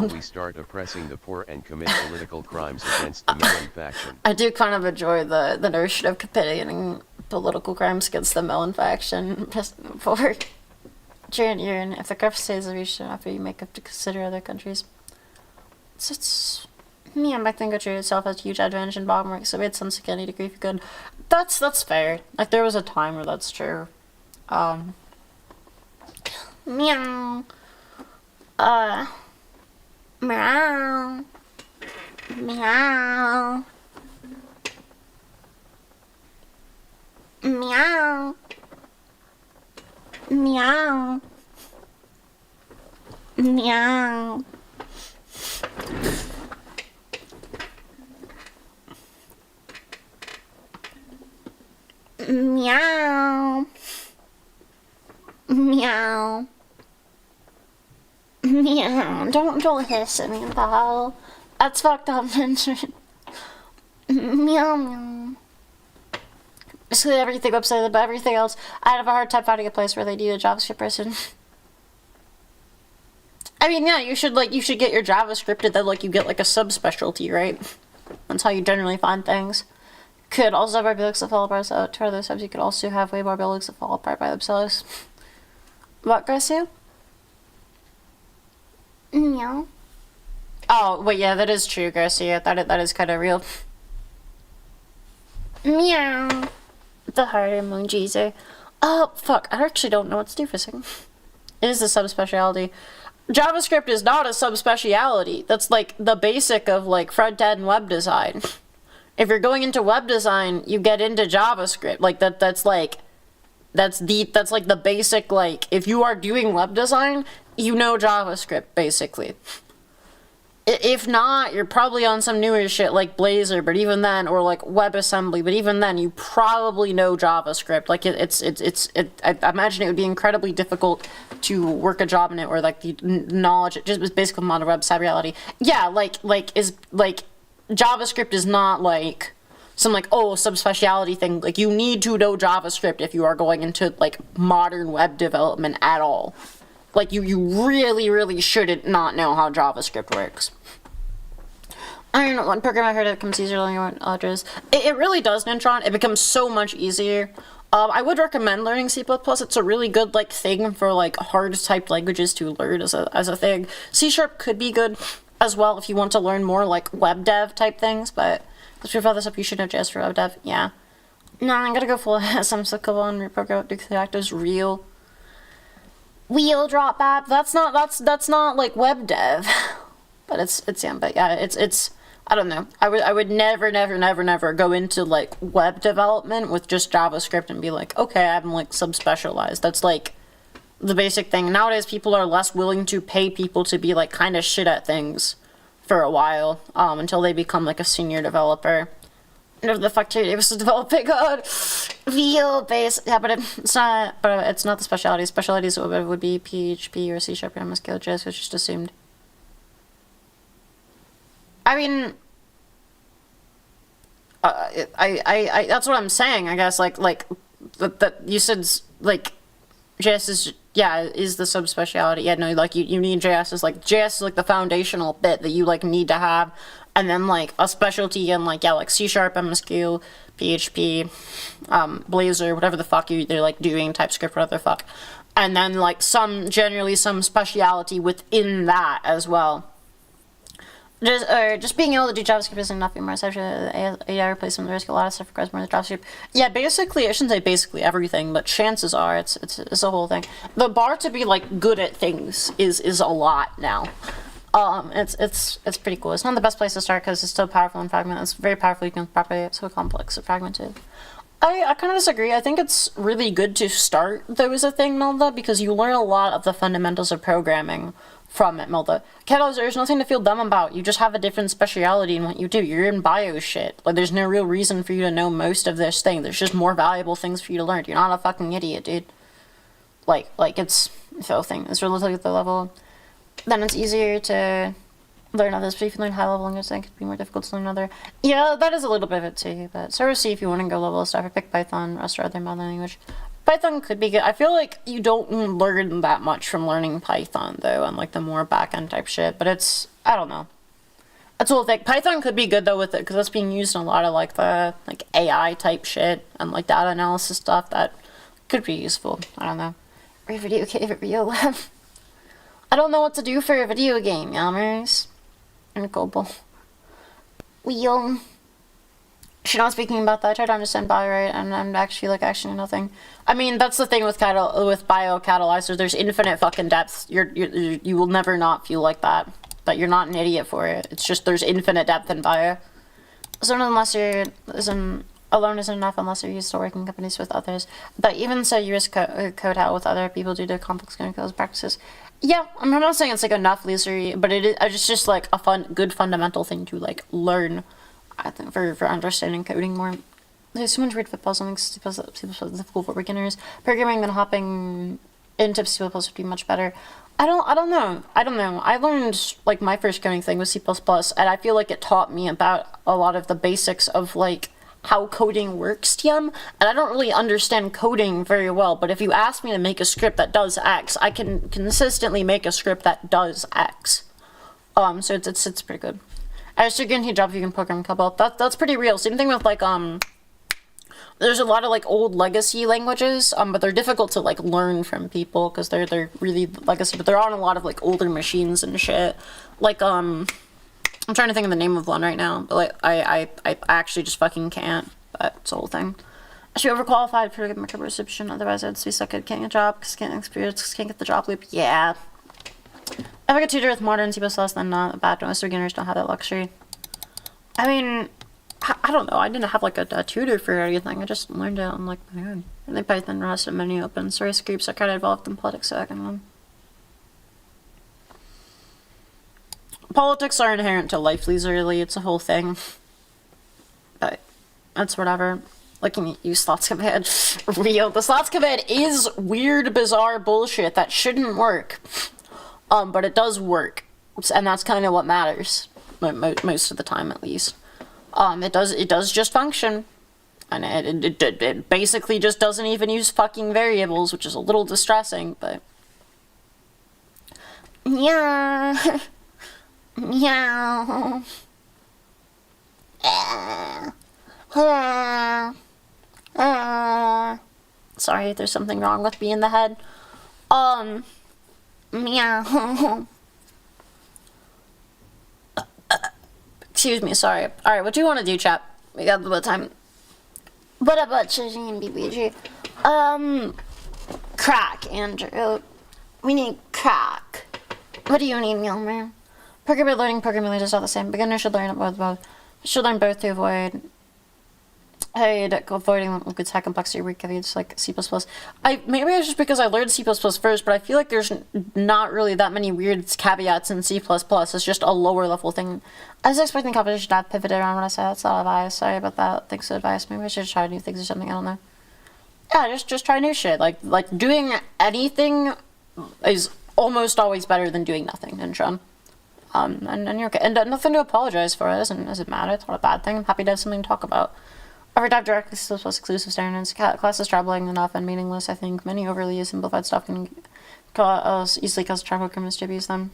we start oppressing the poor and commit political crimes against the melon faction. I do kind of enjoy the notion of committing political crimes against the melon faction. For June, if the curve stays a region after you make up to consider other countries. It's me and my thing country itself has a huge advantage in bottom work, so we had some security degree for good. That's fair. Like, there was a time where that's true. Meow. Meow. Meow. Meow. Meow. Meow. Meow. Meow. Meow. Don't hiss at me, pal. That's fucked up, Vincent. Meow meow. Basically everything upside but everything else. I have a hard time finding a place where they need a JavaScript person. I mean, yeah, you should get your JavaScript and then, like, you get, like, a subspecialty, right? That's how you generally find things. Could also have our buildings that fall apart, so to other subs, you could also have way more buildings that fall apart by themselves. What, Garcia? Meow. Oh, wait, yeah, that is true, Garcia. That is kind of real. Meow. The heart emojis are... Oh, fuck, I actually don't know what to do for a second. It is a subspecialty. JavaScript is not a subspecialty. That's, like, the basic of, like, front-end web design. If you're going into web design, you get into JavaScript. Like, that's like the basic, like, if you are doing web design, you know JavaScript, basically. If not, you're probably on some newer shit like Blazor, but even then, or like WebAssembly, but even then, you probably know JavaScript. Like, I imagine it would be incredibly difficult to work a job in it, or like the knowledge, just basically on a website reality. Yeah, JavaScript is not like some like, oh, subspecialty thing. Like, you need to know JavaScript if you are going into like modern web development at all. Like, you really, really shouldn't not know how JavaScript works. I don't know, one program I heard it becomes easier learning what others. It really does, Nintron. It becomes so much easier. I would recommend learning C++. It's a really good, like, thing for, like, hard-typed languages to learn as a thing. C# could be good as well if you want to learn more, like, web dev type things, but let's prove all this up. You should know JS for web dev. Yeah. No, I'm gonna go full SM cycle on reprogram nuclear actives real. Wheel drop app. That's not like web dev. But it's I don't know. I would never go into like web development with just JavaScript and be like, okay, I'm like subspecialized. That's like the basic thing. Nowadays, people are less willing to pay people to be like kind of shit at things for a while, until they become like a senior developer. Whatever the fuck Terry Davis is developing on Vue base. Yeah, but it's not. But it's not the specialty. Specialties would be PHP or C# or MSQL, which just assumed. I mean, I that's what I'm saying. I guess like that you said like JS is the subspecialty. Yeah, no, like you need JS is like the foundational bit that you like need to have, and then like a specialty in like C#, MSQ, PHP, Blazor, whatever the fuck they're like doing, TypeScript, whatever the fuck, and then like some speciality within that as well. Just being able to do JavaScript isn't enough anymore. Essentially, AI replacement risk a lot of stuff requires more than JavaScript. Yeah, basically, I shouldn't say basically everything, but chances are it's a whole thing. The bar to be like good at things is a lot now. It's pretty cool. It's not the best place to start because it's still powerful and fragmented. It's very powerful. You can properly. It's so complex and fragmented. I kind of disagree. I think it's really good to start though as a thing, Melda, because you learn a lot of the fundamentals of programming from it, Melda. Kettles, there's nothing to feel dumb about. You just have a different speciality in what you do. You're in bio shit. Like, there's no real reason for you to know most of this thing. There's just more valuable things for you to learn. You're not a fucking idiot, dude. Like it's a thing. It's relatively at the level. Then it's easier to learn others, but if you learn high level language, then it could be more difficult to learn other. Yeah, that is a little bit of it too, but sort of see if you want to go level stuff or pick Python, Rust, or other modeling language. Python could be good. I feel like you don't learn that much from learning Python, though, and like the more back-end type shit, but it's, I don't know. That's a little thick. Python could be good, though, with it, because that's being used in a lot of like the like AI type shit and like data analysis stuff that could be useful. I don't know. Video lab. I don't know what to do for a video game, Yelmers. And Global. She's not speaking about that. I tried to understand bio, right? And I'm actually nothing. I mean, that's the thing with bio catalyzers. There's infinite fucking depth. You will never not feel like that. But you're not an idiot for it. It's just there's infinite depth in bio. So alone isn't enough unless you're used to working companies with others. But even so, you risk code out with other people due to complex coding practices. Yeah, I'm not saying it's like enough leasery, but it's just like a good fundamental thing to like learn. I think for understanding coding more. There's so much weird football, something C++ difficult for beginners. Programming, then hopping into C++ would be much better. I don't know. I learned like my first coding thing was C++, and I feel like it taught me about a lot of the basics of like how coding works, TM, and I don't really understand coding very well, but if you ask me to make a script that does X, I can consistently make a script that does X. So it's pretty good. I was figuring he'd drop if you can program COBOL. That's pretty real. Same thing with like there's a lot of like old legacy languages, but they're difficult to like learn from people because they're really legacy, but they're on a lot of like older machines and shit. Like I'm trying to think of the name of one right now, but like I actually just fucking can't. But it's a whole thing. I should be overqualified for my career reception, otherwise I'd be stuck at getting a job because can't experience, can't get the job loop. Yeah. If I could tutor with modern C++, then not bad. Most beginners don't have that luxury. I mean, I don't know. I didn't have like a tutor for anything. I just learned it on like my own. And they Python, Rust, and many open source groups are kind of involved in politics, so I can Politics are inherent to life, leisurely. It's a whole thing. But that's whatever. Looking at you, Slots Command. Real. The Slots Command is weird, bizarre bullshit that shouldn't work. But it does work, and that's kind of what matters, most of the time at least. It does just function, and it basically just doesn't even use fucking variables, which is a little distressing, but... Yeah. Yeah. Sorry, there's something wrong with me in the head. Meow. Excuse me, sorry. Alright, what do you want to do, chap? We got a little time. What about choosing BBG? Crack, Andrew. We need crack. What do you need, Milmer? Programming learning, programming languages are the same. Beginners should learn both. Should learn both to avoiding good high complexity weak caveats like C++. Maybe it's just because I learned C++ first, but I feel like there's not really that many weird caveats in C++. It's just a lower level thing. I was expecting competition to have pivoted around what I said. That's not advice. Sorry about that. Thanks for advice. Maybe I should try new things or something. I don't know. Yeah, just try new shit. Like doing anything is almost always better than doing nothing in Tron. And you're okay. And nothing to apologize for. It doesn't matter. It's not a bad thing. I'm happy to have something to talk about. Overdive directly to exclusive standards. Class is troubling enough and meaningless, I think. Many overly simplified stuff can easily cause tribal criminals to abuse them.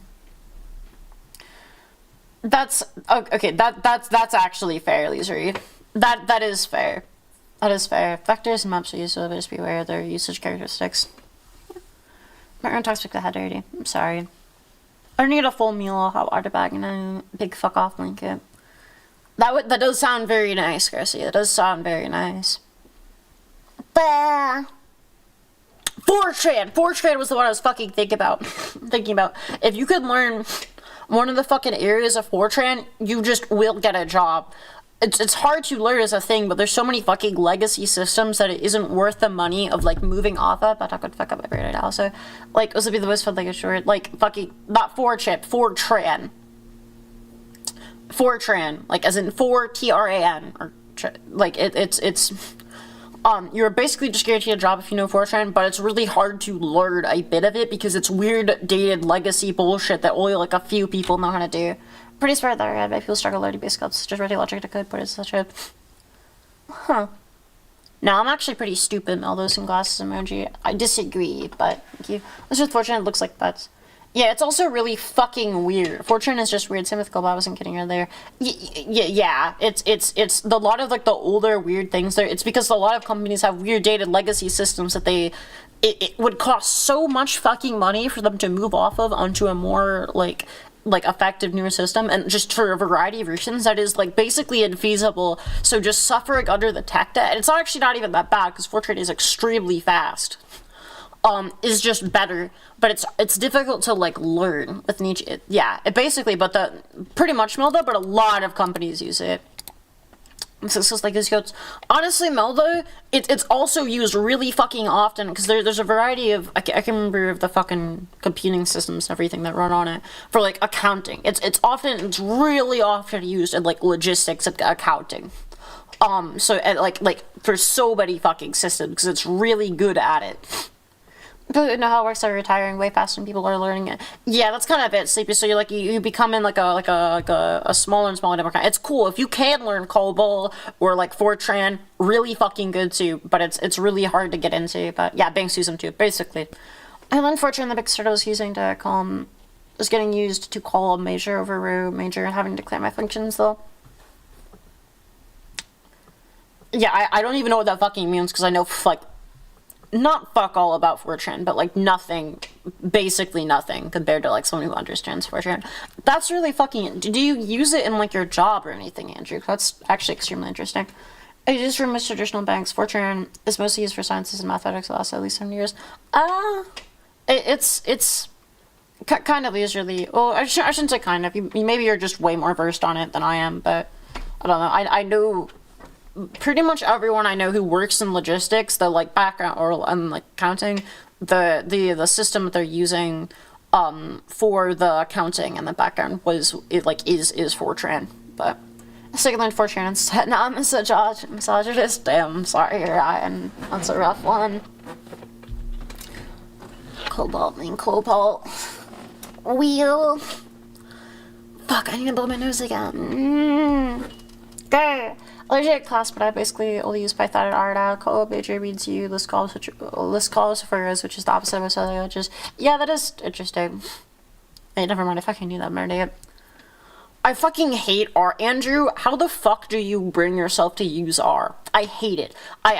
That's okay. That's actually fair, Leesery. That is fair. That is fair. Vectors and maps are used, so just be aware of their usage characteristics. My own talks make the head dirty. I'm sorry. I don't need a full meal of hot water bag and a big fuck off blanket. That does sound very nice, Gracie. That does sound very nice. Bah. 4chan was the one I was fucking thinking about. If you could learn one of the fucking areas of 4chan, you just will get a job. It's hard to learn as a thing, but there's so many fucking legacy systems that it isn't worth the money of, like, moving off of. But I could fuck up my brain right now, so, like, this would be the most fun thing, short. Like, fucking, not 4chan. 4tran, like as in 4TRAN, or like it's you're basically just guaranteed a job if you know 4tran, but it's really hard to learn a bit of it because it's weird, dated legacy bullshit that only like a few people know how to do. Pretty smart that I people struggle learning basic concepts, just ready logic to code, but it's such a No, I'm actually pretty stupid. All those sunglasses emoji. I disagree, but thank you. This is 4chan. It looks like that. Yeah, it's also really fucking weird. 4chan is just weird. Same with Global. I wasn't kidding earlier. Yeah. It's a lot of like the older weird things there. It's because a lot of companies have weird dated legacy systems that it would cost so much fucking money for them to move off of onto a more like effective newer system, and just for a variety of reasons that is like basically infeasible. So just suffering under the tech debt, and it's actually not even that bad because 4chan is extremely fast. Is just better, but it's difficult to like learn with niche. It basically, but pretty much Melda, but a lot of companies use it. So it's just like these codes. Honestly, Melda, it's also used really fucking often because there's a variety of I can remember of the fucking computing systems and everything that run on it for like accounting. It's really often used in like logistics and accounting. So like for so many fucking systems because it's really good at it. People know how it works are retiring way faster than people are learning it. Yeah, that's kind of it, Sleepy. So you're like you become in like a smaller and smaller number. It's cool if you can learn COBOL or like 4tran. Really fucking good too, but it's really hard to get into. But yeah, Banks use them too. Basically, I learned 4tran. The big start I was using to call was getting used to call a major over row major and having to declare my functions though. Yeah, I don't even know what that fucking means because I know like. Not fuck all about 4chan, but like nothing, basically nothing compared to like someone who understands 4chan. That's really fucking. Do you use it in like your job or anything, Andrew? That's actually extremely interesting. I use for most traditional banks. 4chan is mostly used for sciences and mathematics the last at least 7 years. It's kind of usually. Well, I shouldn't say kind of. Maybe you're just way more versed on it than I am, but I don't know. I know. Pretty much everyone I know who works in logistics, the like background or like accounting, the system that they're using for the accounting and the background is 4chan. But I still learned 4chan instead. Now I'm a misogynist. Damn, I'm sorry, Ryan. That's a rough one. Cobalt. Wheel. Fuck, I need to blow my nose again. Go. Allergic class, but I basically only use Python and R now. Co-op major means you list calls for rows, which is the opposite of most other languages. Yeah, that is interesting. Hey, never mind, I fucking knew that, I'm an idiot. I fucking hate R. Andrew, how the fuck do you bring yourself to use R? I hate it. I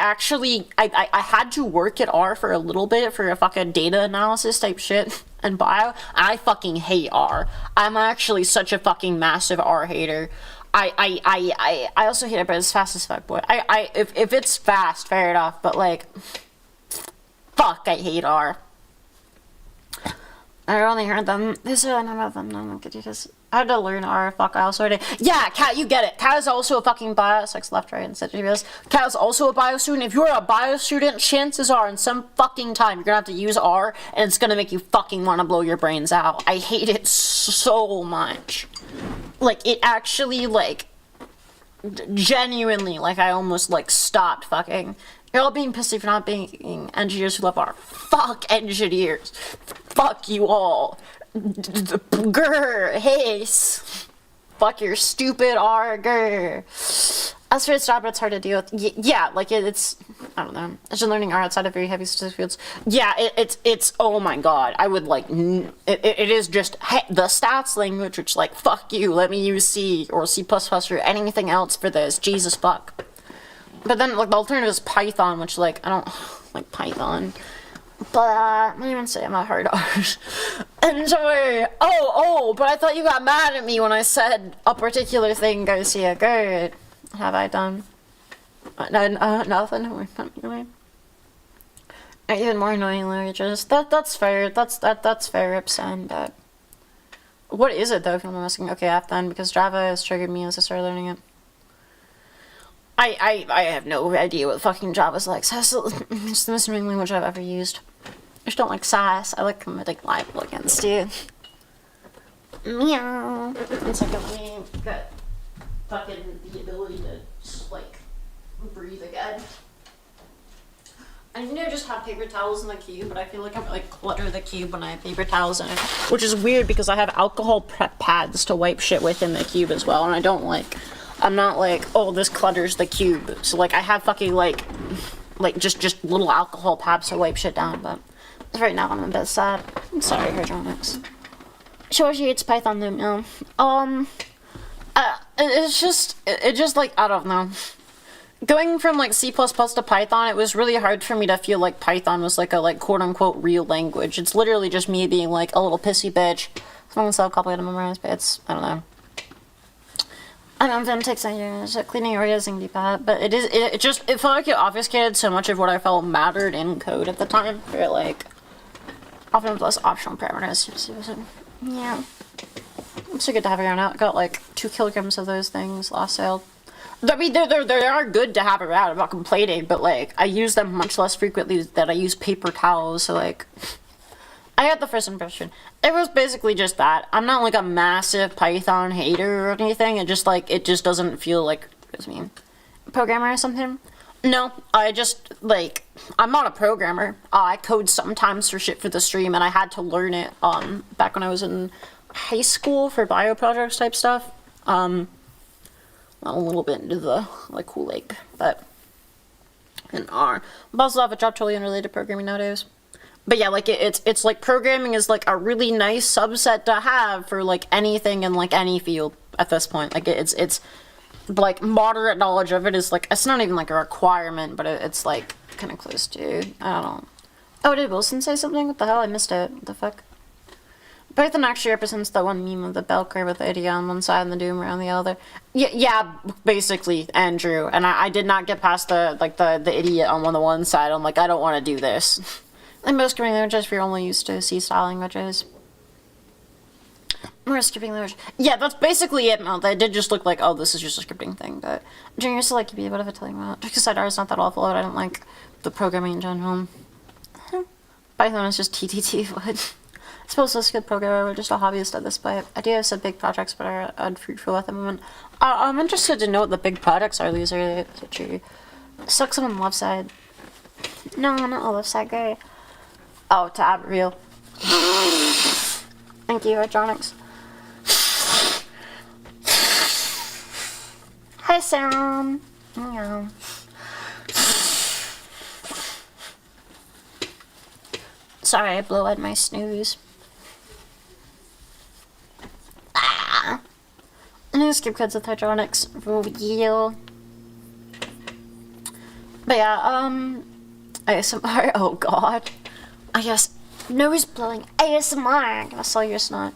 had to work at R for a little bit for a fucking data analysis type shit and bio. I fucking hate R. I'm actually such a fucking massive R hater. I also hate it, but it's fast as fuck, boy. If it's fast, fair enough, but like, fuck, I hate R. I only heard them. There's a number of them. No, I had to learn R. Fuck, I also did. Yeah, Kat, you get it. Kat is also a fucking bio. Sex left, right, and CGBS. Kat is also a bio student. If you're a bio student, chances are in some fucking time you're gonna have to use R, and it's gonna make you fucking want to blow your brains out. I hate it so much. Like, it actually, like, genuinely, like, I almost, like, stopped fucking. You're all being pissy for not being engineers who love R. Fuck engineers. Fuck you all. Grr, haze. Fuck your stupid R, grr. As for its job, it's hard to deal with. Yeah, like it's, I don't know. As you're learning R outside of very heavy specific fields. Yeah, it's, oh my god. I would like, it is just the stats language, which like, fuck you, let me use C or C++ or anything else for this. Jesus fuck. But then like the alternative is Python, which like, I don't like Python. But, I don't even say I'm a hard art. Enjoy! But I thought you got mad at me when I said a particular thing, Garcia. Good. Have I done? Nothing? Anyway. Even more annoying languages. That's fair. That's fair, Ipsen, but... What is it, though, if I'm asking? Okay, F then, because Java has triggered me as I started learning it. I have no idea what fucking Java's like. It's the most annoying language I've ever used. I just don't like sass. I like committing libel against you. Meow. It's like me got fucking the ability to just, like, breathe again. I need to just have paper towels in the cube, but I feel like I'm like clutter the cube when I have paper towels in it. Which is weird because I have alcohol prep pads to wipe shit with in the cube as well, and I don't like... I'm not like, oh, this clutters the cube. So, like, I have fucking, like just little alcohol pads to wipe shit down, but right now I'm a bit sad. I'm sorry, hydronics. Shoji hates Python though, no. It just, like, I don't know. Going from, like, C++ to Python, it was really hard for me to feel like Python was, like, a, like, quote-unquote real language. It's literally just me being, like, a little pissy bitch. Someone so complicated to memorize, but it's, I don't know. I don't know if it takes years, cleaning areas and deep that, but it felt like it obfuscated so much of what I felt mattered in code at the time, for like, often with less optional parameters. Yeah. I'm so good to have around now. I got like 2 kilograms of those things last sale. I mean, they are good to have around, I'm not complaining, but like, I use them much less frequently than I use paper towels, so like, I got the first impression. It was basically just that. I'm not like a massive Python hater or anything. It just doesn't feel like, a programmer or something. No, I just, like, I'm not a programmer. I code sometimes for shit for the stream, and I had to learn it, back when I was in high school for bio projects type stuff. A little bit into the, like, Kool-Aid, but in R. But also have a job totally unrelated to programming nowadays. But yeah, like, it's like, programming is, like, a really nice subset to have for, like, anything in, like, any field at this point. Like, it's like, moderate knowledge of it is, like, it's not even, like, a requirement, but it's, like, kind of close to, I don't know. Oh, did Wilson say something? What the hell? I missed it. What the fuck? Python actually represents the one meme of the bell curve with the idiot on one side and the doomer on the other. Yeah, basically, Andrew. And I did not get past the idiot on one side. I'm like, I don't want to do this. And most scripting languages, if you're only used to C-style languages. More scripting language. Yeah, that's basically it. No, that did just look like, oh, this is just a scripting thing. But Junior used to like be able to tell you about. Because side R is not that awful, but I don't like the programming in general. Python is just TTT, but I suppose it's a good programmer. We're just a hobbyist at this point. I do have some big projects, but are unfruitful at the moment. I'm interested to know what the big projects are, Loser. Suck someone on the left side. No, not the left side guy. Oh, tab, real. Thank you, Hydronics. Hi, Sam. Yeah. Sorry, I blew out my snooze. I'm gonna skip kids with Hydronics. Real. But yeah, ASMR. Oh god. I guess nose blowing ASMR. I'm gonna sell your snot.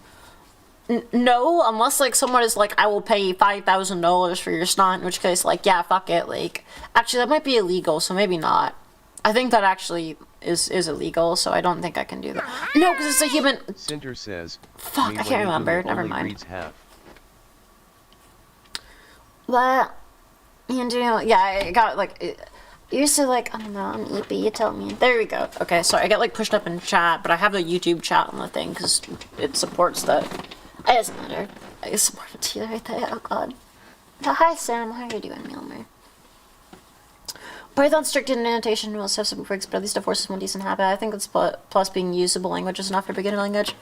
No, unless like someone is like, I will pay $5,000 for your snot, in which case, like, yeah, fuck it. Like, actually, that might be illegal, so maybe not. I think that actually is illegal, so I don't think I can do that. No, because it's a human. Cinder says. Fuck, I can't remember. Never mind. Reads half. What? You know, yeah, I got like. It used to like, I don't know, I'm EP, you tell me. There we go. Okay, so I get like pushed up in chat, but I have the YouTube chat on the thing because it supports that. It doesn't matter. I support it to you right there. Oh god. But hi Sam, how are you doing, Milmer? Python's strict in annotation rules have some quirks, but at least it forces one decent habit. I think it's plus being usable language is enough for beginner language.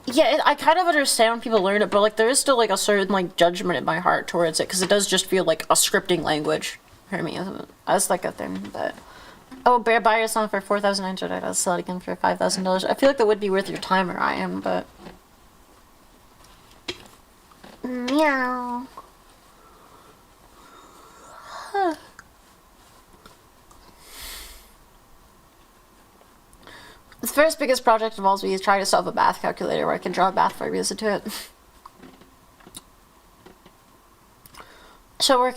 Yeah, I kind of understand when people learn it, but like there is still like a certain like judgment in my heart towards it because it does just feel like a scripting language for me. That's like a thing, but oh, bear buy your song for 4,900. I'll sell it again for $5,000. I feel like that would be worth your time, or I am, but meow. Huh. The first biggest project involves me is trying to solve a math calculator where I can draw a math formulas into it. So we're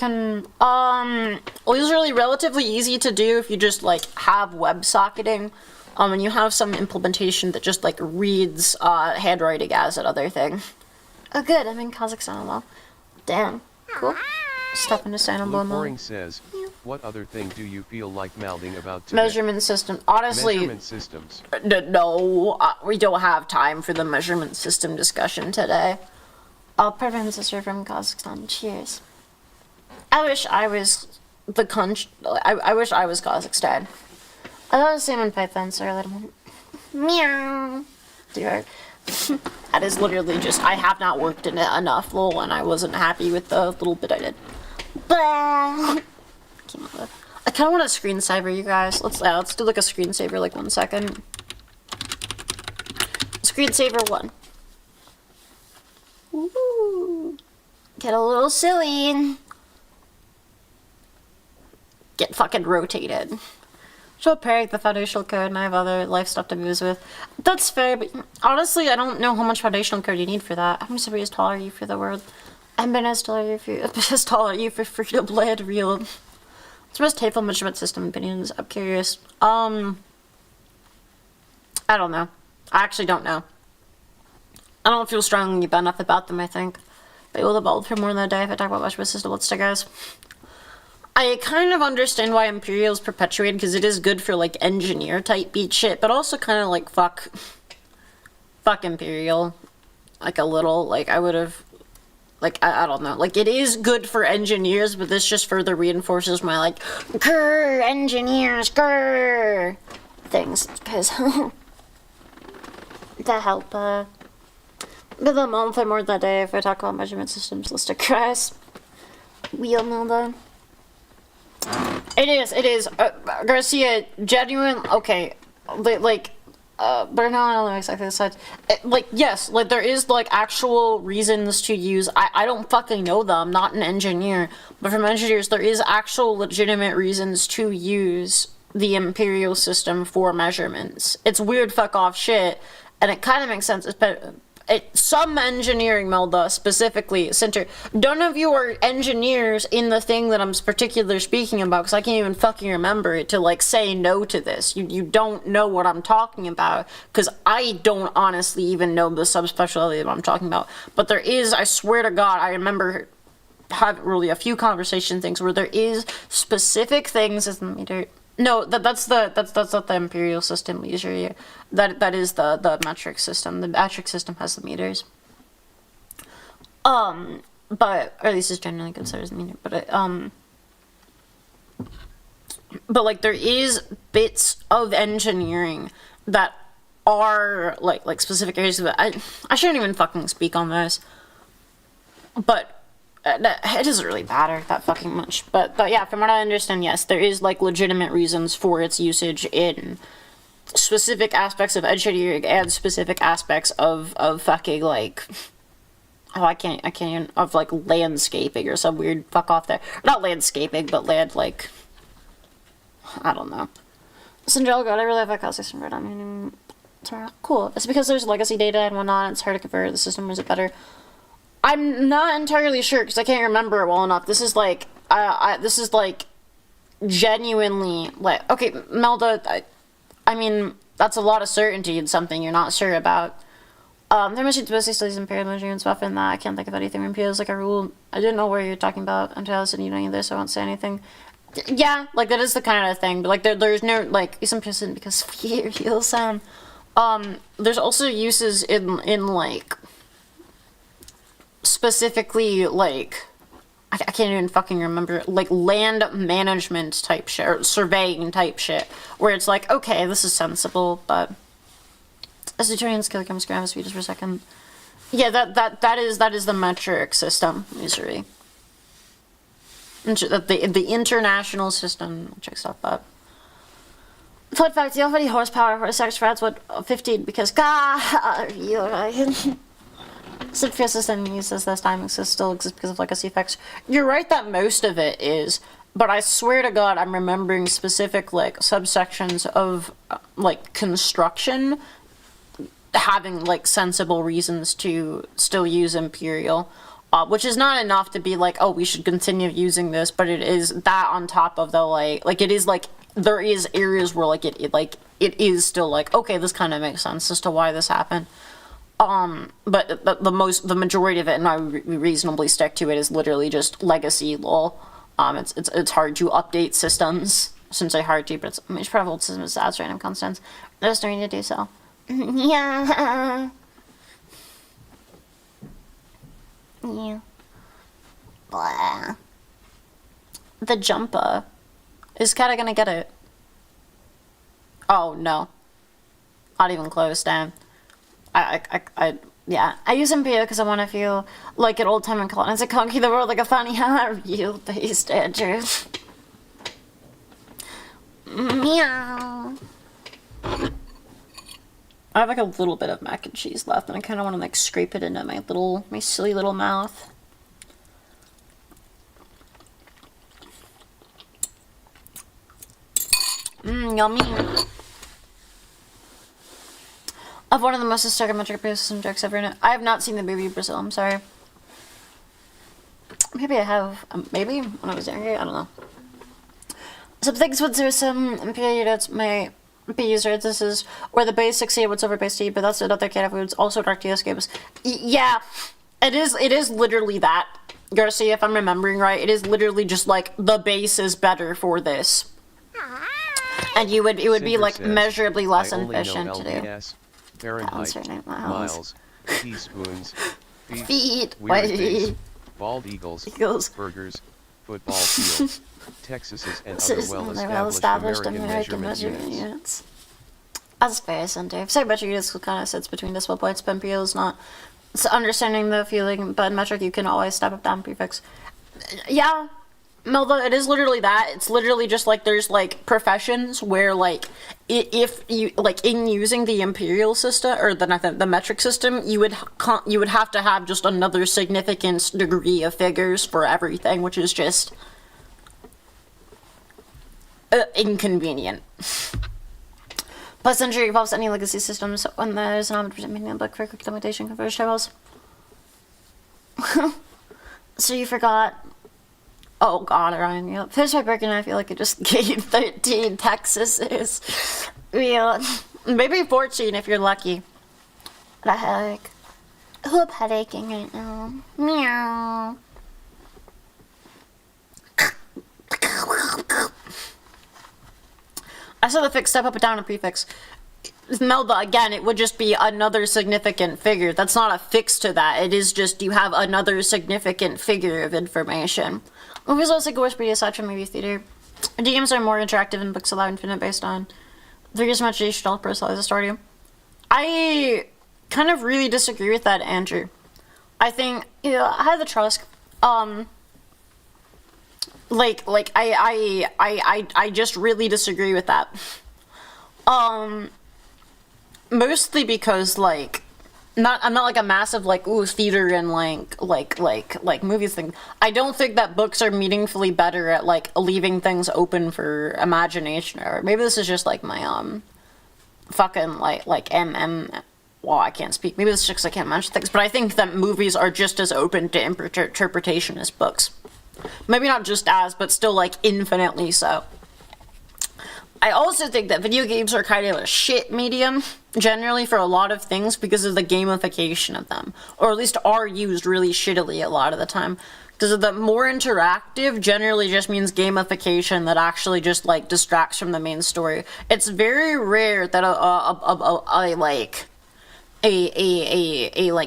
usually relatively easy to do if you just like have WebSocketing, and you have some implementation that just like reads handwriting as another thing. Oh good, I'm in Kazakhstan now. Damn, cool. Step into Istanbul. Boring says, what other thing do you feel like mouthing about today? Measurement system. Honestly, measurement systems. No, we don't have time for the measurement system discussion today. I'll prevent my sister from Kazakhstan. Cheers. I wish I was the I wish I was Kazakhstan. I love Salmon Python, so I meow. Dude, that is literally just, I have not worked in it enough, lol, and I wasn't happy with the little bit I did. Blah. I kind of want a screensaver, you guys. Let's do like a screensaver, like 1 second. Screensaver 1. Woo. Get a little silly. Get fucking rotated. She'll parrot the foundational code, and I have other life stuff to muse with. That's fair, but honestly, I don't know how much foundational code you need for that. How many stories tall are you for the world? I'm been as tall are you for freedom land real. What's the most hateful measurement system opinions? I'm curious. I don't know. I actually don't know. I don't feel strongly enough about them, I think. But will evolve for more than a day if I talk about measurement system. Let's start, guys. I kind of understand why Imperial is perpetuated, because it is good for, like, engineer-type beat shit, but also kind of, like, fuck Imperial. Like, a little, like, I would have, like, I don't know. Like, it is good for engineers, but this just further reinforces my, like, grrr, engineers, grrr, things, because to help, but the month or more than a day if I talk about measurement systems, let's start, guys. We all know that. It is. Garcia, genuine, okay, like, but no, I don't know exactly the sides. Like, yes, like, there is, like, actual reasons to use, I don't fucking know them, I'm not an engineer, but from engineers, there is actual legitimate reasons to use the Imperial system for measurements. It's weird fuck off shit, and it kind of makes sense, some engineering, Melda, specifically, center. None of you are engineers in the thing that I'm particularly speaking about, because I can't even fucking remember it to, like, say no to this. You don't know what I'm talking about, because I don't honestly even know the subspecialty that I'm talking about. But there is, I swear to God, I remember having really a few conversation things where there is specific things as the meter. No, that's not the Imperial system usually. That is the metric system. The metric system has the meters. But or at least it's generally considered as the meter. But like there is bits of engineering that are like specific areas of it. I shouldn't even fucking speak on this. But it doesn't really matter that fucking much, but yeah, from what I understand, yes, there is like legitimate reasons for its usage in specific aspects of engineering and specific aspects of fucking like, oh, I can't even, of like landscaping or some weird fuck off there. Not landscaping, but land like, I don't know. Cinderella God, I really like how system right. I mean, cool. It's because there's legacy data and whatnot. And it's hard to convert the system. Is it better? I'm not entirely sure because I can't remember it well enough. This is like, genuinely, like, okay, Melda, I mean, that's a lot of certainty in something you're not sure about. There must be mostly studies in imperial energy and stuff, and that I can't think of anything imperial as like a rule. I didn't know what you're talking about until I was sitting doing this, so I won't say anything. Yeah, like, that is the kind of thing, but, like, there's no, like, some person, because fear heals sound. There's also uses in, like, specifically, like, I can't even fucking remember, like, land management type shit, or surveying type shit, where it's like, okay, this is sensible, but as Eternion's kilograms grams meters per second. Yeah, that is the metric system, usually. The international system checks stuff up. Fun fact, the already horsepower for sex rats would 15 because God, you're right. Subfield system uses this timing system still exists because of legacy effects. You're right that most of it is, but I swear to God, I'm remembering specific like subsections of like construction having like sensible reasons to still use Imperial. Which is not enough to be like, oh, we should continue using this, but it is that on top of the like it is like there is areas where like it is still like, okay, this kind of makes sense as to why this happened. But the majority of it, and I reasonably stick to it, is literally just legacy lol. It's hard to update systems. Since I hard to, but it's much part of old systems adds random constants. There's no need to do so. Yeah. Yeah. Blah. The jumper. Is Kata gonna get it? Oh, no. Not even close, damn. Yeah. I use Imperial because I want to feel like an old-time in colonies. I conquer the world like a funny real-based Andrew. Meow. I have like a little bit of mac and cheese left, and I kind of want to like scrape it into my silly little mouth. Yummy. Of one of the most psychometric system jokes ever known. I have not seen the movie Brazil, I'm sorry. Maybe I have. Maybe when I was younger, I don't know. Some things with some imperial units may be used or this is where the base 60 what's over base T, but that's another kind of foods, also dark TS games. Yeah, it is literally that. Garcia, if I'm remembering right, it is literally just like the base is better for this. And it would be like says, measurably less efficient to do. Fahrenheit, miles, teaspoons, feet, bald eagles, burgers, football fields, Texases and other well-established American measurement units. That's fair, Center. Psychometric units kind of sits between decimal points, but Imperial is not. It's understanding the feeling, but in metric you can always step up down prefix. Yeah, Melva, it is literally that. It's literally just like there's like professions where like if you like in using the imperial system or the metric system, you would have to have just another significant degree of figures for everything, which is just inconvenient. Plus, entry involves any legacy systems when there's an 100% meaning book for quick limitation converge tables. So you forgot. Oh god, Ryan, you fish my break and I feel like I just gained 13 Texases. Yeah, maybe 14 if you're lucky. What a headache. Ooh, I'm headaching right now. Meow. I saw the fix step up and down a prefix. Melba, again, it would just be another significant figure. That's not a fix to that. It is just you have another significant figure of information. Movies also go pretty aside from movie theater. DMs are more interactive and books allow infinite based on figures much each to personalize the story. I kind of really disagree with that, Andrew. I think, you know, I have the trust. I just really disagree with that. Mostly because, like, I'm not like a massive, like, ooh, theater and, like movies thing. I don't think that books are meaningfully better at, like, leaving things open for imagination, or maybe this is just, like, my, fucking, well, I can't speak. Maybe this is just because I can't mention things, but I think that movies are just as open to interpretation as books. Maybe not just as, but still, like, infinitely so. I also think that video games are kind of a shit medium, generally, for a lot of things because of the gamification of them. Or at least are used really shittily a lot of the time. Because the more interactive generally just means gamification that actually just, like, distracts from the main story. It's very rare that a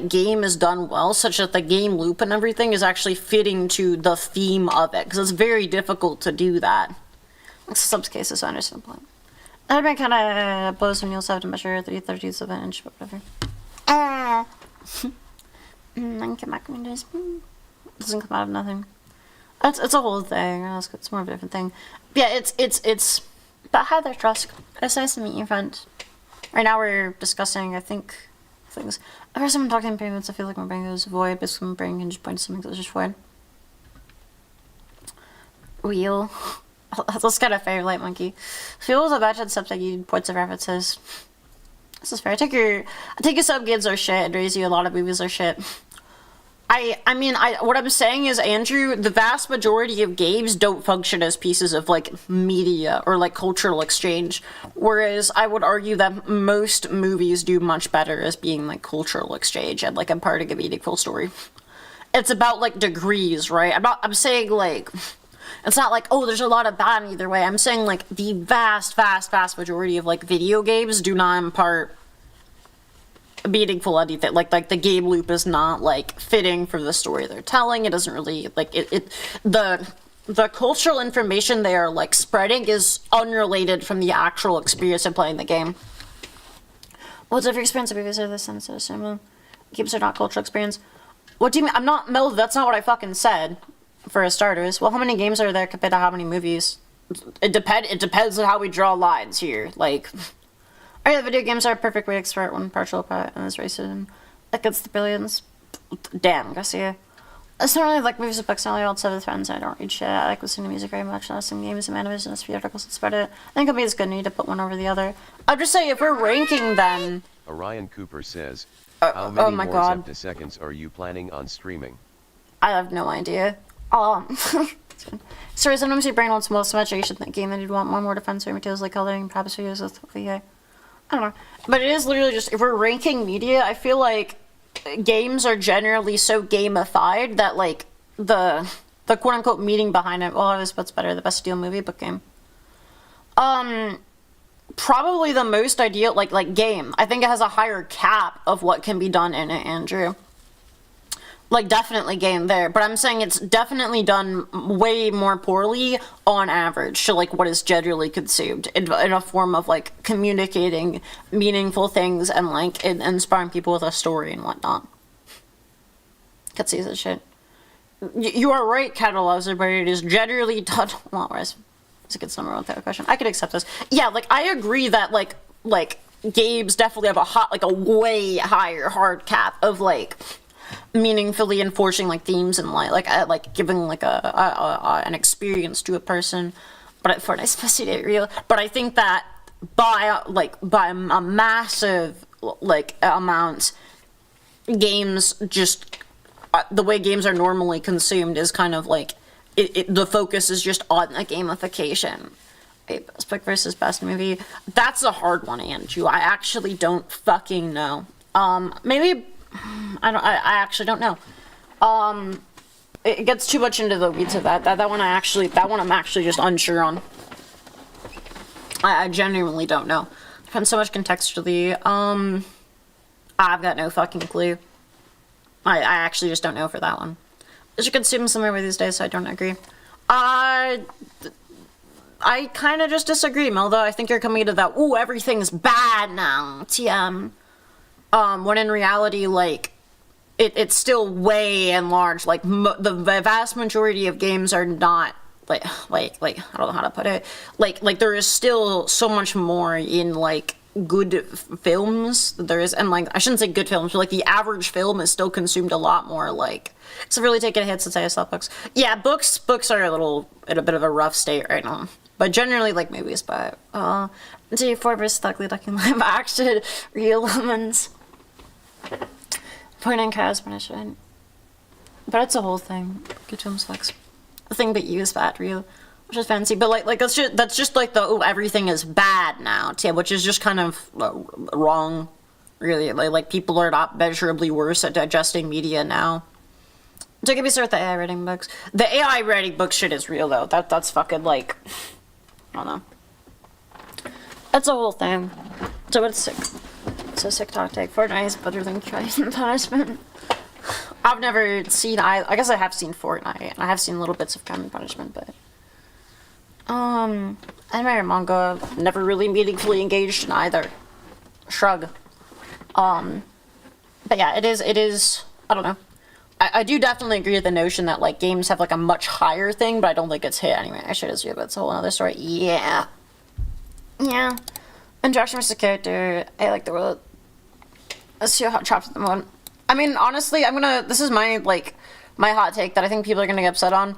game is done well, such that the game loop and everything is actually fitting to the theme of it, because it's very difficult to do that. In some cases, I understand the point. That would be kind of blows when you also have to measure 3/30 of an inch, but whatever. I can come back and just doesn't come out of nothing. It's a whole thing. It's more of a different thing. But yeah, it's. But hi there, Trusk. It's nice to meet you, friend. Right now we're discussing, I think, things. I've heard someone talking in payments. I feel like my brain goes void. Basically, my brain can just point to something that's just void. Wheel. That's kind of fair, Light Monkey. Fuel is a batch of subsegment points of references. This is fair. I take your sub-gids are shit, and raise you a lot of movies are shit. I mean, what I'm saying is, Andrew, the vast majority of games don't function as pieces of, like, media or, like, cultural exchange, whereas I would argue that most movies do much better as being, like, cultural exchange and, like, a part of a meaningful story. It's about, like, degrees, right? I'm saying, like, it's not like, oh, there's a lot of bad either way. I'm saying, like, the vast majority of, like, video games do not impart meaningful anything. Like the game loop is not, like, fitting for the story they're telling. It doesn't really, like, the cultural information they are, like, spreading is unrelated from the actual experience of playing the game. What's every experience of movies are this and it's similar? Games are not cultural experience. What do you mean? I'm not, Mel, that's not what I fucking said, for starters. Well, how many games are there compared to how many movies? It depends on how we draw lines here, like... Alright, the video games are a perfect way to extract one partial part and this racism against the billions. Damn, Garcia. It's not really like movies and books. I only also with friends. I don't read shit. I like listening to music very much. I listen to games and animes and a few articles that spread it. I think it'll be as good need to put one over the other. I'll just say, if we're ranking them... Orion Cooper says, how many more Zeptaseconds are you planning on streaming? I have no idea. Sorry, sometimes your brain wants more saturation thinking, then you'd want more defensive materials like coloring, perhaps videos with VA. I don't know. But it is literally just, if we're ranking media, I feel like games are generally so gamified that, like, the quote-unquote meaning behind it, well, I was what's better, the best steel movie, book game. Probably the most ideal, like game. I think it has a higher cap of what can be done in it, Andrew. Like, definitely game there, but I'm saying it's definitely done way more poorly on average to, like, what is generally consumed in a form of, like, communicating meaningful things and, like, inspiring people with a story and whatnot. Cutscenes and shit. You are right, Catalogs, but it is generally done... Well, it's a good number one question. I could accept this. Yeah, like, I agree that, like, games definitely have a way higher hard cap of, like... meaningfully enforcing, like, themes and like giving, like, an experience to a person, but for a specific real. But I think that by a massive, like, amount, games just the way games are normally consumed is kind of like the focus is just on the gamification. Best book versus best movie. That's a hard one, Andrew. I actually don't fucking know. Maybe. I actually don't know. It gets too much into the weeds of that. That one I'm actually just unsure on. I genuinely don't know. Depends so much contextually. I've got no fucking clue. I actually just don't know for that one. I should consume somewhere these days, so I don't agree. I kind of just disagree, Melda. I think you're coming to that, ooh, everything's bad now, TM. When in reality, like, it's still way and large. Like, the vast majority of games are not, like, I don't know how to put it. Like, there is still so much more in, like, good films that there is, and, like, I shouldn't say good films, but, like, the average film is still consumed a lot more, like, it's really taking a hit since I saw books. Yeah, books are in a bit of a rough state right now. But generally, like, movies, but, G4 versus Ugly Ducking live action, real lemons. Point in chaos punishment. But it's a whole thing. Good films flex. thing but use bad real, which is fancy. But like that's just like the everything is bad now, too, which is just kind of wrong. Really, like people are not measurably worse at digesting media now. Don't get me started with the AI writing books. The AI writing book shit is real though. That's fucking like, I don't know. That's a whole thing. So it's sick. It's a sick take. Fortnite is better than crime and punishment. I've never seen. I guess I have seen Fortnite, and I have seen little bits of crime and punishment, but anime or manga, never really meaningfully engaged in either. Shrug. But yeah, it is. I don't know. I do definitely agree with the notion that like games have like a much higher thing, but I don't think it's hit anyway. I should assume, but it's a whole other story. Yeah. Interaction with the character. I like the world. Let's see how chopped at the moment. I mean, honestly, this is my hot take that I think people are gonna get upset on.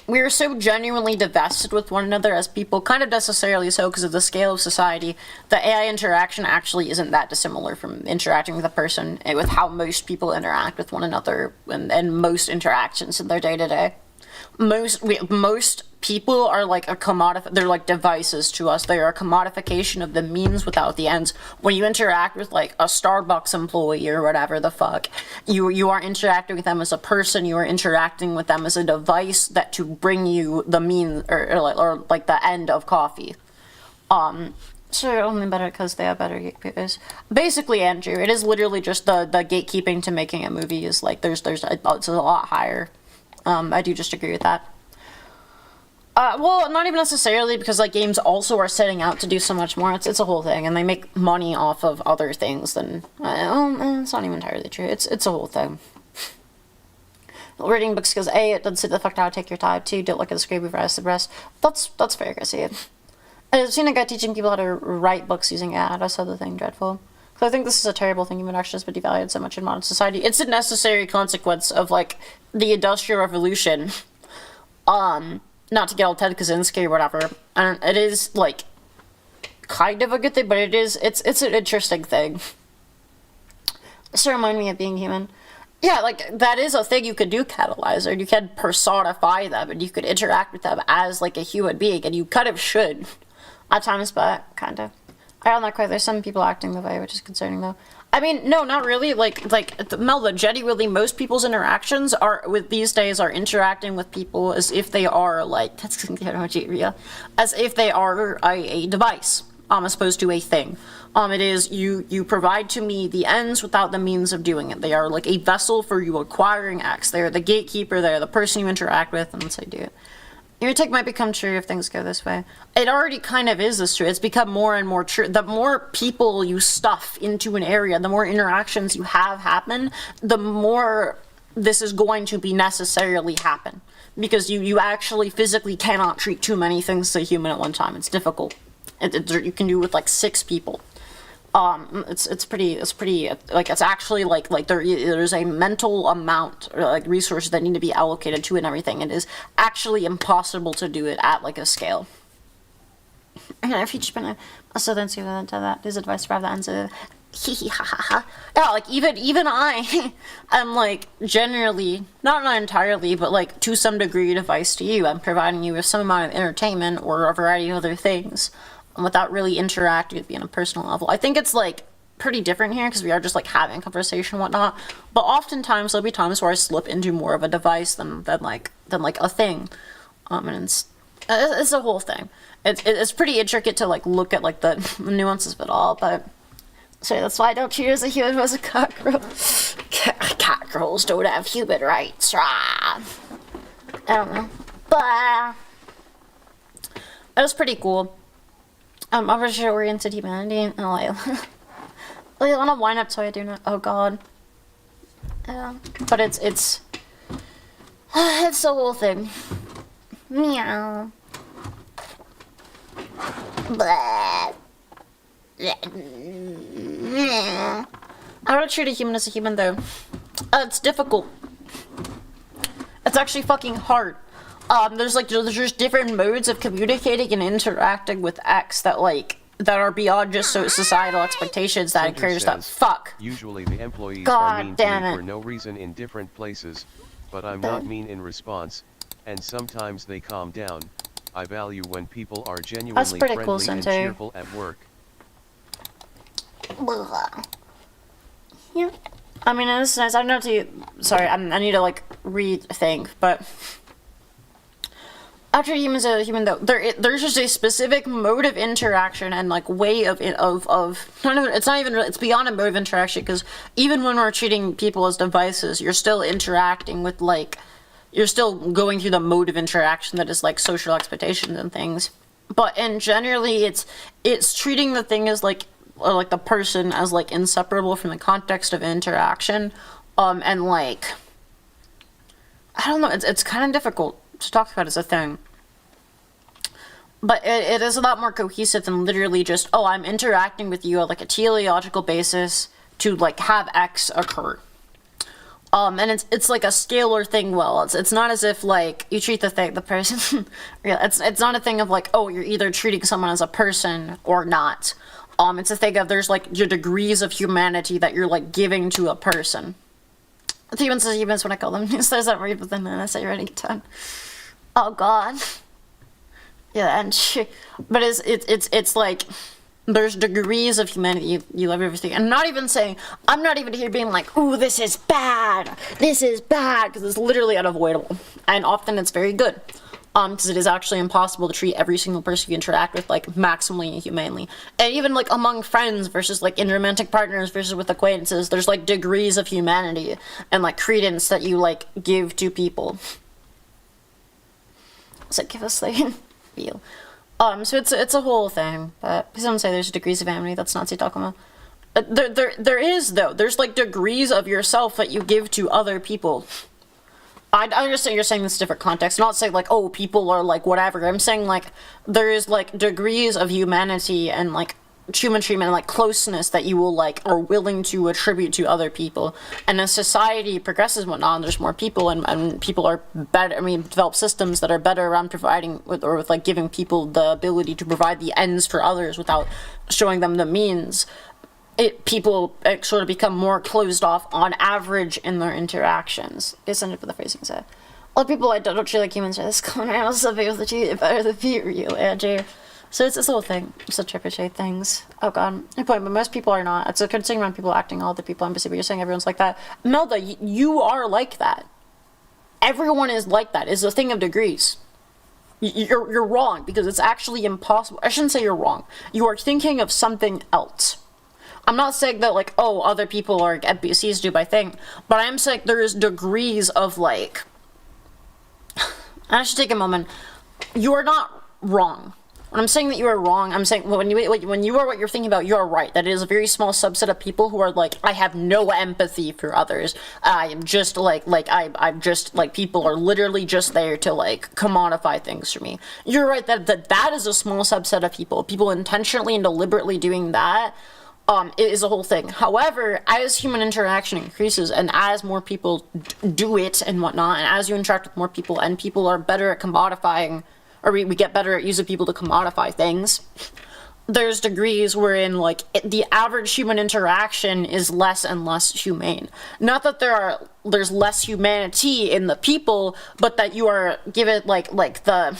We are so genuinely divested with one another as people, kind of necessarily so because of the scale of society, that AI interaction actually isn't that dissimilar from interacting with a person, and with how most people interact with one another and most interactions in their day-to-day. Most people are like they're like devices to us. They are a commodification of the means without the ends. When you interact with like a Starbucks employee or whatever the fuck, you are interacting with them as a person. You are interacting with them as a device that to bring you the mean or like the end of coffee. So you're only better because they have better gatekeepers. Basically, Andrew, it is literally just the gatekeeping to making a movie is like it's a lot higher. I do just agree with that. Well, not even necessarily, because like games also are setting out to do so much more. It's a whole thing, and they make money off of other things than. It's not even entirely true. It's a whole thing. Reading books because A, it doesn't sit the fuck down, take your time. 2, don't look at the screen before I the rest. That's fair, I see it. I've seen a guy teaching people how to write books using AI. That's the thing dreadful. So I think this is a terrible thing. Human action has been devalued so much in modern society. It's a necessary consequence of like the Industrial Revolution. Not to get all Ted Kaczynski or whatever. And it is like kind of a good thing, but it's an interesting thing. So remind me of being human. Yeah, like that is a thing you could do, Catalyzer. You can personify them and you could interact with them as like a human being, and you kind of should at times, but kind of. I don't know quite. There's some people acting the way, which is concerning though. I mean, no, not really. Like Melba, genuinely, most people's interactions these days are interacting with people as if they are like as if they are a device, as opposed to a thing. It is you provide to me the ends without the means of doing it. They are like a vessel for you acquiring X. They are the gatekeeper. They are the person you interact with, and that's how you do it. Your take might become true if things go this way. It already kind of is this true. It's become more and more true. The more people you stuff into an area, the more interactions you have happen, the more this is going to be necessarily happen. Because you actually physically cannot treat too many things as a human at one time. It's difficult. You can do it with like 6 people. It's pretty like it's actually like there's a mental amount or like resources that need to be allocated to it and everything. It is actually impossible to do it at like a scale. And if you just been so then see that his advice for the answer. Yeah, like even I am like generally not entirely, but like to some degree a device to you. I'm providing you with some amount of entertainment or a variety of other things without really interacting with you on a personal level. I think it's like pretty different here because we are just like having a conversation and whatnot. But oftentimes there'll be times where I slip into more of a device than like a thing. And it's a whole thing. It's pretty intricate to like look at like the nuances of it all, but so that's why I don't treat her as a human as a catgirl. Catgirls don't have human rights, right? I don't know. But it was pretty cool. Opportunity-oriented humanity and like on a wind-up toy I do not. Oh god. But it's the whole thing. Meow. Blah. I don't treat a human as a human though. It's difficult. It's actually fucking hard. There's just different modes of communicating and interacting with X that are beyond just societal expectations that encourage that fuck. Usually the employees God are mean damn to me it. for no reason in different places. but I'm not mean in response, and sometimes they calm down. I value when people are genuinely pretty friendly cool, and Sensei. cheerful at work. Yeah. I mean, it's nice. I don't know to. Sorry, I need to like rethink, but after humans a human though, there's just a specific mode of interaction and like way of no, it's not even really, it's beyond a mode of interaction, because even when we're treating people as devices, you're still interacting with like, you're still going through the mode of interaction that is like social expectations and things. But in generally, it's treating the thing as like, or like the person as like inseparable from the context of interaction, and like, I don't know, it's kind of difficult to talk about as a thing. But it is a lot more cohesive than literally just, oh, I'm interacting with you on like a teleological basis to like have X occur. And it's like a scalar thing. Well, it's not as if like you treat the person. Yeah, it's not a thing of like, oh, you're either treating someone as a person or not. It's a thing of there's like your degrees of humanity that you're like giving to a person. Humans is humans when I call them. He says that right, but then I say you're writing it down. Oh God. Yeah, but it's like there's degrees of humanity. You love everything, and not even saying, I'm not even here being like, ooh, this is bad, because it's literally unavoidable, and often it's very good, because it is actually impossible to treat every single person you interact with like maximally humanely, and even like among friends versus like in romantic partners versus with acquaintances, there's like degrees of humanity and like credence that you like give to people. So give us like feel. So it's a whole thing, but please don't say there's degrees of humanity. That's Nazi Takuma. There is though. There's like degrees of yourself that you give to other people. I understand you're saying this in different context. I'm not saying like, oh, people are like whatever. I'm saying like there is like degrees of humanity and like human treatment and like closeness that you will like are willing to attribute to other people. And as society progresses and whatnot, and there's more people and people are better, I mean, develop systems that are better around providing with like giving people the ability to provide the ends for others without showing them the means. People sort of become more closed off on average in their interactions. Isn't it for the phrasing said? All the people I don't treat like humans are this corner. I also be able to treat it better than be real, Andrew. So it's this whole thing. It's a triple things. Oh God. Good point, but most people are not. It's a concern around people acting all the people. I'm busy, but you're saying everyone's like that. Melda, you are like that. Everyone is like that. It's a thing of degrees. You're wrong, because it's actually impossible. I shouldn't say you're wrong. You are thinking of something else. I'm not saying that like, oh, other people are NPCs do my thing, but I'm saying there is degrees of like, I should take a moment. You are not wrong. When I'm saying that you are wrong, I'm saying when you are what you're thinking about, you are right. That it is a very small subset of people who are like, I have no empathy for others. I am just I'm just like, people are literally just there to like commodify things for me. You're right that is a small subset of people. People intentionally and deliberately doing that. It is a whole thing. However, as human interaction increases and as more people do it and whatnot, and as you interact with more people and people are better at commodifying, or we get better at using people to commodify things, there's degrees wherein like the average human interaction is less and less humane. Not that there's less humanity in the people, but that you are given like the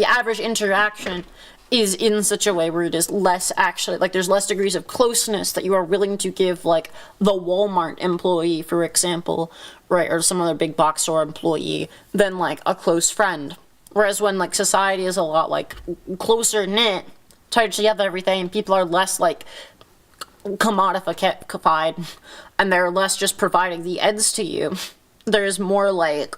average interaction is in such a way where it is less actually, like there's less degrees of closeness that you are willing to give like the Walmart employee, for example, right, or some other big box store employee than like a close friend. Whereas when like society is a lot like closer knit, tied together everything, people are less like commodified and they're less just providing the ends to you. There's more like,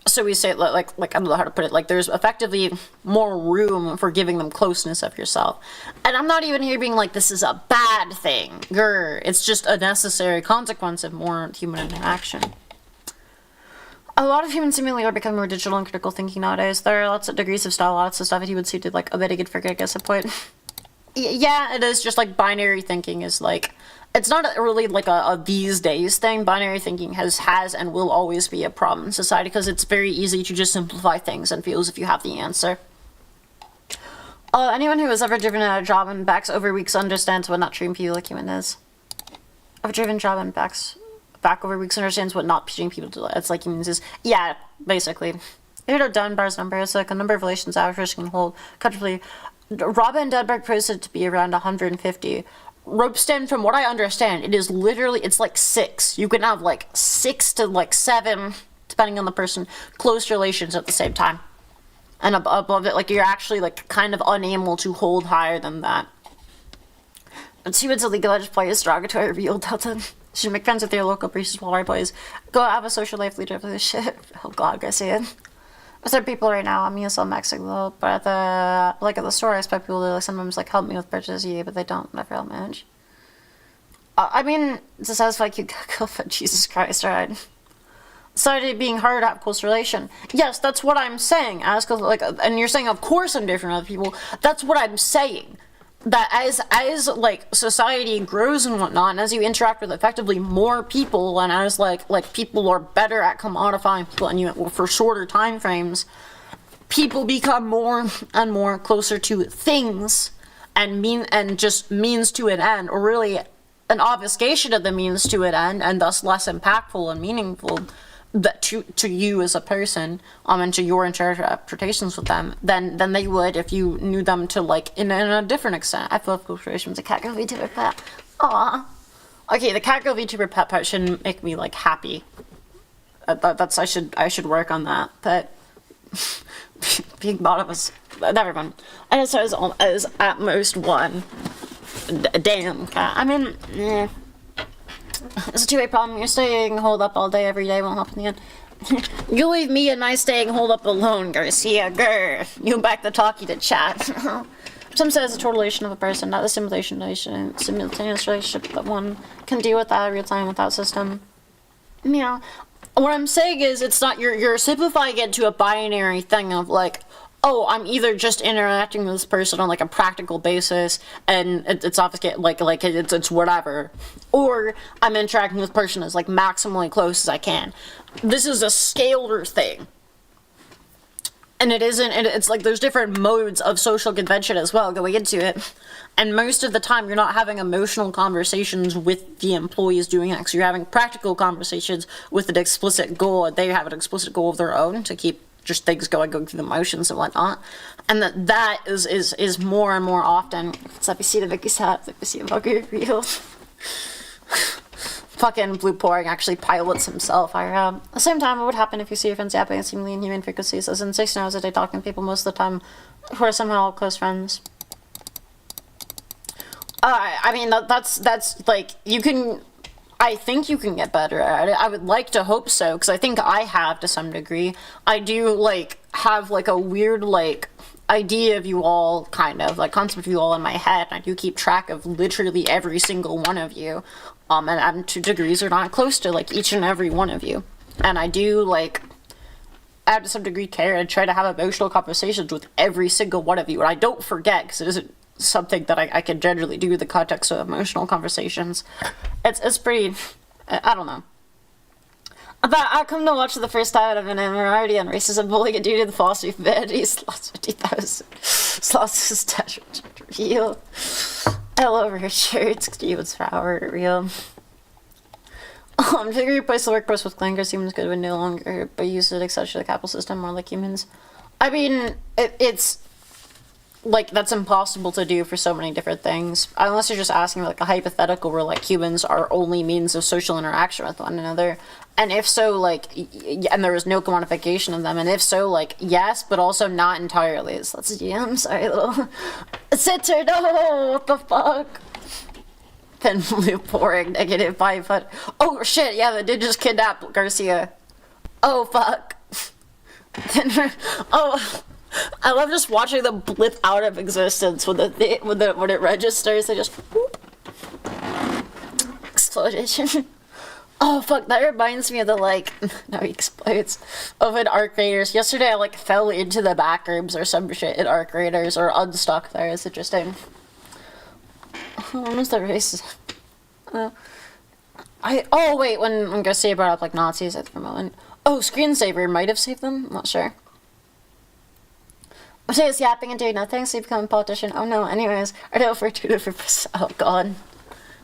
so we say like I don't know how to put it, like there's effectively more room for giving them closeness of yourself. And I'm not even here being like this is a bad thing. Grr. It's just a necessary consequence of more human interaction. A lot of humans seemingly are becoming more digital and critical thinking nowadays. There are lots of degrees of style, lots of stuff that he would see to like a bit good figure, I guess, a point. Yeah, it is just like binary thinking is like, it's not really like a these days thing. Binary thinking has and will always be a problem in society because it's very easy to just simplify things and feel as if you have the answer. Anyone who has ever driven a job and backs over weeks understands what not treating people like human is. I've driven job and backs back over weeks understands what not teaching people to. It's like he means is yeah, basically. Dunbar's number is like a number of relations average can hold comfortably. Robin Dunbar posted to be around 150. Ropeston, from what I understand, it is literally, it's like 6. You can have like 6 to like 7, depending on the person, close relations at the same time. And above it, like, you're actually like kind of unable to hold higher than that. And see what's illegal, I just play as derogatory real Delta. Should make friends with your local priests while I plays. Go have a social life leader for this shit. Oh god, I see it. There are people right now, I'm gonna sell Mexico, but at the store I expect people to sometimes help me with purchases, yeah, but they don't, never help manage. I mean, to satisfy cute girl, but Jesus Christ, right? Started being hard to have close relation. Yes, that's what I'm saying. And you're saying, of course I'm different from other people. That's what I'm saying. That as society grows and whatnot, and as you interact with effectively more people, and as people are better at commodifying people, and for shorter time frames, people become more and more closer to things, and just means to an end, or really an obfuscation of the means to an end, and thus less impactful and meaningful that to you as a person, and to your interpretations with them, than they would if you knew them to in a different extent. I feel corporations a Catgirl Vtuber pet. Aww. Okay, the Catgirl Vtuber pet part shouldn't make me happy. That's I should work on that. But being thought of as never mind. I just as at most one. Damn cat. I mean, it's a two-way problem. You're staying holed up all day, every day won't help in the end. You leave me and my staying holed up alone, Garcia. Grr. You back the talkie to chat. Some says a total relation of a person, not a simultaneous relationship that one can deal with that real time without system. Yeah. What I'm saying is, it's not, you're simplifying it to a binary thing of oh, I'm either just interacting with this person on a practical basis, and it's obviously it's whatever, or I'm interacting with this person as maximally close as I can. This is a scalar thing, and it isn't. And it's there's different modes of social convention as well going into it, and most of the time you're not having emotional conversations with the employees doing it. So you're having practical conversations with an explicit goal, and they have an explicit goal of their own to keep just things going through the motions and whatnot, and that is more and more often. Let's let me see the Vicky's hat. Let me see a bugger real. Fucking Blue Pouring actually pilots himself. At the same time, what would happen if you see your friends yapping at seemingly inhuman frequencies, as in 16 hours a day talking to people most of the time who are somehow all close friends? I mean, that's you can. I think you can get better at it. I would like to hope so, because I think I have to some degree. I do, have, a weird, idea of you all, kind of, concept of you all in my head, and I do keep track of literally every single one of you, and to degrees or not close to, each and every one of you. And I do, add to some degree care and try to have emotional conversations with every single one of you, and I don't forget, because it isn't something that I can generally do in the context of emotional conversations. It's pretty, I don't know. But I come to watch the first time of an minority on racism bullying a dude in the philosophy of bed. He's lost 50,000. He's lost his statue. Real. I love her shirts. Stevens Flower. Real. To replace the workforce with clangers, humans could have been no longer, but use it essentially the capital system more like humans. I mean, it's that's impossible to do for so many different things. Unless you're just asking a hypothetical where humans are only means of social interaction with one another. And if so, and there is no quantification of them, and if so, yes, but also not entirely. So let's see, I'm sorry, little sitter, no, what the fuck? Then Blue Pouring, -500. Oh shit, yeah, they did just kidnap Garcia. Oh fuck. Oh, I love just watching them blip out of existence when it registers. They just whoop. Explosion. Oh fuck, that reminds me of the no, he explodes, of in Arc Raiders. Yesterday I fell into the back rooms or some shit in Arc Raiders, or unstuck there. It's interesting. When was the race? Oh wait, when Garcia brought up Nazis at the moment. Oh, Screensaver might have saved them. I'm not sure. I'm saying it's yapping and doing nothing, so you become a politician. Oh no, anyways. I don't for two different. Oh god.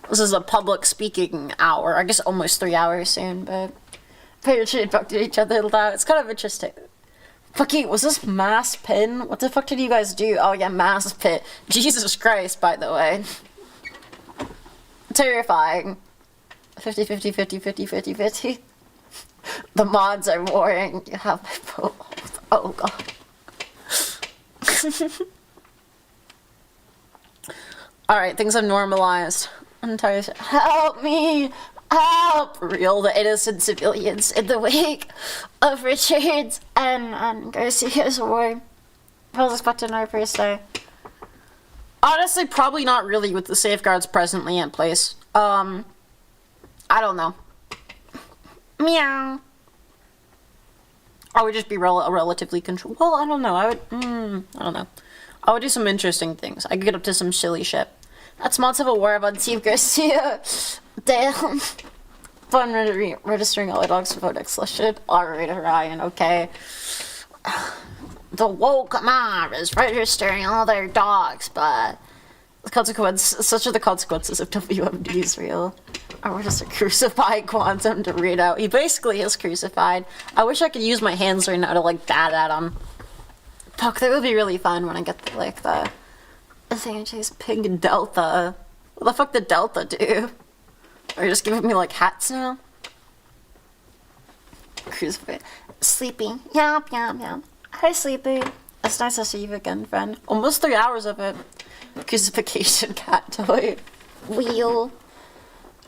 This is a public speaking hour. I guess almost 3 hours soon, but players should talk to each other loud. It's kind of interesting. Fucking, was this mass pin? What the fuck did you guys do? Oh yeah, mass pit. Jesus Christ, by the way. Terrifying. 50, 50, 50, 50, 50, 50. The mods are warring. You have my vote. Oh god. Alright, things have normalized. Entire help me! Help! Real the innocent civilians in the wake of Richards and Garcia's war. I was expecting our first day. Honestly, probably not really with the safeguards presently in place. I don't know. Meow. I would just be relatively controlled. Well, I don't know. I don't know. I would do some interesting things. I could get up to some silly shit. That's months of a war about Steve Garcia. Damn. Fun registering all the dogs to vote next election. Alright, Ryan, okay. The woke mob is registering all their dogs, but such are the consequences of WMD's real. Or we're just a crucified quantum to read out. He basically is crucified. I wish I could use my hands right now to like bat at him. Fuck, that would be really fun when I get the, like the thing chase pink delta. What the fuck did delta do? Are you just giving me like hats now? Crucified. Sleepy. Yap, yap, yap. Hi, Sleepy. It's nice to see you again, friend. Almost 3 hours of it. Crucifixion cat toy. Wheel.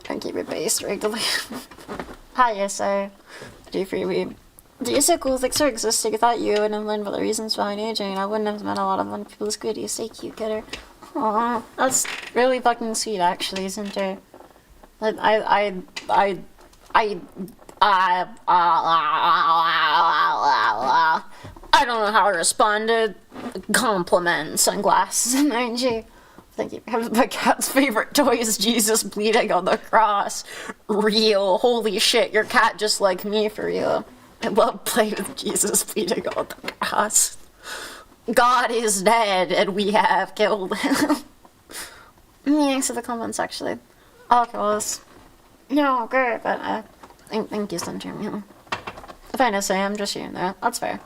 And keep it based regularly. Hi, yes, sir. Do free weed. Do you say cool things are existing? I thought you would have learned about the reasons behind aging. I wouldn't have met a lot of fun people as good. You say cute, kidder. Aww. That's really fucking sweet, actually, isn't it? Like, I don't know how to respond to compliments, sunglasses, and energy. Thank you. My cat's favorite toy is Jesus bleeding on the cross. Real. Holy shit, your cat just like me for real. I love playing with Jesus bleeding on the cross. God is dead and we have killed him. Thanks for the comments, actually. Okay, well, it's... No, great, but thank you, Sunshine. If I know say, I'm just hearing that. That's fair.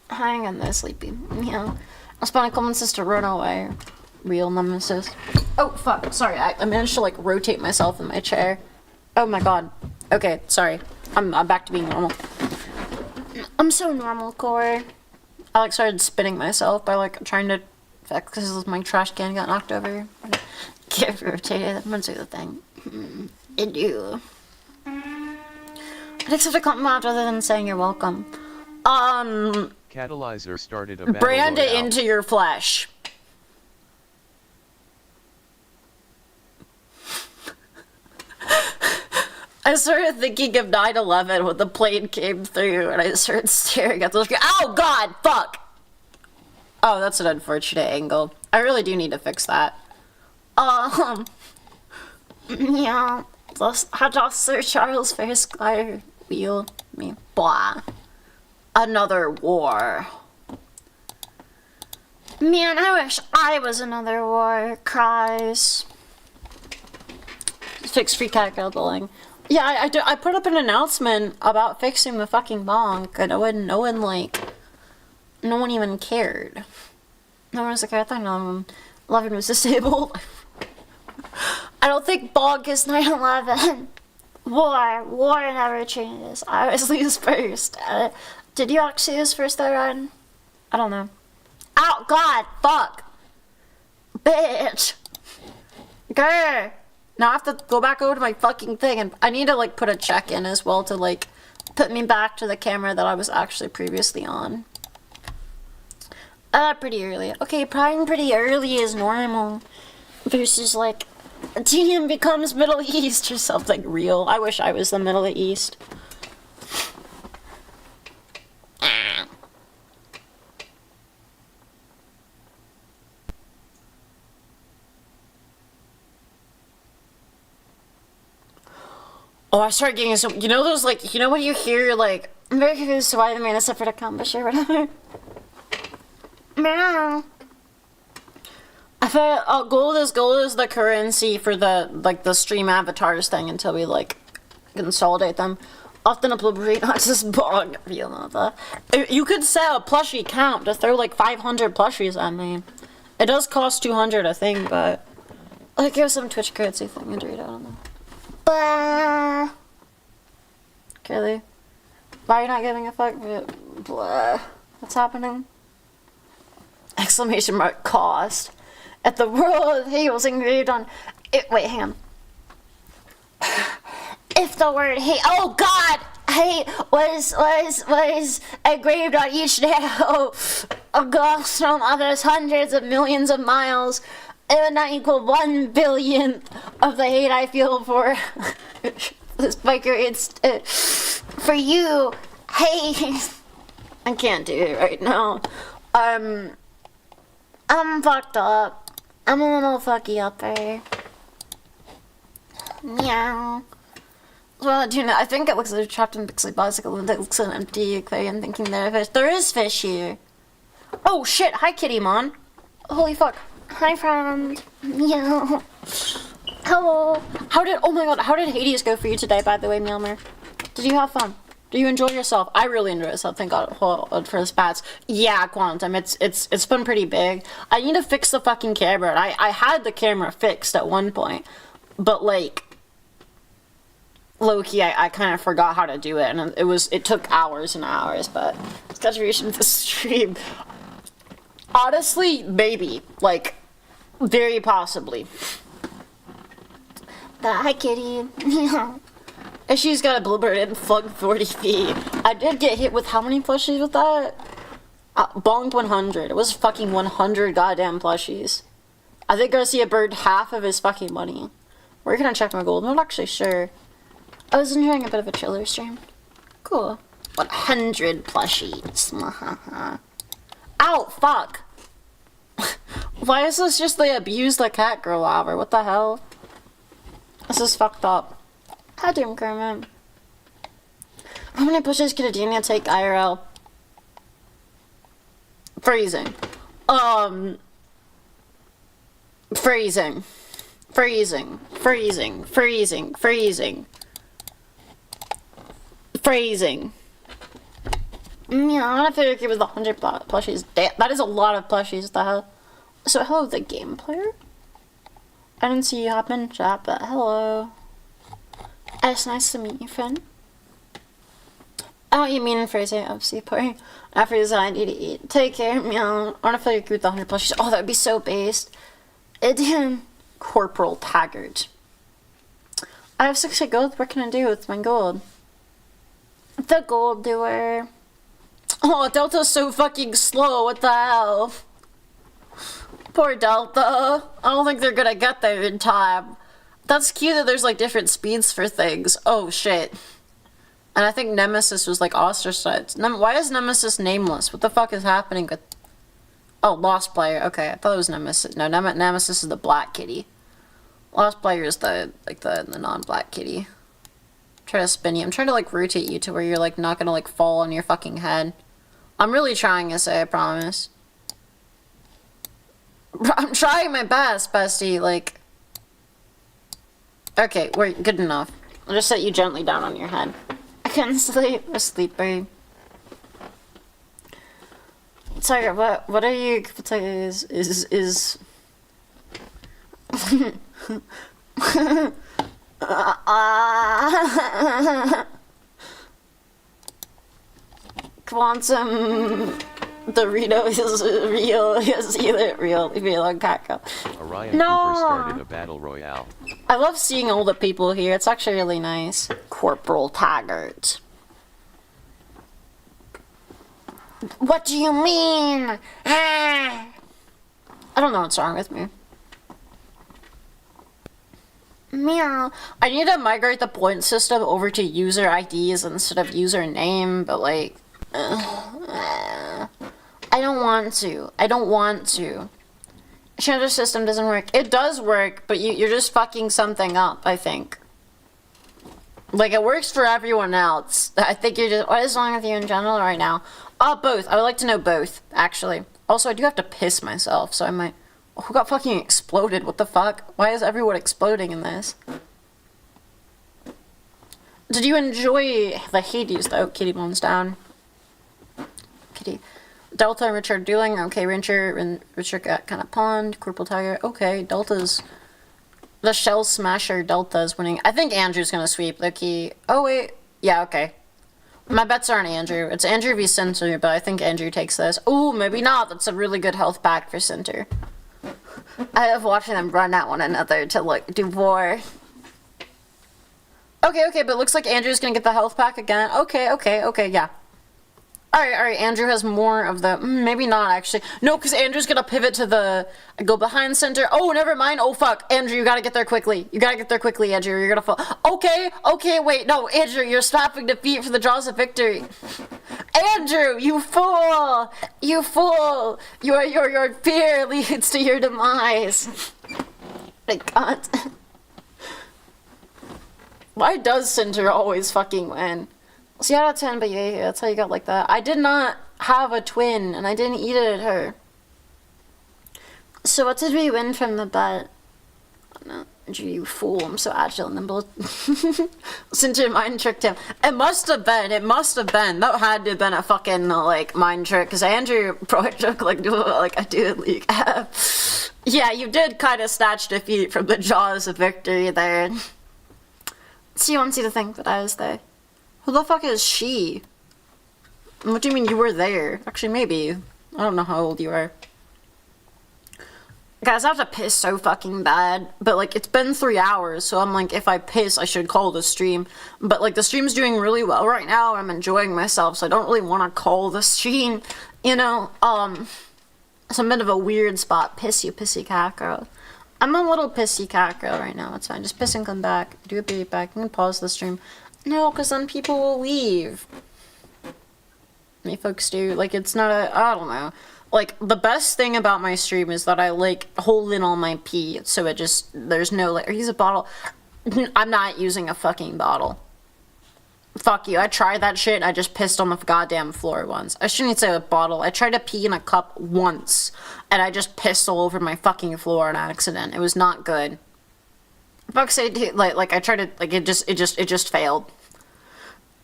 Hang on there, Sleepy. Yeah. I spent a couple months to run away. Real nemesis. Oh, fuck. Sorry, I managed to, like, rotate myself in my chair. Oh my god. Okay, sorry. I'm back to being normal. I'm so normal, Core. I, like, started spinning myself by, like, trying to... Because my trash can got knocked over. Get rotated. I'm gonna do the thing. I do. I'd accept a compliment rather than saying you're welcome. Catalyzer started a battle brand it royale. into your flesh. I started thinking of 9/11 when the plane came through, and I started staring at the screen. Oh god, fuck! Oh, that's an unfortunate angle. I really do need to fix that. Yeah. How does Sir Charles Fair Squire wheel me? Blah. Another war. Man, I wish I was another war. Cries. Fix free Catgirl bullying. Yeah, I put up an announcement about fixing the fucking bonk, and no one even cared. No one was like, I thought 9/11 was disabled. I don't think bonk is 9/11. War never changes. I always lose first. Did you actually lose first though, Ryan? I don't know. Oh god, fuck. Bitch. Grr. Now I have to go back over to my fucking thing, and I need to, like, put a check in as well to, like, put me back to the camera that I was actually previously on. Pretty early. Okay, probably pretty early is normal. Versus, like, TM becomes Middle East or something real. I wish I was the Middle East. Oh, I started getting some, you know those, like, you know when you hear, like, I'm very confused to why the man is separate accomplish or whatever. Meow. I thought gold is the currency for the stream avatars thing until we like consolidate them. Often obliterate, not just bog. You could sell a plushie count to throw like 500 plushies at me. It does cost 200, I think, but I'll give some Twitch currency thing and read. I don't know. Blah. Kelly, why are you not giving a fuck? Blah. What's happening? Exclamation mark cost. At the world he was engraved on it, wait, hang on. If the word hate, oh god, hate was engraved on each nail, a ghost from others hundreds of millions of miles, it would not equal 1/10000000th of the hate I feel for this biker. It's for you. Hey, I can't do it right now. I'm fucked up. I'm a little fucky upper. Meow. Well, do you know, I think it looks like they're trapped in Bixley Bicycle and it looks like an empty aquarium thinking there are fish. There is fish here. Oh shit, hi Kitty Mon. Holy fuck. Hi friend. Meow. Hello. Oh my god, how did Hades go for you today, by the way, Meowmer? Did you have fun? Do you enjoy yourself? I really enjoy myself, thank god for the spats. Yeah, Quantum, it's been pretty big. I need to fix the fucking camera. I had the camera fixed at one point, but like, low-key, I kind of forgot how to do it, and it took hours and hours, but it's contribution to the stream. Honestly, maybe. Like, very possibly. Hi, kitty. And she's got a bluebird and flung 40 feet. I did get hit with how many plushies with that? Bonged 100. It was fucking 100 goddamn plushies. I think Garcia burned half of his fucking money. Where can I check my gold? I'm not actually sure. I was enjoying a bit of a chiller stream. Cool. 100 plushies. Ow, fuck. Why is this just they abuse the Catgirl hour? What the hell? This is fucked up. Hi, Doom Kermit. How many pushes could Adina take IRL? Freezing. Freezing. Freezing. Freezing. Freezing. Freezing. Phrasing. Yeah, I want to figure with 100 plushies. Damn, that is a lot of plushies. The hell. So hello, the game player. I didn't see you hop in chat, but hello. It's nice to meet you, friend. Oh, you mean phrasing? Obviously, party. After this, I need to eat. Take care, meow. I want to figure with 100 plushies. Oh, that would be so based. Corporal Taggart. I have 60 gold. What can I do with my gold? The gold doer. Oh, Delta's so fucking slow. What the hell? Poor Delta. I don't think they're gonna get there in time. That's cute that there's like different speeds for things. Oh shit. And I think Nemesis was like ostracized. Why is Nemesis nameless? What the fuck is happening with... Oh, Lost Player. Okay, I thought it was Nemesis. No, Nemesis is the black kitty. Lost Player is the non-black kitty. Try to spin you. I'm trying to like rotate you to where you're like not gonna like fall on your fucking head. I'm really trying to say, I promise. I'm trying my best, bestie, like... Okay, we're good enough. I'll just set you gently down on your head. I can't sleep. A sleeper. Sorry, what are you... is... Quantum Dorito is real. Is either real on Catgirl. Orion Cooper started a battle royale. I love seeing all the people here. It's actually really nice. Corporal Taggart. What do you mean? I don't know what's wrong with me. Meow. I need to migrate the point system over to user IDs instead of username, but like... I don't want to. I don't want to. Change system doesn't work. It does work, but you're just fucking something up, I think. Like, it works for everyone else. I think you're just... What is wrong with you in general right now? Both. I would like to know both, actually. Also, I do have to piss myself, so I might... Who got fucking exploded? What the fuck? Why is everyone exploding in this? Did you enjoy the Hades though? Kitty bones down. Kitty. Delta and Richard dueling. Okay, Richard got kind of pawned. Corporal Tiger. Okay, Delta's... The Shell Smasher Delta's winning. I think Andrew's gonna sweep the key. Oh, wait. Yeah, okay. My bets aren't Andrew. It's Andrew v. Center, but I think Andrew takes this. Ooh, maybe not. That's a really good health pack for Center. I love watching them run at one another to, like, do war. Okay, but looks like Andrew's gonna get the health pack again. Okay, yeah. Alright, Andrew has more of the... maybe not, actually. No, because Andrew's gonna pivot to the... go behind Center. Oh, never mind. Oh, fuck. Andrew, you gotta get there quickly. Andrew. You're gonna fall. Okay, wait. No, Andrew, you're stopping defeat for the jaws of victory. Andrew, you fool! Your fear leads to your demise. I can't. Why does Center always fucking win? See, out of 10, but yeah, that's how you got like that. I did not have a twin, and I didn't eat it at her. So what did we win from the bet? No, you fool, I'm so agile and nimble. Center mind tricked him. It must have been. That had to have been a fucking, like, mind trick, because Andrew probably took, like I do in League. Yeah, you did kind of snatch defeat from the jaws of victory there. So you want to see the thing that I was there? Who the fuck is she? What do you mean you were there? Actually, maybe. I don't know how old you are. Guys, I have to piss so fucking bad. But, like, it's been 3 hours, so I'm like, if I piss, I should call the stream. But, like, the stream's doing really well right now. I'm enjoying myself, so I don't really want to call the stream. You know, it's a bit of a weird spot. Piss you, pissy cat girl. I'm a little pissy cat girl right now. It's fine. Just piss and come back. Do a beat back. I'm gonna pause the stream. No, because then people will leave. Many folks do. Like, it's not a... I don't know. Like, the best thing about my stream is that I, like, hold in all my pee, so it just... There's no, like... Or use a bottle. I'm not using a fucking bottle. Fuck you. I tried that shit, and I just pissed on the goddamn floor once. I shouldn't say a bottle. I tried to pee in a cup once, and I just pissed all over my fucking floor on accident. It was not good. Fuck's sake, like I tried to, like, it just failed.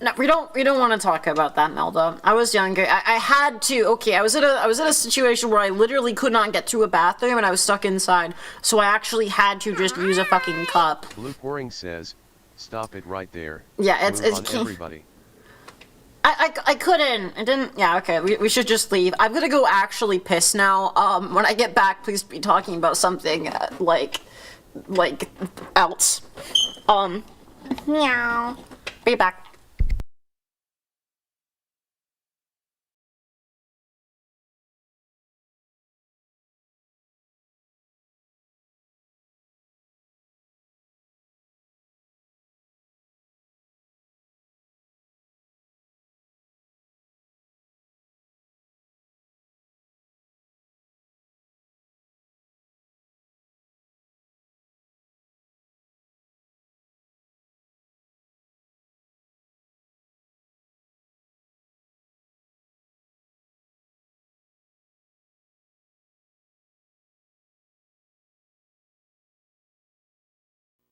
No, we don't want to talk about that, Melda. I was younger. I had to. Okay, I was in a situation where I literally could not get to a bathroom and I was stuck inside, so I actually had to just use a fucking cup. Blue Pouring says, "Stop it right there." Yeah, it's on everybody. I couldn't. I didn't. Yeah, okay. We should just leave. I'm gonna go actually piss now. When I get back, please be talking about something like else. Meow. Be back.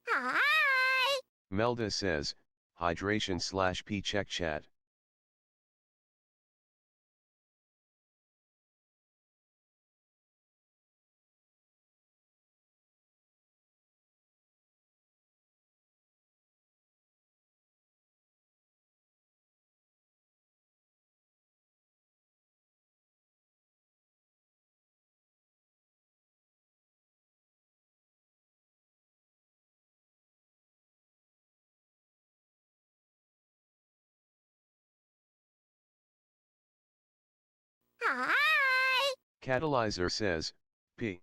Hi! Melda says, hydration/P check chat. Hi! Catalyzer says, P.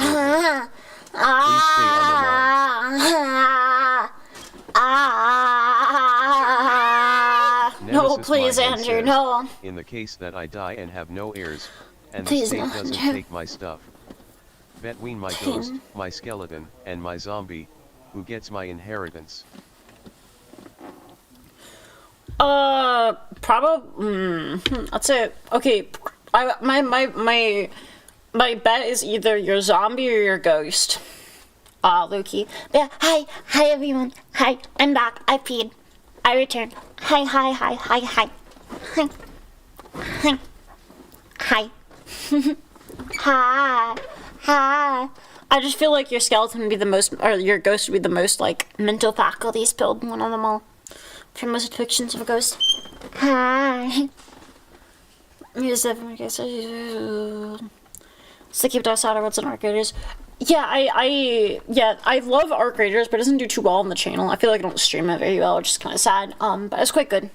Please stay on the line. No, Nemesis please, Mindhead Andrew, says, no. in the case that I die and have no heirs, and the Please, state no, doesn't Andrew. take my stuff, between my ghost, my skeleton, and my zombie, who gets my inheritance? Probably. I'd say okay. My bet is either your zombie or your ghost. Lukey. Yeah, hi everyone. Hi, I'm back. I peed. I returned. Hi. Hi. Hi. Hi. I just feel like your skeleton would be the most, or your ghost would be the most like mental faculty spilled one of them all. For most depictions of a ghost. Hi. Use different cases. Sticky with us outer worlds and arc raiders. Yeah, I love arc raiders, but it doesn't do too well on the channel. I feel like I don't stream it very well, which is kind of sad. But it's quite good.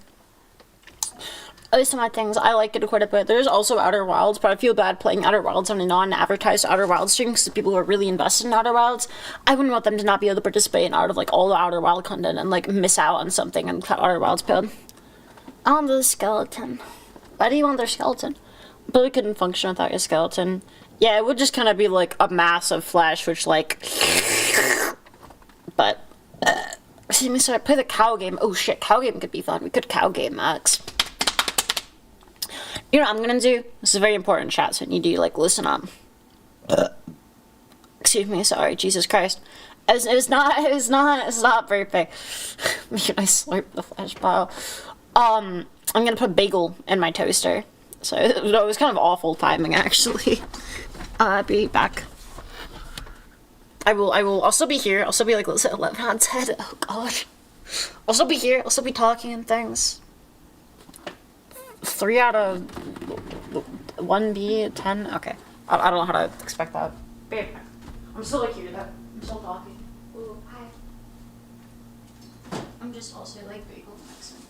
At least some of my things, I liked it quite a bit. There's also Outer Wilds, but I feel bad playing Outer Wilds on a non-advertised Outer Wilds stream because people who are really invested in Outer Wilds, I wouldn't want them to not be able to participate in all the Outer Wild content and like miss out on something and Outer Wilds build. On the skeleton. Why do you want their skeleton? But it couldn't function without your skeleton. Yeah, it would just kind of be like a mass of flesh, which like... But... Excuse me, sorry, play the cow game. Oh shit, cow game could be fun. We could cow game, Max. You know what I'm gonna do? This is very important, chat, so I need you to like listen up. Excuse me, sorry, Jesus Christ. It's not very big. Can I slurp the flesh pile? I'm gonna put bagel in my toaster. So it was kind of awful timing, actually. I'll be back. I'll still be here. I'll still be like, let's say 11 on 10. Oh gosh. I'll still be here. I'll still be talking and things. 3 out of 1B 10. Okay. I don't know how to expect that. Babe, I'm still like here. I'm still talking. Ooh, hi. I'm just also like bagel mixing.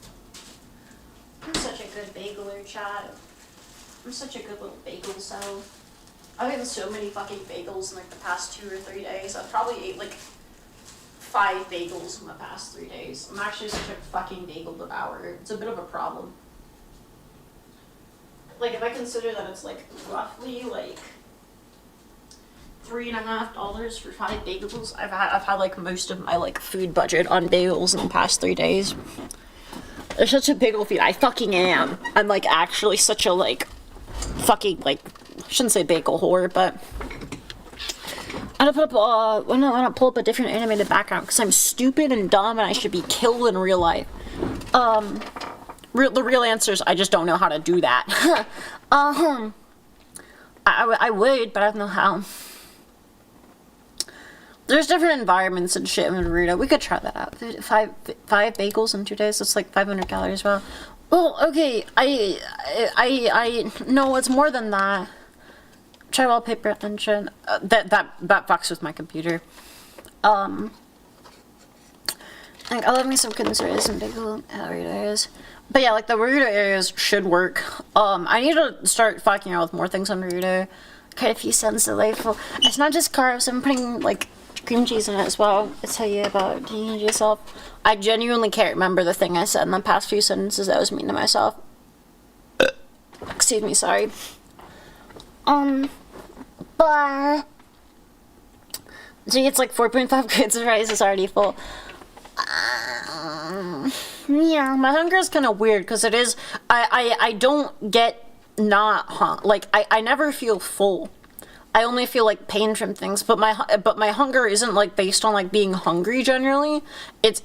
I'm such a good bageler, chat. I'm such a good little bagel cell. I've eaten so many fucking bagels in like the past 2 or 3 days. I've probably ate like 5 bagels in the past 3 days. I'm actually such a fucking bagel devourer. It's a bit of a problem. Like if I consider that it's like roughly like $3.50 for 5 bagels, I've had like most of my like food budget on bagels in the past 3 days. They're such a bagel feed. I fucking am. I'm like actually such a like fucking like, I shouldn't say bagel whore, but I'm gonna put up why not pull up a different animated background because I'm stupid and dumb and I should be killed in real life. The real answer is I just don't know how to do that. I would, but I don't know how. There's different environments and shit in Naruto. We could try that out. 5 bagels in 2 days. That's like 500 calories. Well, okay. I no, it's more than that. Try wallpaper engine. That fucks with my computer. Like, I'll have me some concerns and bagel areas. But yeah, like the Naruto areas should work. I need to start fucking out with more things on Naruto. Curfew sounds delightful. It's not just carbs. I'm putting like cream cheese in it as well. I tell you about doing it yourself. I genuinely can't remember the thing I said in the past few sentences that was mean to myself. Excuse me, sorry. But Gee, it's like 4.5 grades of rice is already full. Yeah, my hunger is kind of weird because it is. I don't get not like I never feel full. I only feel like pain from things, but my hunger isn't like based on like being hungry generally. It's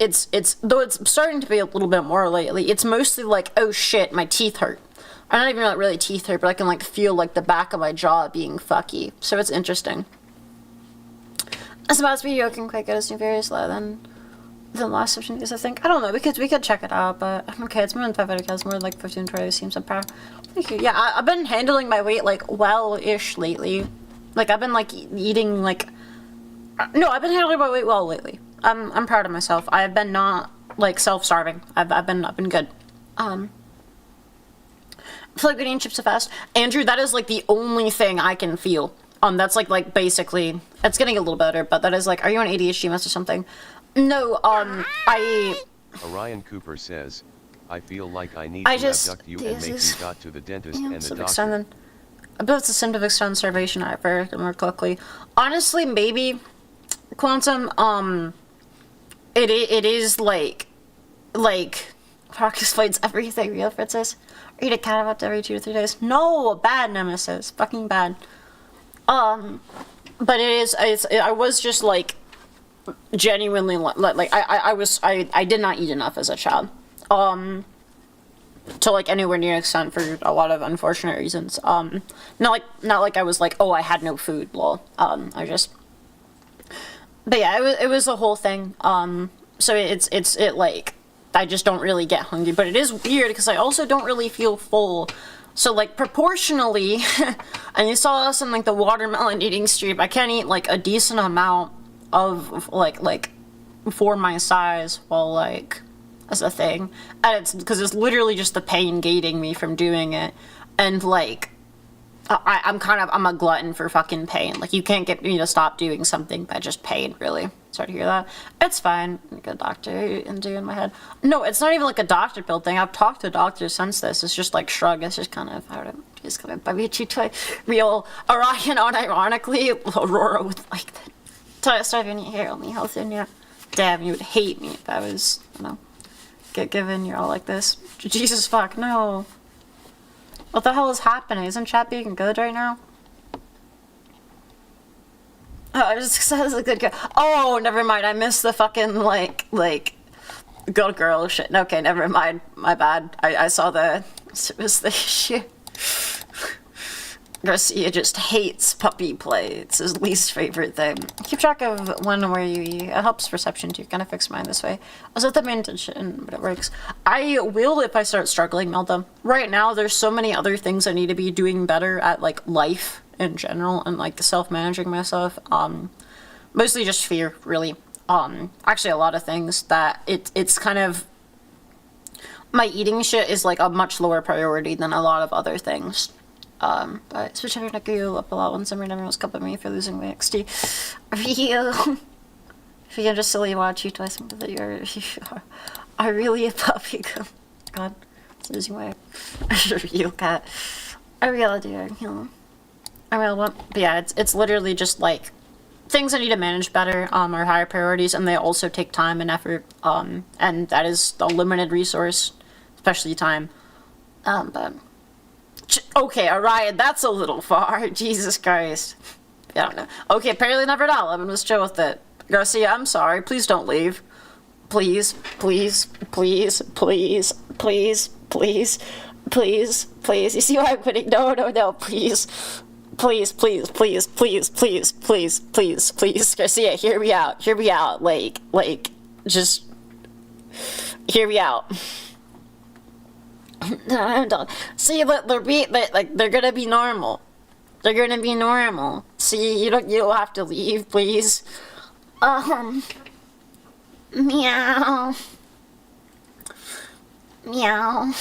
though it's starting to be a little bit more lately. It's mostly like, oh shit, my teeth hurt. I'm not even like really teeth hurt, but I can like feel like the back of my jaw being fucky. So it's interesting. It's about to be joking quite good. It's very slow than the last option is, I think. I don't know. We could check it out, but okay. It's more than 500 calories, more than like 15 20 seems I'm proud. Thank you. Yeah, I've been handling my weight like well-ish lately. Like I've been like eating like. No, I've been handling my weight well lately. I'm proud of myself. I've been not like self-starving. I've been good. I feel like eating chips so fast. Andrew, that is like the only thing I can feel. That's like basically, it's getting a little better, but that is like, are you on ADHD mess or something? No, Orion Cooper says, I feel like I need I to just- abduct you and make you got to the dentist and the doctor. extended. I bet it's a symptom of extended starvation, I heard more quickly. Honestly, maybe, Quantum, it is like, Rock explains everything, real princess. Eat a cat about every 2 to 3 days. No, bad nemesis, fucking bad. But I was just like, genuinely like I did not eat enough as a child, to like anywhere near extent for a lot of unfortunate reasons. Not like I was like, oh, I had no food, lol. But yeah, it was a whole thing. So it like, I just don't really get hungry, but it is weird because I also don't really feel full. So like proportionally, and you saw us in like the watermelon eating stream, I can't eat like a decent amount of like for my size while like as a thing, and it's because it's literally just the pain gating me from doing it, and like I'm a glutton for fucking pain. Like you can't get me to stop doing something by just pain, really. Sorry to hear that. It's fine. Like a doctor and do in my head. No, it's not even like a doctor build thing. I've talked to doctors since this. It's just like shrug. It's just kind of, I don't know, just kind of Babichi real Orion unironically Aurora with like the starving your hair only health in you. Damn, you would hate me if I was, you know, given you're all like this. Jesus fuck, no. What the hell is happening? Isn't chat being good right now? Oh, I just said it's a good girl. Oh, never mind. I missed the fucking, like, good girl shit. Okay, never mind. My bad. I saw the, it was the shit. Garcia just hates puppy play. It's his least favorite thing. Keep track of when and where you eat. It helps perception too. Kind of fix mine this way. I was at the main intention, but it works. I will if I start struggling, Melda. Right now, there's so many other things I need to be doing better at, like, life in general and, like, self-managing myself. Mostly just fear, really. Actually, a lot of things that it's kind of... My eating shit is, like, a much lower priority than a lot of other things. But switch over to you up a lot when someone never was cupping me for losing my XD. Real. If you can just silly watch you twice that you are really a puppy. God, it's losing my real cat. I really do, you know. I really want, but yeah, it's literally just like things I need to manage better, are higher priorities, and they also take time and effort, and that is a limited resource, especially time. But okay, Orion, that's a little far. Jesus Christ. I don't know. Okay, apparently never know. I'm just chill with it. Garcia, I'm sorry. Please don't leave. Please, please, please, please, please, please, please, please. You see why I'm quitting? No, no, no, please. Please, please, please, please, please, please, please, please. Garcia, hear me out. Hear me out. Like, just hear me out. No, I'm done. See, they're gonna be normal. They're gonna be normal. See, you don't have to leave, please. Meow. Meow.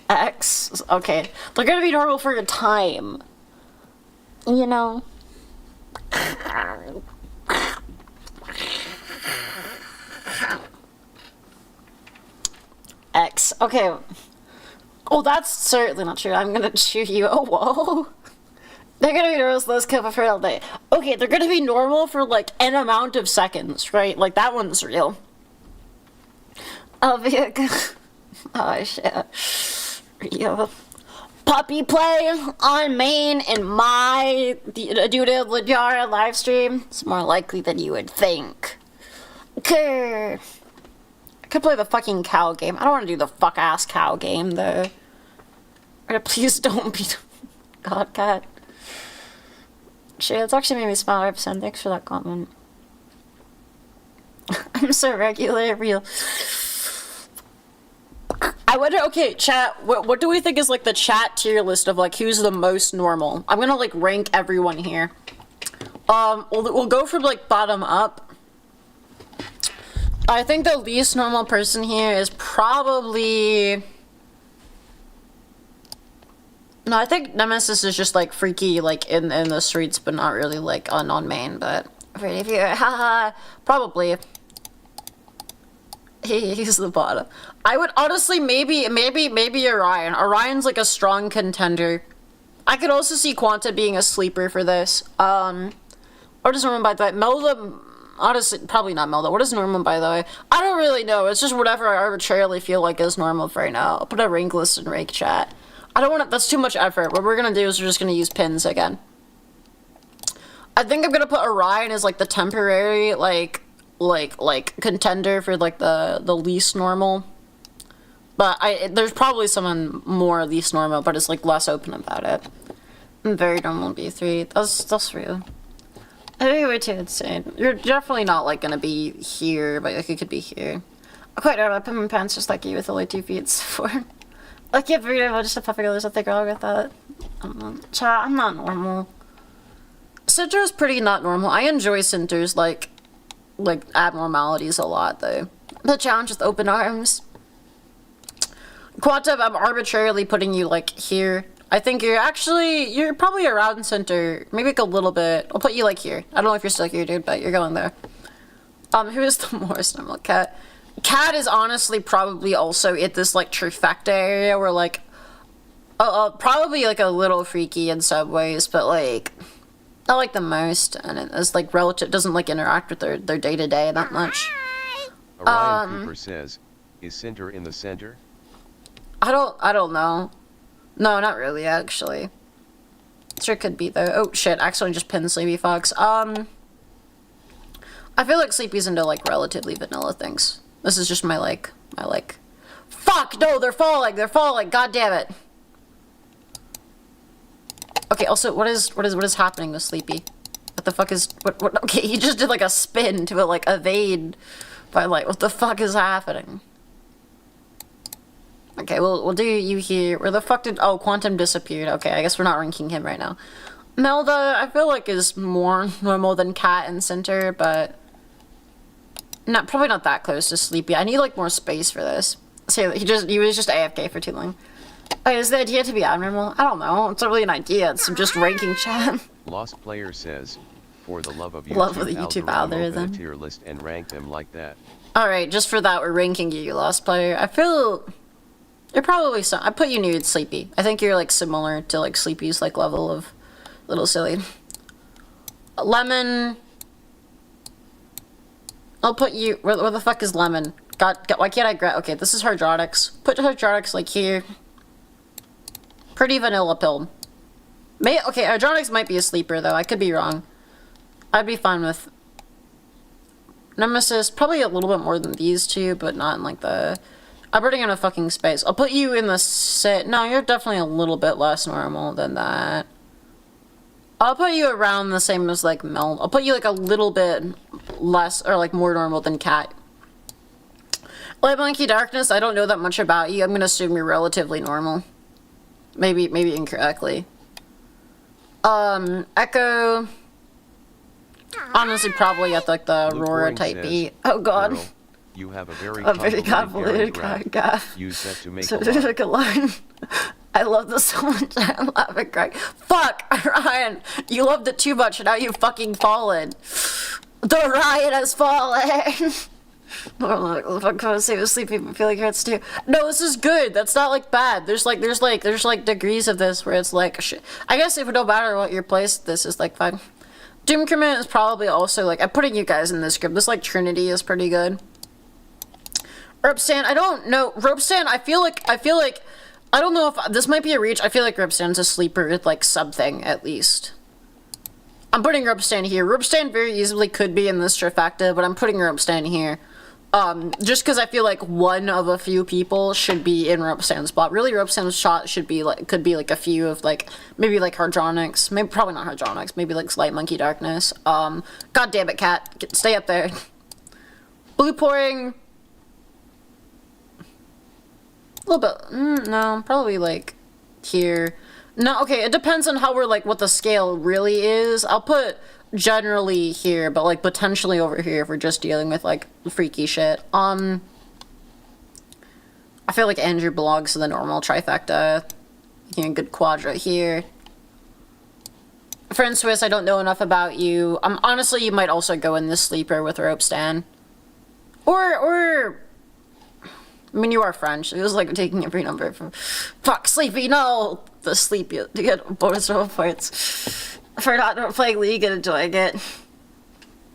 X. Okay, they're gonna be normal for a time. You know. X. Okay. Oh, that's certainly not true. I'm gonna chew you. Oh, whoa. They're gonna be normal, so let's keep it for all day. Okay, they're gonna be normal for, like, an amount of seconds, right? Like, that one's real. I'll be a good... Oh, shit. Real. Puppy play on main in my Duda Lajara livestream. It's more likely than you would think. Okay. I could play the fucking cow game. I don't want to do the fuck-ass cow game, though. Or please don't be... God, cat. Shit, it's actually made me smile 100%. Thanks for that comment. I'm so regular, real. I wonder, okay, chat, what do we think is, like, the chat tier list of, like, who's the most normal? I'm gonna, like, rank everyone here. We'll go from, like, bottom up. I think the least normal person here is probably... No, I think Nemesis is just like freaky, like in the streets, but not really like on main. But if you, haha, probably. He's the bottom. I would honestly maybe Orion. Orion's like a strong contender. I could also see Quanta being a sleeper for this. Or does Norman by the way? Melda, honestly, probably not Melda. What is Norman by the way? I don't really know. It's just whatever I arbitrarily feel like is normal for right now. I'll put a rank list in Rake chat. I don't want to, that's too much effort. What we're gonna do is we're just gonna use pins again. I think I'm gonna put Orion as like the temporary, like contender for like the least normal. But there's probably someone more least normal, but it's like less open about it. Very normal B3. That's real. I think we're too insane. You're definitely not like gonna be here, but like you could be here. I quite know I put my pants just like you with only 2 feet for. Like yeah, very normal, just a puppy girl. There's nothing wrong with that. Chat, I'm not normal. Cinder's pretty not normal. I enjoy Cinder's like abnormalities a lot though. The challenge with open arms. Quantum, I'm arbitrarily putting you like here. I think you're probably around center, maybe like a little bit. I'll put you like here. I don't know if you're still here, dude, but you're going there. Who is the most normal? Cat. Cat is honestly probably also at this like trifecta area where like, probably like a little freaky in some ways, but like, not like the most, and it's like relative, doesn't like interact with their day-to-day that much. Orion Cooper says, is center in the center? I don't know. No, not really, actually. Sure could be, though. Oh, shit, accidentally just pinned Sleepy Fox. I feel like Sleepy's into, like, relatively vanilla things. This is just my, like... Fuck! No, they're falling! They're falling! God damn it! Okay, also, what is happening with Sleepy? What the fuck is... What? Okay, he just did, like, a spin to, like, evade by, like, what the fuck is happening? Okay, we'll do you here. Where the fuck did... Oh, Quantum disappeared. Okay, I guess we're not ranking him right now. Melda, I feel like is more normal than Cat and Center, but... probably not that close to Sleepy. I need, like, more space for this. So he was just AFK for too long. Is the idea to be abnormal? I don't know. It's not really an idea. It's just ranking chat. Lost Player says, for the love of YouTube algorithm. Open a tier list and rank them like that. Alright, just for that, we're ranking you, Lost Player. I feel... You're probably some. I put you near Sleepy. I think you're like similar to like Sleepy's like level of little silly. Lemon. I'll put you. Where the fuck is Lemon? God, why can't I grab? Okay, this is Hydronics. Put Hydronics like here. Pretty vanilla pill. Okay, Hydronics might be a sleeper though. I could be wrong. I'd be fine with Nemesis. Probably a little bit more than these two, but not in like the. I'm putting in a fucking space. I'll put you in the set. No, you're definitely a little bit less normal than that. I'll put you around the same as like Mel. I'll put you like a little bit less or like more normal than Cat. Light Monkey Darkness, I don't know that much about you. I'm gonna assume you're relatively normal. Maybe incorrectly. Echo. Honestly, probably at like the Aurora type beat. Oh god. Girl, you have a very convoluted graph. Use that to make so a line. I love this so much. I'm laughing, Greg. Fuck, Ryan. You loved it too much, and now you've fucking fallen. The Ryan has fallen. I'm gonna say with sleepy, but feel like it hurts too. No, this is good. That's not like bad. There's like degrees of this where it's like shit. I guess if it don't matter what your place, this is like fine. Doom Command is probably also like I'm putting you guys in this group. This like Trinity is pretty good. Ropstand, I don't know. Ropstand, I feel like I don't know if this might be a reach. I feel like Ropstand's a sleeper with like something at least. I'm putting Ropstand here. Ropstand very easily could be in this trifecta, but I'm putting Ropstand here. Just because I feel like one of a few people should be in Ropestand's spot. Really, Ropestand's shot should be like could be like a few of like maybe like Hardronics, maybe probably not Hardronics, maybe like Slight Monkey Darkness. God damn it, Cat, stay up there. Blue pouring. A little bit, no, probably like here. No, okay, it depends on how we're like what the scale really is. I'll put generally here, but like potentially over here if we're just dealing with like freaky shit. I feel like Andrew belongs to the normal trifecta. Making a good quadra here. Friend Swiss, I don't know enough about you. Honestly, you might also go in this sleeper with rope Stan. Or... I mean, you are French. It was like taking every number from... Fuck, Sleepy, no! The Sleepy, to get bonus roll points. For not playing League and enjoying it.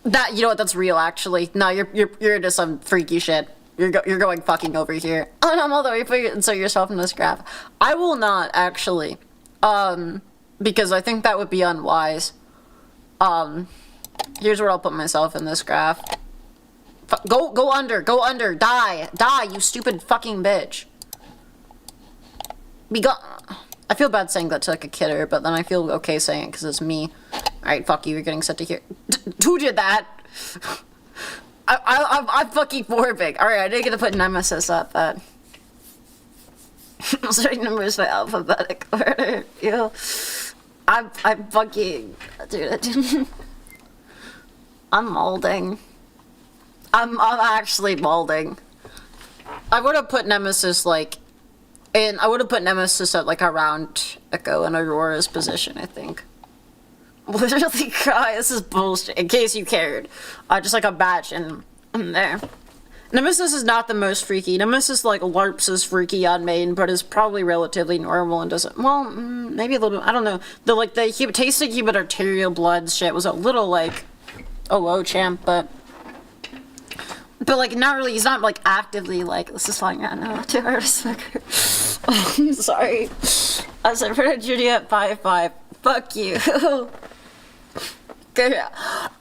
That, you know what, that's real, actually. No, you're into some freaky shit. You're going fucking over here. Oh no, although you put insert yourself in this graph. I will not, actually. Because I think that would be unwise. Here's where I'll put myself in this graph. Go under, die, you stupid fucking bitch. I feel bad saying that to like a kidder, but then I feel okay saying it because it's me. Alright, fuck you, you're getting sent to here. Who did that? I'm fucking for big. Alright, I didn't get to put Nemesis up, but... Certain numbers by alphabetic order. Ew. I'm fucking... Dude, I'm molding. I'm actually molding. I would have put Nemesis, like... And I would have put Nemesis at, like, around Echo and Aurora's position, I think. Literally, guys, this is bullshit. In case you cared. Just like a batch in there. Nemesis is not the most freaky. Nemesis, like, LARPs is freaky on main, but is probably relatively normal and doesn't... Well, maybe a little bit. I don't know. The tasting human arterial blood shit was a little, like... Oh, champ, but... But, like, not really... He's not, like, actively, like... This is fine right now. 2 hours. Oh, I'm sorry. I said for Juliet 5-5. Fuck you. Good.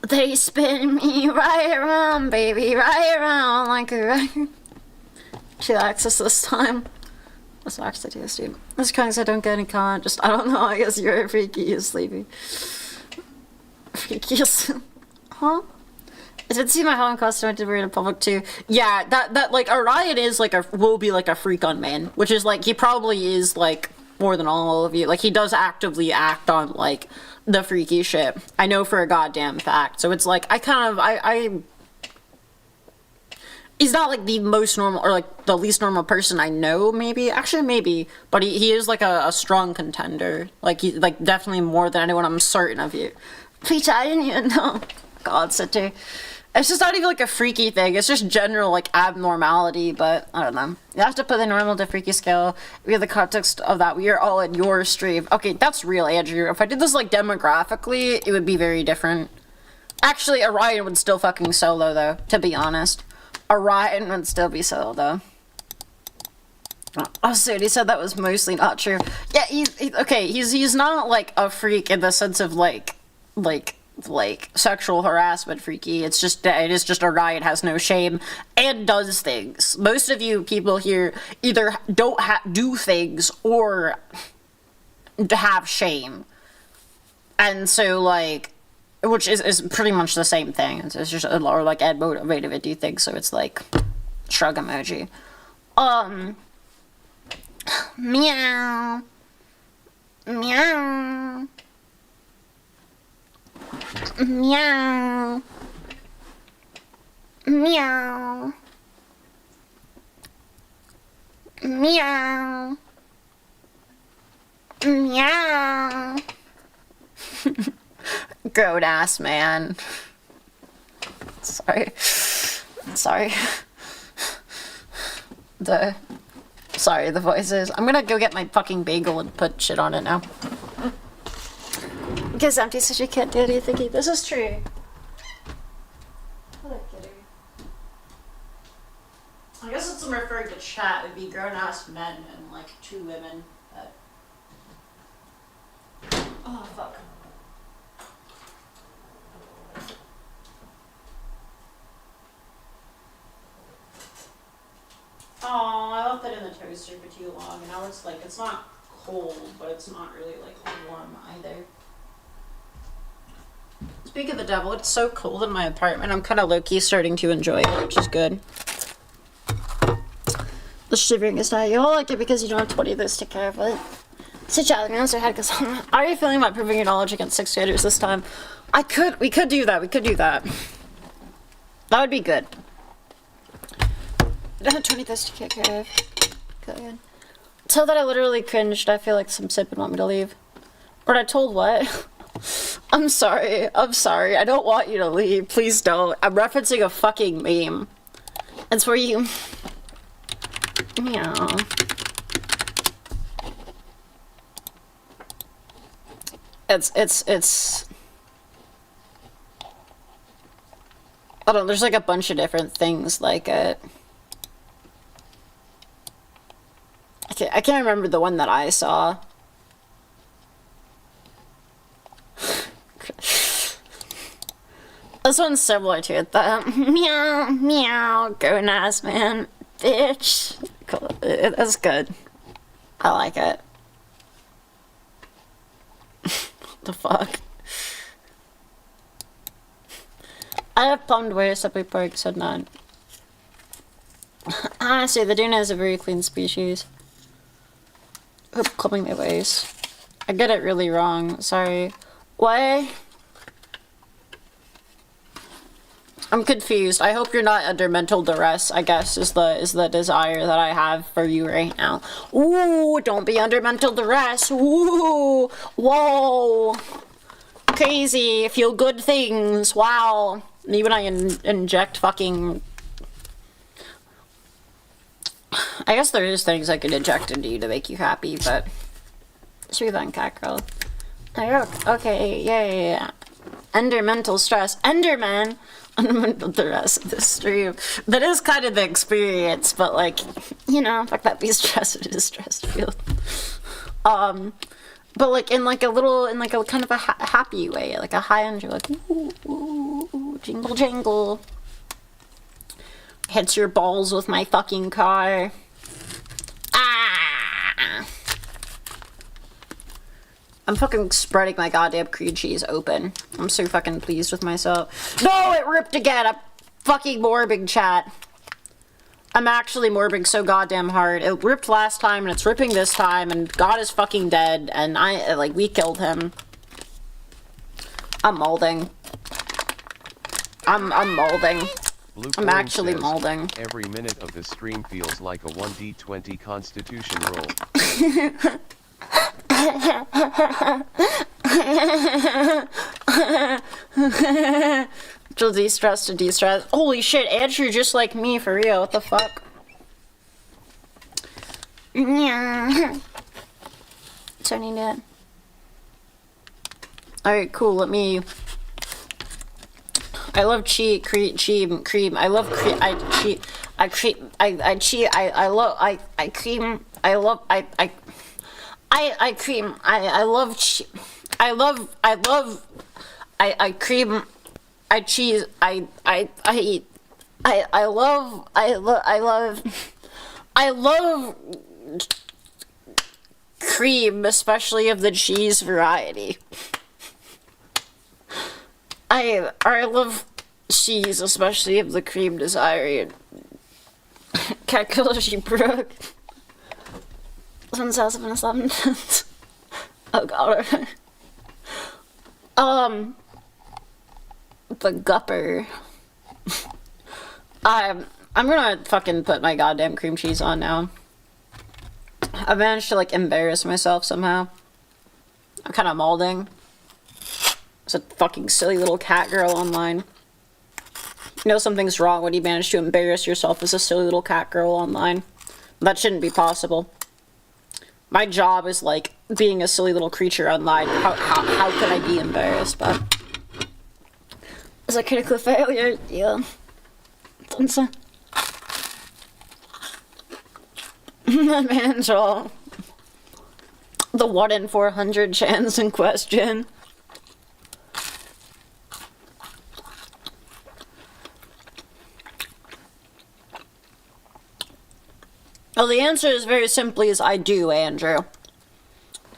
They spin me right around, baby, right around like a record. She likes us this time. Let's watch the test, dude. This kind of said don't get any comment. Just, I don't know, I guess you're freaky, you sleepy. Freaky, huh? I did see my home customer to read in public too. Yeah, that like Orion is like will be like a freak on man, which is like he probably is like more than all of you. Like he does actively act on like the freaky shit. I know for a goddamn fact. So it's like I he's not like the most normal or like the least normal person I know, maybe. Actually maybe. But he is like a strong contender. Like he like definitely more than anyone, I'm certain of you. Peach, I didn't even know. God, Sitter. It's just not even like a freaky thing. It's just general like abnormality, but I don't know. You have to put the normal to freaky scale. We have the context of that. We are all in your stream. Okay, that's real, Andrew. If I did this like demographically, it would be very different. Actually, Orion would still fucking solo though, to be honest. Orion would still be solo though. Oh, so he said that was mostly not true. Yeah, he's not like a freak in the sense of like sexual harassment freaky. It is just Orion has no shame and does things. Most of you people here either don't do things or have shame. And so like, which is pretty much the same thing. It's just, or like Ed motivated to do things, so it's like, shrug emoji. Meow. Meow. Meow. Meow. Meow. Meow. Goat ass man. Sorry. The voices. I'm gonna go get my fucking bagel and put shit on it now. Because empty says you can't do anything. This is true. What a kidding. I guess since I'm referring to chat, it'd be grown-ass men and like 2 women. But... Oh, fuck. Oh, I left it in the toaster for too long, and now it's like, it's not cold, but it's not really like warm either. Speaking of the devil, it's so cold in my apartment, I'm kind of low-key starting to enjoy it, which is good. The shivering is not, you'll like it because you don't have 20 of those to care of it. Sit down, the answer head, because I'm already feeling about proving your knowledge against 6th graders this time. We could do that. That would be good. I don't have 20 of those to care of. Good. So that I literally cringed. I feel like some sip would want me to leave. But I told what? I'm sorry. I'm sorry. I don't want you to leave. Please don't. I'm referencing a fucking meme. It's where you... Meow. It's... I don't know, there's like a bunch of different things like it. I can't remember the one that I saw. This one's similar to it, though. Meow, meow, go nice, man. Bitch. Cool. That's good. I like it. What the fuck? I have plumbed where Subway Park said none. Honestly, the Duna is a very clean species. Hope clubbing my ways. I get it really wrong. Sorry. What? I'm confused. I hope you're not under mental duress, I guess, is the desire that I have for you right now. Ooh, don't be under mental duress. Ooh, whoa. Crazy, feel good things. Wow. Maybe when I inject fucking... I guess there is things I could inject into you to make you happy, but... Screw that, Catgirl. Okay, yeah. Under mental stress. Enderman! Under mental duress of the stream. That is kind of the experience, but like, you know, fuck that, be stressed or distressed field. But like in like a little, in like a kind of a happy way, like a high energy, like ooh, ooh, ooh, jingle jangle. Hits your balls with my fucking car. Ah! I'm fucking spreading my goddamn cream cheese open. I'm so fucking pleased with myself. No, it ripped again. I'm fucking morbing, chat. I'm actually morbing so goddamn hard. It ripped last time, and it's ripping this time, and God is fucking dead, and we killed him. I'm molding. I'm molding. I'm actually molding. Every minute of the stream feels like a 1d20 constitution roll. To de-stress, to de-stress. Holy shit, Andrew just like me, for real, what the fuck? Yeah. Turning it. Alright, cool, let me... I love cream. I love cream. I cream. I cheat. I love. I cream. I love. I cream. I love. I cream. I cheese. I love cream, especially of the cheese variety. I love cheese, especially of the cream desire. Catgirl, she broke. 2007. Oh god. The gupper. I'm gonna fucking put my goddamn cream cheese on now. I managed to like embarrass myself somehow. I'm kind of molding. It's a fucking silly little cat girl online. You know something's wrong when you manage to embarrass yourself as a silly little cat girl online. That shouldn't be possible. My job is like being a silly little creature online. How could I be embarrassed? But is a critical failure? Yeah. That man's all. The 1 in 400 chance in question. Well, the answer is very simply is I do, Andrew.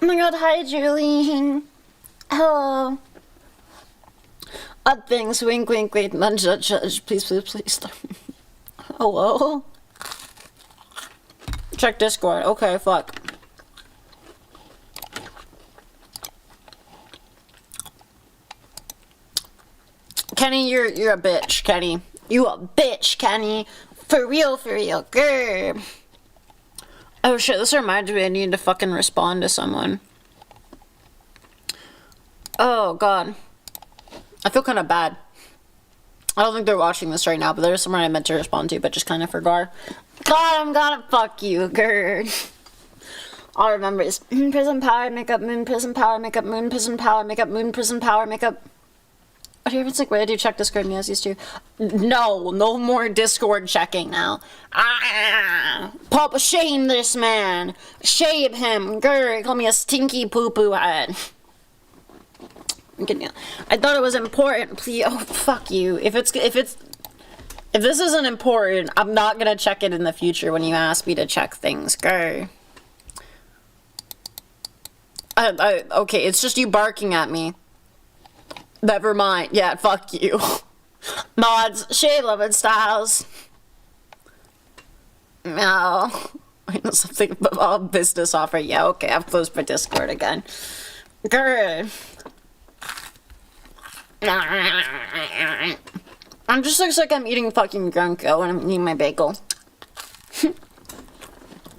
Oh my god, hi, Julie. Hello. Odd things, wink, wink, wait, nudge, nudge, nudge, please, please, please. Hello? Check Discord. Okay, fuck. Kenny, you're a bitch, Kenny. You a bitch, Kenny. For real, grr. Oh shit, this reminds me I need to fucking respond to someone. Oh god. I feel kind of bad. I don't think they're watching this right now, but there's someone I meant to respond to, but just kind of forgot. God, I'm gonna fuck you, girl. All I remember is moon prison power, makeup, moon prison power, makeup, moon prison power, makeup, moon prison power, makeup. What do you ever think? Wait, I do check Discord me as used to. No, no more Discord checking now. Papa, shame this man. Shame him. Grr, call me a stinky poo-poo head. I thought it was important. Please, oh fuck you. If this isn't important, I'm not gonna check it in the future when you ask me to check things. Grr. Okay, it's just you barking at me. Never mind. Yeah, fuck you. Mods, Shay Lovin Styles. No. I know something about a business offer. Yeah, okay, I've closed my Discord again. Good. I'm just looks like I'm eating fucking Grunko when I'm eating my bagel.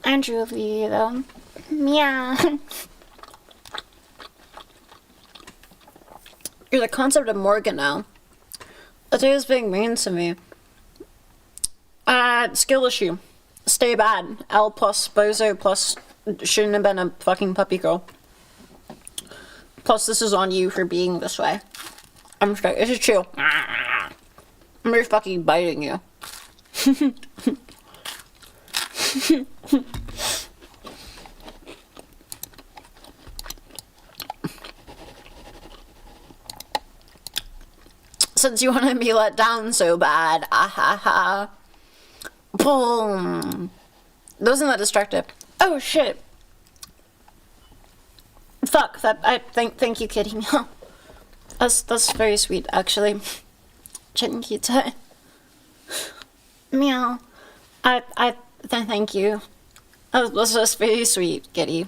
Andrew Lee, though. Meow. You're the concept of Morgan now. The day is being mean to me. Skill issue. Stay bad. L plus bozo plus shouldn't have been a fucking puppy girl. Plus this is on you for being this way. I'm straight. This is chill. I'm just fucking biting you. Since you want to be let down so bad, ah ha ha. Boom. Wasn't that destructive? Oh shit. Fuck that. Thank you, kitty. That's very sweet, actually. Chinkita. Meow. Thank you. That's just very sweet, kitty.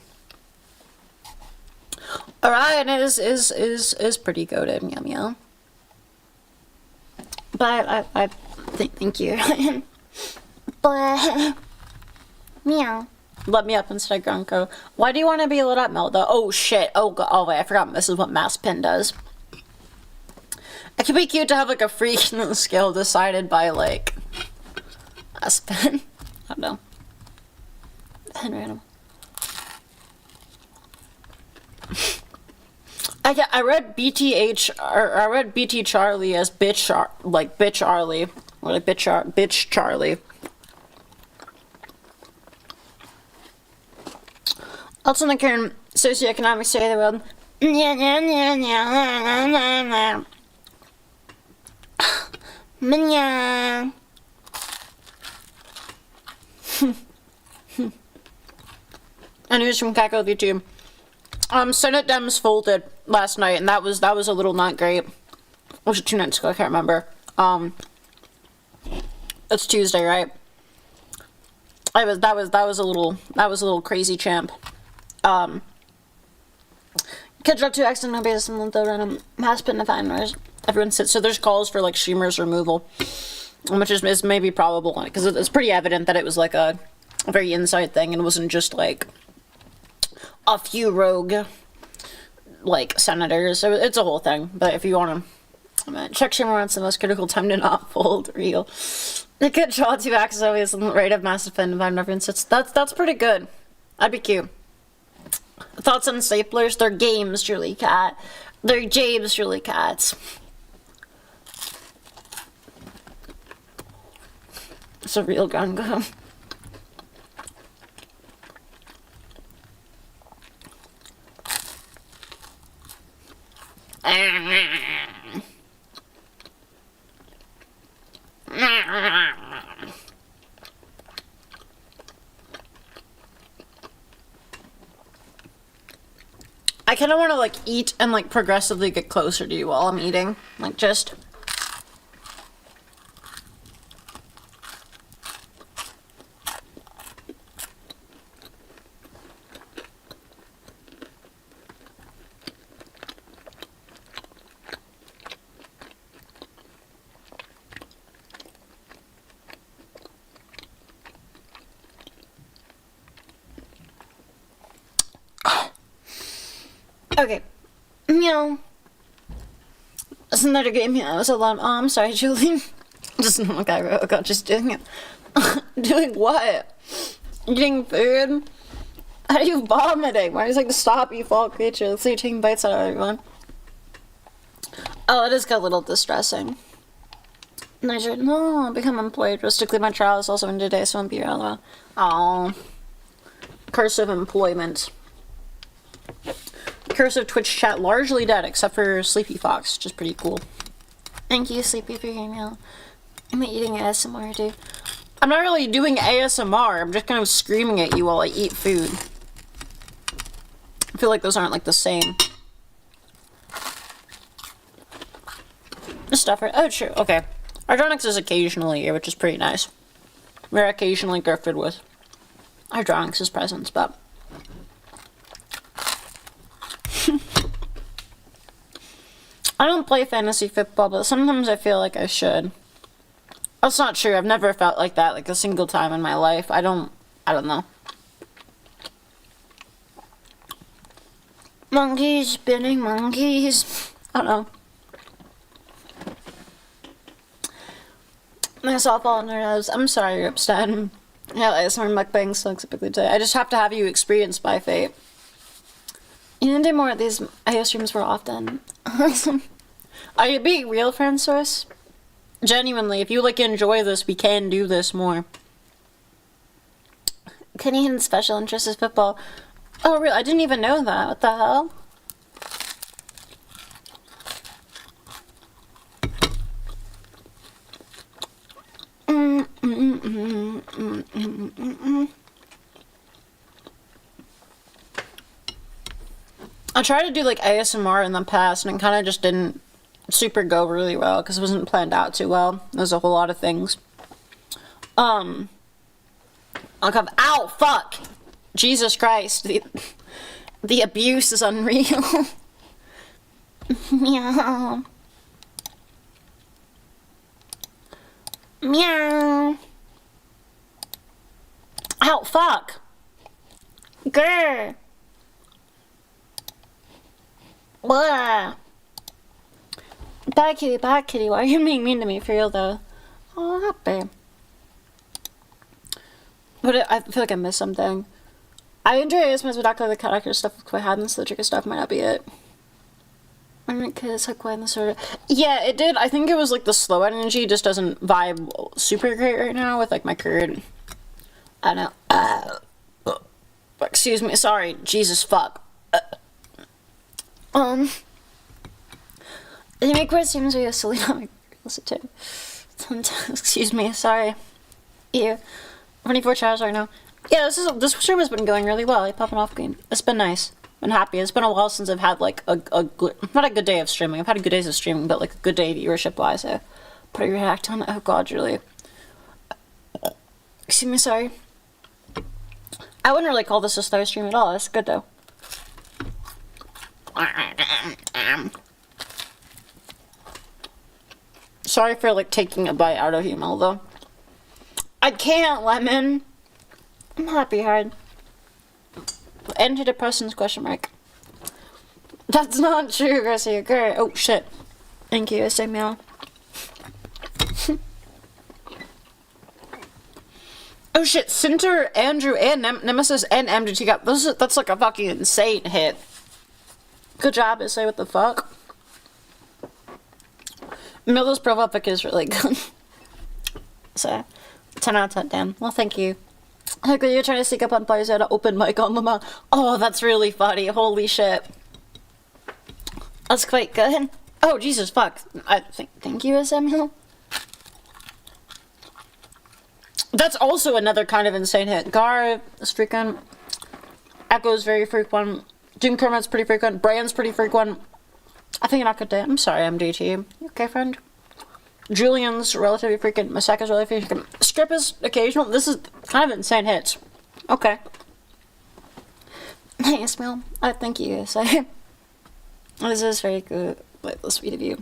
Orion is pretty goated, meow meow. But I thank you. But meow. Let me up instead of Grunko. Why do you want to be lit up, Melda? Oh shit. Oh god. Oh wait, I forgot. This is what Masspin does. It could be cute to have like a freak skill decided by like Masspin. I don't know. Random. I read BTH or I read BT Charlie as bitch Charlie or like bitch Charlie. Also in the current socioeconomic state of the world. And news from Catgirl YouTube. Senate Dems folded last night, and that was a little not great. Was it 2 nights ago? I can't remember. It's Tuesday, right? That was a little crazy champ. Kids up to accident basis and the random has been defined. Everyone sits. So there's calls for like Schumer's removal, which is maybe probable because it's pretty evident that it was like a very inside thing and wasn't just like a few rogue like senators. So it's a whole thing. But if you want to check Schumer, it's the most critical time to not fold. Real. The kid draw 2 axes always on the rate of massive pen if everyone sits. That's pretty good. That'd be cute. Thoughts on staplers? They're games, Julie Cat. They're James, Julie Cats. It's a real gungo. I kind of want to like eat and like progressively get closer to you while I'm eating. Like just... Okay. Meow. That's another game. Yeah, it was a lot. Oh, I'm sorry, Julie. Just look at it. God, just doing it. Doing what? Eating food? How are you vomiting? Why is it like stop, you fall creature? Let's say you're taking bites out of everyone. Oh, it is got a little distressing. Niger, no, become employed. Realistically, my trial is also in today, so I won't be around. Oh. Curse of employment. Curse of Twitch chat largely dead, except for Sleepy Fox, which is pretty cool. Thank you, Sleepy, for your email. I'm eating ASMR, dude. I'm not really doing ASMR, I'm just kind of screaming at you while I eat food. I feel like those aren't like the same. Stuffer. Oh, true. Okay. Hydronics is occasionally here, which is pretty nice. We're occasionally gifted with Hydronics' presence, but... I don't play fantasy football, but sometimes I feel like I should. That's not true. I've never felt like that, like, a single time in my life. I don't know. Monkeys, spinning monkeys. I don't know. My softball on her nose. I'm sorry, you're upset. Yeah, ASMR mukbang sucks typically today. I just have to have you experienced by fate. You need to do more of these AO streams more often. Are you being real, Francis? Genuinely, if you like enjoy this, we can do this more. Canadian special interest is football. Oh, really? I didn't even know that. What the hell? I tried to do like ASMR in the past and it kind of just didn't super go really well because it wasn't planned out too well. There's a whole lot of things. I'll come. Ow! Fuck! Jesus Christ! The abuse is unreal. Meow. Meow. Ow! Fuck! Grr. Blah. Bad kitty, why are you being mean to me for real though? Oh, happy. But I feel like I missed something. I enjoy ASMRs, but not the character stuff with quite hard, so the trigger stuff might not be it. I mean, cause how quiet in the sort of... Yeah, it did. I think it was like the slow energy just doesn't vibe super great right now with like my current... I don't know. Excuse me, sorry. Jesus fuck. They make weird seems we have silly not listen to. Excuse me, sorry. Ew. 24 hours right now. Yeah, this stream has been going really well. I popping off game. It's been nice. Been happy. It's been a while since I've had like a good, not a good day of streaming. I've had good days of streaming, but like a good day viewership wise. So put a react on it. Oh god, Julie. Excuse me, sorry. I wouldn't really call this a star stream at all. It's good though. Sorry for like taking a bite out of you, though. I can't, Lemon. I'm happy hard. Antidepressants question mark. That's not true, Garcia. Okay. Oh shit. Thank you, say meow. Oh shit, Cinter, Andrew, and Nemesis, and MDT got that's like a fucking insane hit. Good job, say what the fuck. Milla's profile pic is really good. So, 10 out of 10, damn. Well, thank you. Like, you're trying to sneak up on players at an open mic on the mouth. Oh, that's really funny. Holy shit. That's quite good. Oh, Jesus, fuck. Thank you, Samuel. That's also another kind of insane hit. Gar is frequent. Echo's very frequent. Doom Kermit's pretty frequent. Brand's pretty frequent. I think you're not good day. I'm sorry, MDT. You okay, friend? Julian's relatively frequent. Masaka's relatively frequent. Script is occasional. This is kind of insane hits. Okay. Nice, Mel. Thank you, say. This is very good. Like, the sweet of you.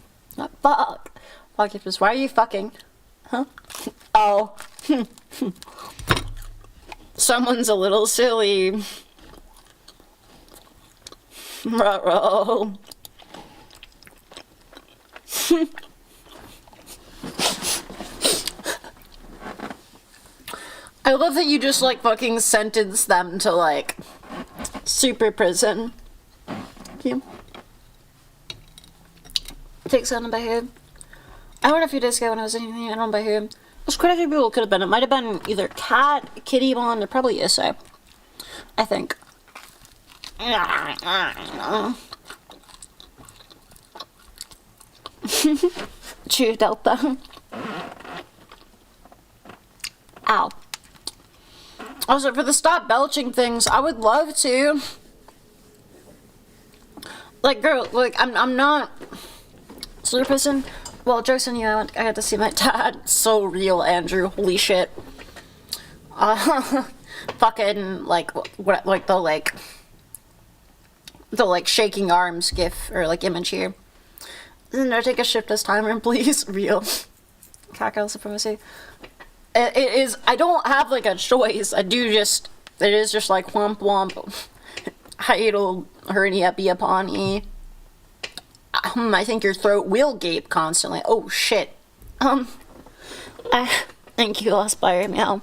Fuck. Fuck, why are you fucking? Huh? Oh. Someone's a little silly. Ruh-roh. I love that you just, like, fucking sentence them to, like, super prison. Thank you. Takes on by who? I went a few days ago when I was in here. I don't know by who. There's quite a few people it could have been. It might have been either Cat, Kitty Bond, or probably Issa. I think. True Delta. Ow. Also, for the stop belching things, I would love to. Like, girl, like, I'm not. Super person. Well, jokes on you, I got to see my dad. So real, Andrew. Holy shit. Fucking, like, what, like, the shaking arms gif, or, like, image here. No, take a shift as timer, please. Real. Catgirl supremacy. It is, I don't have, like, a choice. I do just, it is just, like, womp womp. Idle hernia be upon ye. I think your throat will gape constantly. Oh, shit. Thank you, Aspire Meow.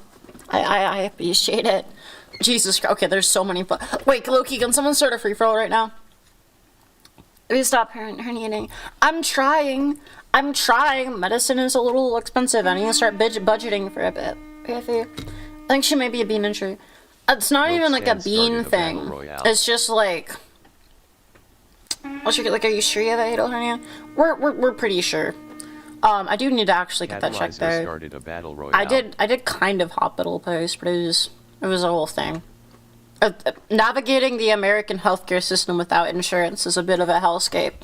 I appreciate it. Jesus Christ. Okay, there's so many wait, Loki, can someone start a free-for-all right now? We stop herniating. I'm trying. Medicine is a little expensive. I need to start budgeting for a bit. I think she may be a bean injury. It's not even like a bean thing. It's just like... Like, are you sure you have a hiatal hernia? We're pretty sure. I do need to actually get that checked though. Started a battle royale. I did kind of hospital post, but it was a whole thing. Navigating the American healthcare system without insurance is a bit of a hellscape.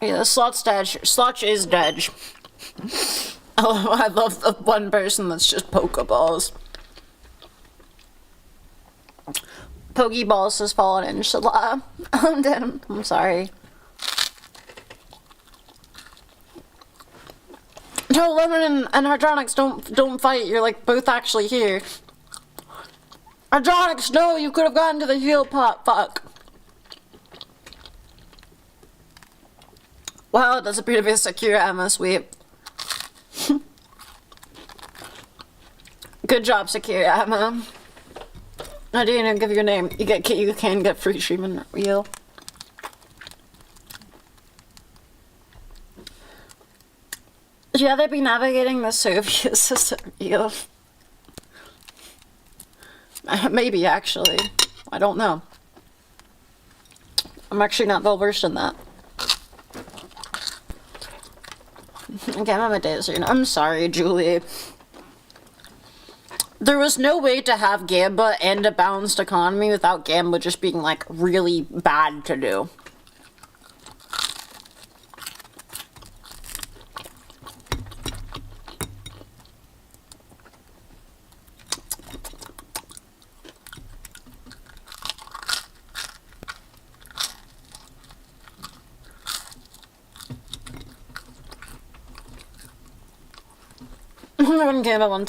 Yeah, Slot's dead. Slot is dead. I love the one person that's just Pokeballs. Pokeballs has fallen in Shala. I'm dead. I'm sorry. No, Lemon and Hydronics don't fight. You're like both actually here. Hydronics, no, you could have gotten to the heal pot. Fuck. Wow, it does appear to be a secure ammo sweep. Good job, secure ammo. I didn't even give your name. You can get free treatment. Real. Would you rather be navigating the Soviet system? Real. Maybe actually. I don't know. I'm actually not well versed in that. Okay, I'm on my day soon. I'm sorry, Julie. There was no way to have Gamba and a balanced economy without Gamba just being, like, really bad to do.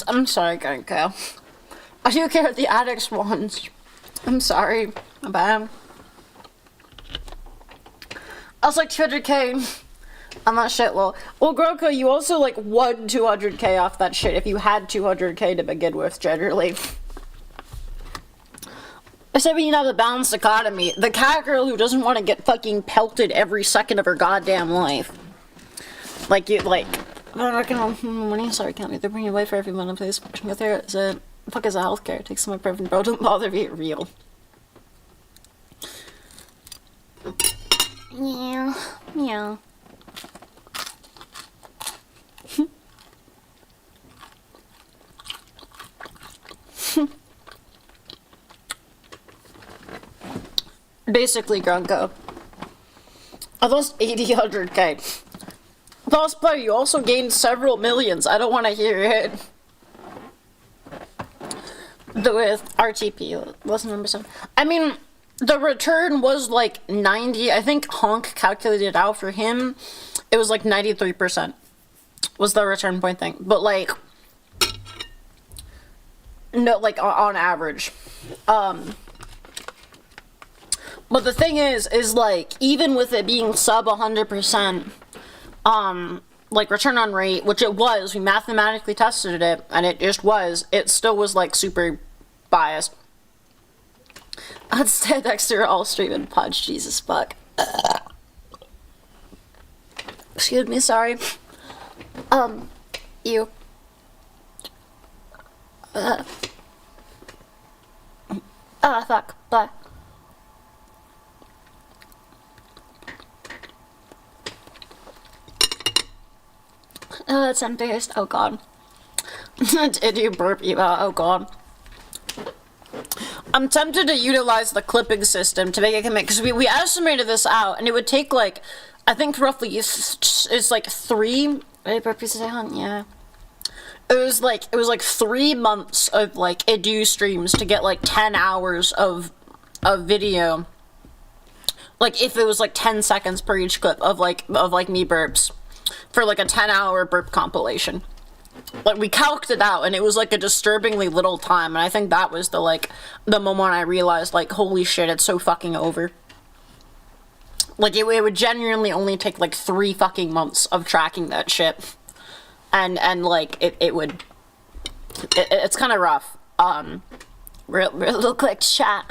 I'm sorry, Gunko. I do care what the addicts want. I'm sorry. My bad. I was like 200k. I'm not shit, lol. Well, Groko, you also like won 200k off that shit if you had 200k to begin with, generally. I said we need to have a balanced economy. The Catgirl who doesn't want to get fucking pelted every second of her goddamn life. Like, you, like... I reckon when you start counting, they're bringing away for everyone in place. With her, is a fuck is a healthcare? Take some prevent, bro. Don't bother being real. Yeah, yeah. Basically, Grunko. I lost 100k. Boss player, you also gained several millions. I don't want to hear it. With RTP, lesson number 7. I mean, The return was like 90. I think Honk calculated it out for him. It was like 93% was the return point thing. But like, no, like on average. But the thing is like, even with it being sub 100%, like return on rate, which it was, we mathematically tested it, and it just was, it still was like super biased. Instead, Dexter all streaming Podge, Jesus fuck. Excuse me, sorry. You. Fuck, bye. It's unfaced. Oh god. Did you burp you out? Oh god. I'm tempted to utilize the clipping system to make it commit, because we estimated this out, and it would take like, I think roughly it's like 3 burpees a day, huh? Yeah. It was like 3 months of like edu streams to get like 10 hours of video. Like if it was like 10 seconds per each clip of like me burps for like a 10-hour burp compilation. Like we calced it out, and it was like a disturbingly little time, and I think that was the moment I realized, like, holy shit, it's so fucking over. Like it would genuinely only take like 3 fucking months of tracking that shit, and like it's kind of rough. Real quick chat.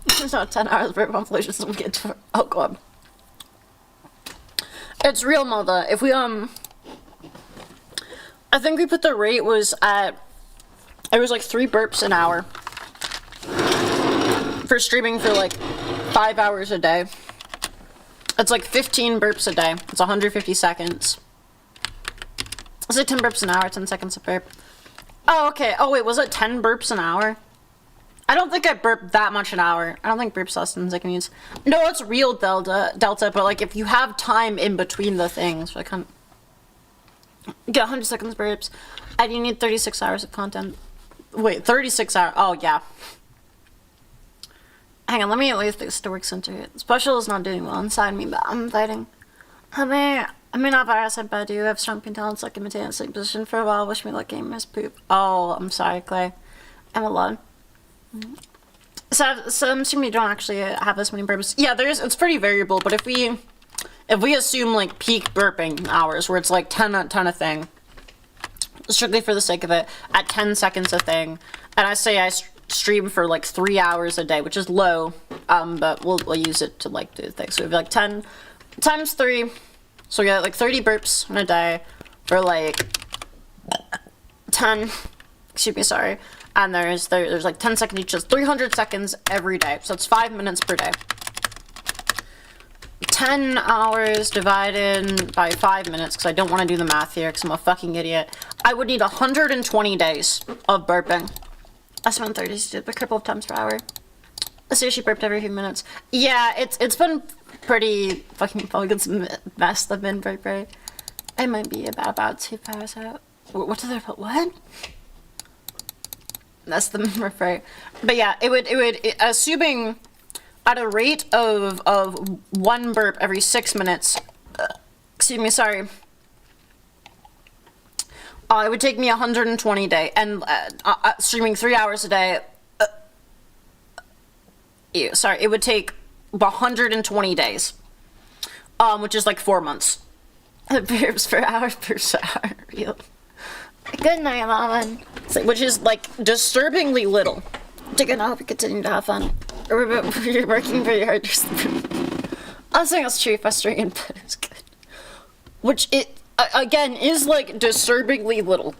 It's not 10 hours per compilation, so we get to, oh god. It's real, mother. If we, I think we put the rate was at, it was like 3 burps an hour. For streaming for like 5 hours a day. It's like 15 burps a day. It's 150 seconds. It's like 10 burps an hour, 10 seconds a burp. Oh, okay. Oh, wait, was it 10 burps an hour? I don't think I burp that much an hour. I don't think burps less than second use. No, it's real delta, but like if you have time in between the things, I can't get 100 seconds burps, and you need 36 hours of content. Wait, 36 hours? Oh, yeah. Hang on, let me at least this to work center. Special is not doing well inside me, but I'm fighting. I may not virus it, but I do have strong pain talents like imitating the same position for a while. Wish me luck, game is poop. Oh, I'm sorry, Clay. I'm alone. So I'm assuming you don't actually have this many burps. Yeah, it's pretty variable, but if we assume like peak burping hours where it's like 10 a thing, strictly for the sake of it, at 10 seconds a thing, and I say I stream for like 3 hours a day, which is low, but we'll use it to like do the thing. So it'd be like 10 times 3, so we got like 30 burps in a day for like 10, excuse me, sorry. And there's like 10 seconds each, just 300 seconds every day. So it's 5 minutes per day. 10 hours divided by 5 minutes, because I don't want to do the math here, because I'm a fucking idiot. I would need 120 days of burping. That's when 30 did a couple of times per hour. I seriously burped every few minutes. Yeah, it's been pretty fucking fucking messed up in burp rate. I might be about 2 hours out. What did I put? What? That's the refer. But yeah, it would assuming at a rate of 1 burp every 6 minutes. Excuse me, sorry. It would take me 120 day, and streaming 3 hours a day. Sorry, it would take 120 days, which is like 4 months. Burps per hour, burps per hour. Real. Good night, Mama. Which is like disturbingly little. I hope you continue to have fun. You're working very hard. I'm saying it's true frustrating, but it's good. Which it again is like disturbingly little.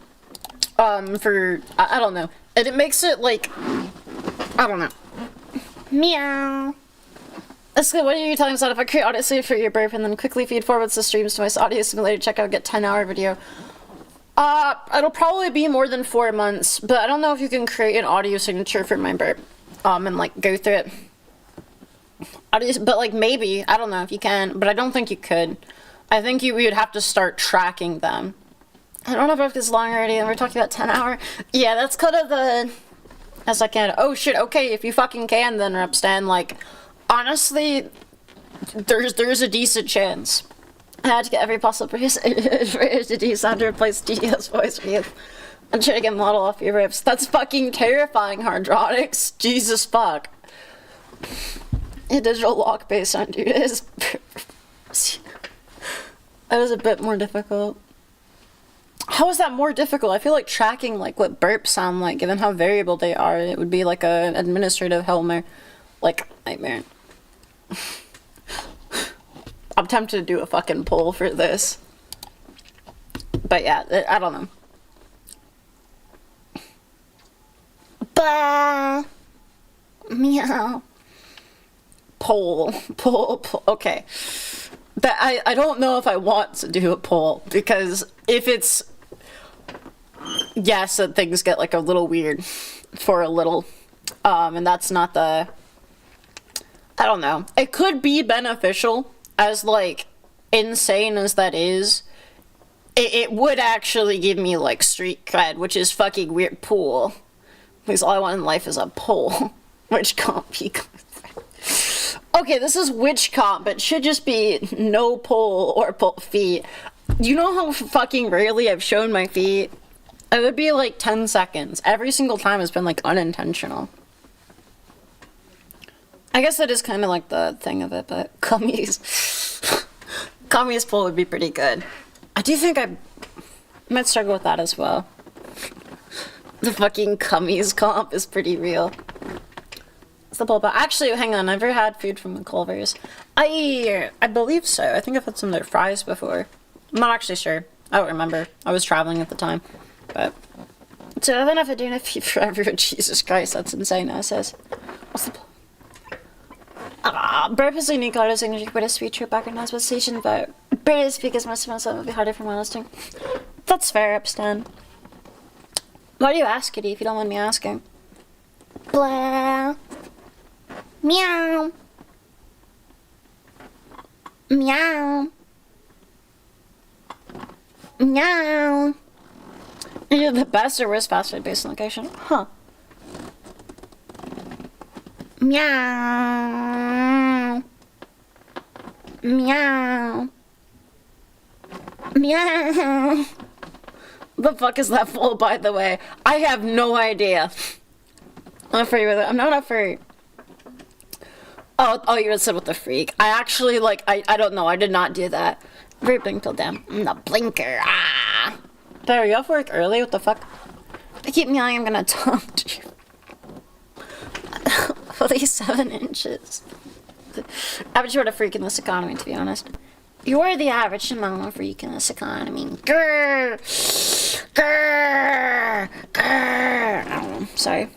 For I don't know. And it makes it like I don't know. Meow. So what are you telling us that if I create audio save for your burp and then quickly feed forwards the streams to my audio simulator, check out, get 10-hour video? It'll probably be more than 4 months, but I don't know if you can create an audio signature for my burp, and like go through it. But like maybe, I don't know if you can, but I don't think you could. I think you would have to start tracking them, I don't know if I have this long already, and we're talking about 10 hour. Yeah, that's kind of the... As I can. Oh shit, okay, if you fucking can, then Repstan, like, honestly, there's a decent chance. I had to get every possible reason to decide to replace DDS voice for you. And try to get model off your rips. That's fucking terrifying, Hardronics. Jesus fuck. A digital lock based on dude is... That was a bit more difficult. How is that more difficult? I feel like tracking like what burps sound like, given how variable they are, it would be like an administrative helmer, like nightmare. I'm tempted to do a fucking poll for this, but yeah, I don't know. Bah. Meow. Poll. Okay. That I don't know if I want to do a poll, because if it's yes, that things get like a little weird for a little, and that's not the, I don't know. It could be beneficial, as like insane as that is. It would actually give me like street cred, which is fucking weird. Pool, because all I want in life is a poll, which can't be. Okay, this is witch comp, but should just be no pole or pole feet. You know how fucking rarely I've shown my feet? It would be like 10 seconds. Every single time it's been like unintentional. I guess that is kind of like the thing of it, but Cummy's pole would be pretty good. I do think I might struggle with that as well. The fucking Cummy's comp is pretty real. It's the bulba. Actually, hang on. I've never had food from the Culvers. I believe so. I think I've had some of their fries before. I'm not actually sure. I don't remember. I was traveling at the time. But so I've been after doing a feed for everyone. Jesus Christ, that's insane. It says, what's the burp is a unique auto signature for British speech background noise station, but British speakers must have something would be harder for my listening. That's fair, Upstan. Why do you ask, Kitty, if you don't mind me asking? Blah. Meow. Meow. Meow. You're the best or worst fast food based on location? Huh. Meow. Meow. Meow. The fuck is that full, by the way? I have no idea. I'm afraid with it. I'm not afraid. Oh, you said with the freak. I actually, like, I don't know. I did not do that. Very blink till damn. The blinker. Ah. Barry, you off work early? What the fuck? I keep meowing. I'm gonna talk to you. 47 inches. Average what a freak in this economy, to be honest. You are the average among a freak in this economy. Grrr. Grrr. Grrr. I don't know. Sorry.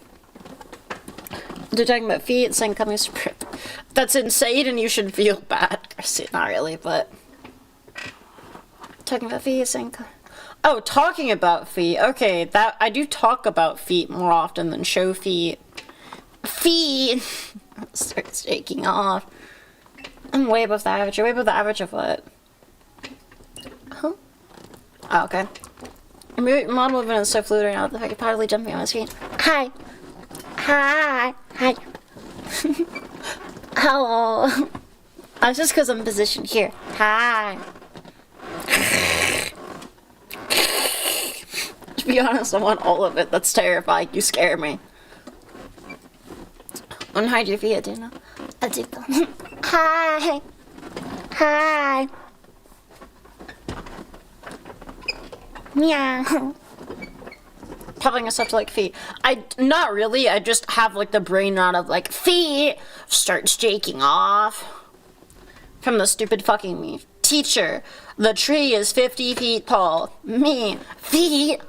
They're talking about feet, saying coming script. That's insane, and you should feel bad. Not really, but talking about feet, saying. Oh, talking about feet. Okay, that I do talk about feet more often than show feet. Feet starts shaking off. I'm way above the average. You're way above the average of what? Huh? Oh, okay. Your model movement is so fluid right now that I could probably jumping on his feet. Hi. Hi. Hi. Hello. That's just because I'm positioned here. Hi. To be honest, I want all of it. That's terrifying. You scare me. Unhide your feet, Adina. Adina. Hi. Hi. Meow. Helping us up to like feet. Not really. I just have like the brain rot of like feet starts shaking off from the stupid fucking me. Teacher, the tree is 50 feet tall. Me, feet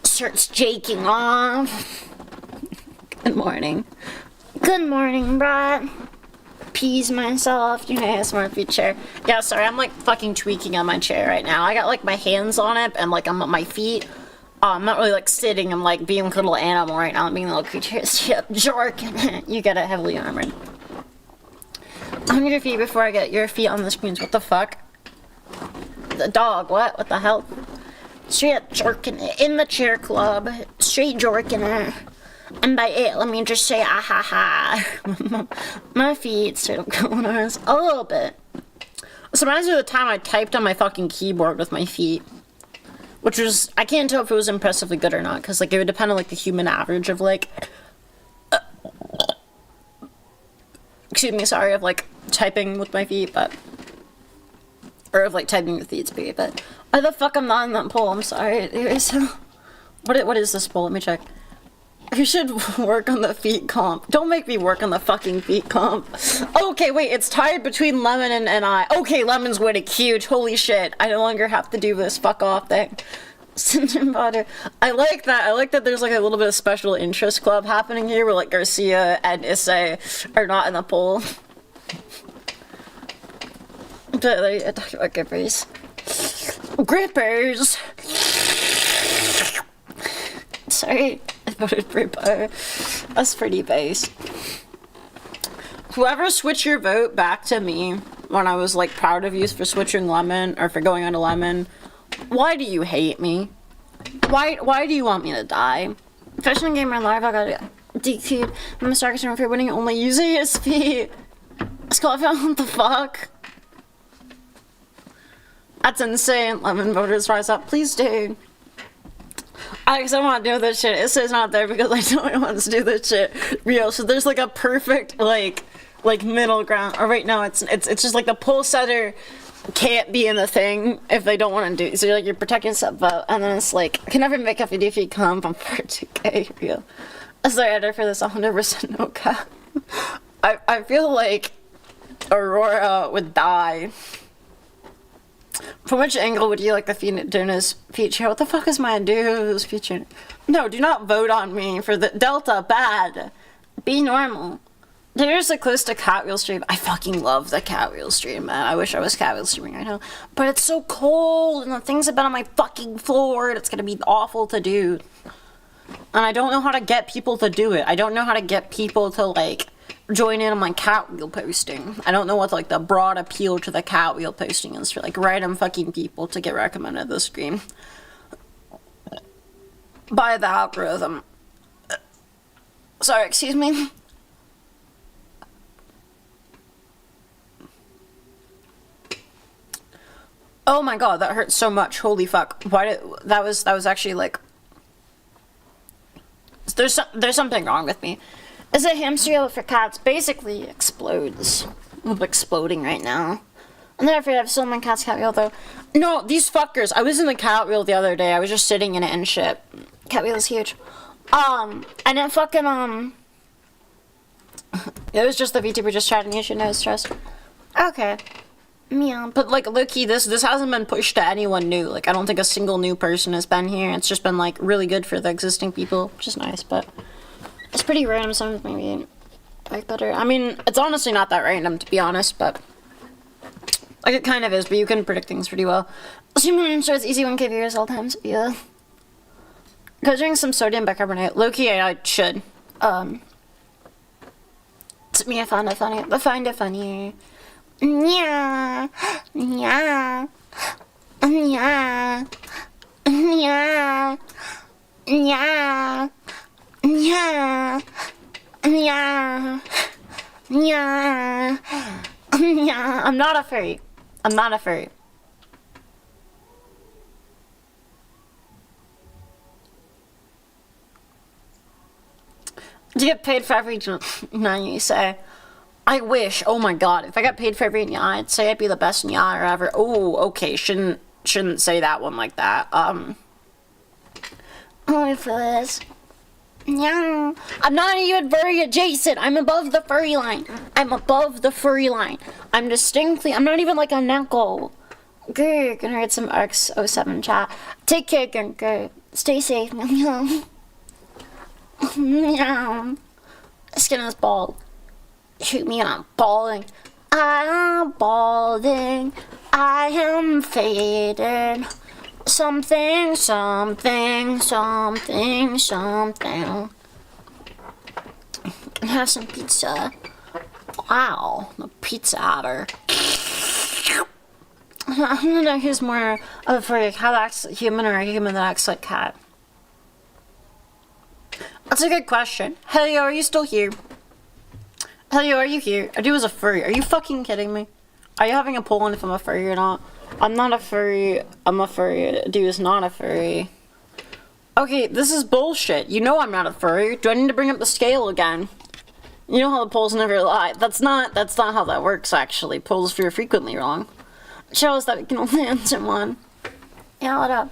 starts shaking off. Good morning. Good morning, Brad. Peas myself. You know, smart feet chair. Yeah, sorry. I'm like fucking tweaking on my chair right now. I got like my hands on it and like I'm on my feet. I'm not really like sitting. I'm like being a little animal right now. I'm being a little creature. Yep, jork. You get it heavily armored. 100 feet before I get your feet on the screens. What the fuck? The dog. What? What the hell? Straight up jerking it in the cheer club. Straight jerking it. And by it, let me just say, ah ha ha. My feet straight up going on a little bit. This reminds me of the time I typed on my fucking keyboard with my feet. Which was, I can't tell if it was impressively good or not, because, like, it would depend on, like, the human average of, like, excuse me, sorry, of, like, typing with my feet, but, or of, like, typing with feet speed, but, why the fuck I'm not in that poll, I'm sorry. Anyways, what is this poll? Let me check. You should work on the feet comp. Don't make me work on the fucking feet comp. Okay, wait, it's tied between Lemon and I. Okay, Lemon's winning huge. Holy shit. I no longer have to do this fuck off thing. Cinnamon butter. I like that. I like that there's like a little bit of special interest club happening here where like Garcia and Issei are not in the poll. But like, talk about grippers. Grippers! Sorry, I voted for Bar. That's pretty base. Whoever switched your vote back to me when I was like proud of you for switching Lemon or for going on to Lemon, why do you hate me? Why do you want me to die? Fashion Gamer Live, I got DQ'd. I'm a star for winning only using his feet. Scott, what the fuck? That's insane. Lemon voters rise up. Please do. Alex, I want to do this shit. It says not there because I know I want to do this shit real. So there's like a perfect like middle ground. Or right now it's just like the poll setter can't be in the thing if they don't want to do. So you're protecting yourself vote, and then it's like I can never make up a if you come from 2K real. As the editor for this 100% no cap. I feel like Aurora would die. From which angle would you like the Duna's feature? What the fuck is my dude's feature? No, do not vote on me for the Delta. Bad. Be normal. There's a close to Catwheel stream. I fucking love the Catwheel stream, man. I wish I was Catwheel streaming right now. But it's so cold, and the things have been on my fucking floor, and it's gonna be awful to do. And I don't know how to get people to do it. I don't know how to get people to, like, join in on my Catwheel posting. I don't know what, like, the broad appeal to the Catwheel posting is for, like, random fucking people to get recommended this stream. By the algorithm. Sorry, excuse me? Oh my god, that hurt so much. Holy fuck. Why did... That was actually, like... There's something wrong with me. Is a hamster for cats basically explodes. I'm exploding right now. I'm not afraid I have stolen my cat's cat wheel though. No, these fuckers. I was in the cat wheel the other day. I was just sitting in it and shit. Cat wheel is huge. And then fucking it was just the VTuber just chatting. You should know it's stressed. Okay. Meow. But like low-key, this hasn't been pushed to anyone new. Like I don't think a single new person has been here. It's just been like really good for the existing people, which is nice, but it's pretty random. Sometimes maybe like better. I mean, it's honestly not that random to be honest, but like it kind of is. But you can predict things pretty well. Assuming sure it's easy 1K viewers all times. Yeah. Go drink some sodium bicarbonate. Low-key, I should. It's me. I find it funny. I find it funny. Yeah. Yeah. Yeah. Yeah. Yeah. Yeah. Yeah. Yeah. Yeah. I'm not a furry. I'm not a furry. Do you get paid for every no, you say? I wish. Oh my god. If I got paid for every nya, I'd say I'd be the best nya ever. Oh, okay. Shouldn't say that one like that. Only for this. Yeah. I'm not even very adjacent. I'm above the furry line. I'm above the furry line. I'm distinctly. I'm not even like a knuckle. Good. Gonna read some X07 chat. Take care, good. Stay safe. Meow. Skin is bald. Shoot me, I'm balding. I'm balding. I am faded. Something, something, something, something. Can have some pizza. Wow, the pizza otter. I don't know who's more of a furry, a cat that acts like human or a human that acts like cat. That's a good question. Helio, are you still here? Helio, are you here? I do as a furry. Are you fucking kidding me? Are you having a poll on if I'm a furry or not? I'm not a furry. I'm a furry. Dude is not a furry. Okay, this is bullshit. You know I'm not a furry. Do I need to bring up the scale again? You know how the polls never lie. That's not how that works, actually. Polls are frequently wrong. Show us that we can only answer one. Yeah, what up?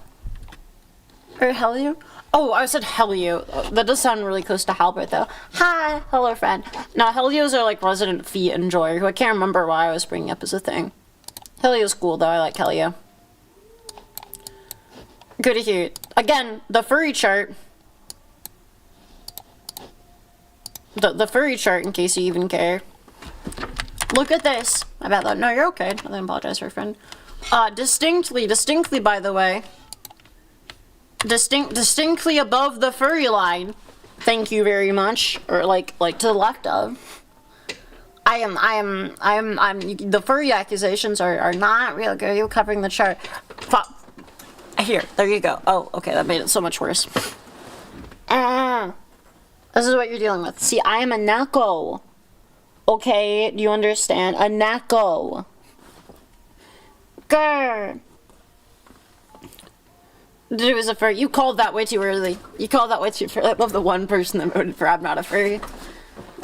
Or Helio? Oh, I said Helio. That does sound really close to Halbert, though. Hi! Hello, friend. Now, Helios are like resident feet enjoyer, who I can't remember why I was bringing up as a thing. Helio's cool, though. I like Helio. Good to hear. Again, the furry chart. The furry chart, in case you even care. Look at this. I bet that. No, you're okay. I didn't apologize for a friend. Distinctly, by the way. Distinctly above the furry line. Thank you very much. Or like to the left of. The furry accusations are not real good. You're covering the chart. Here, there you go. Oh, okay, that made it so much worse. This is what you're dealing with. See, I am a Nako. Okay, do you understand? A Nako. Grr. Dude, it was a furry. You called that way too early. You called that way too early. I love the one person that voted for I'm not a furry.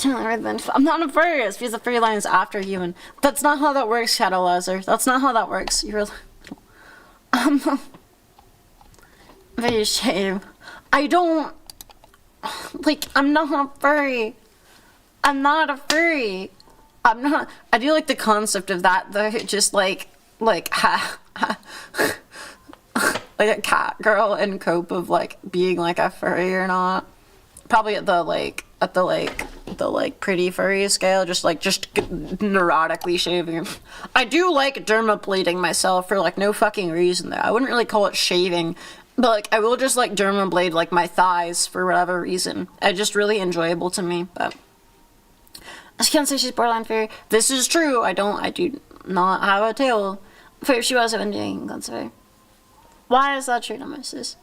I'm not a furry. It's because the furry line is after human. That's not how that works, Shadow Lazar. That's not how that works. You're very shame. I don't like. I'm not a furry. I'm not a furry. I'm not. I do like the concept of that though. Just like like a Catgirl and cope of like being like a furry or not. Probably at the pretty furry scale, just neurotically shaving. I do like dermaplating myself for like no fucking reason though. I wouldn't really call it shaving, but like I will just like dermablade like my thighs for whatever reason. It's just really enjoyable to me. But I can't say she's borderline furry. This is true. I do not have a tail. If she was doing, that's fair. Why is that true, Nemesis?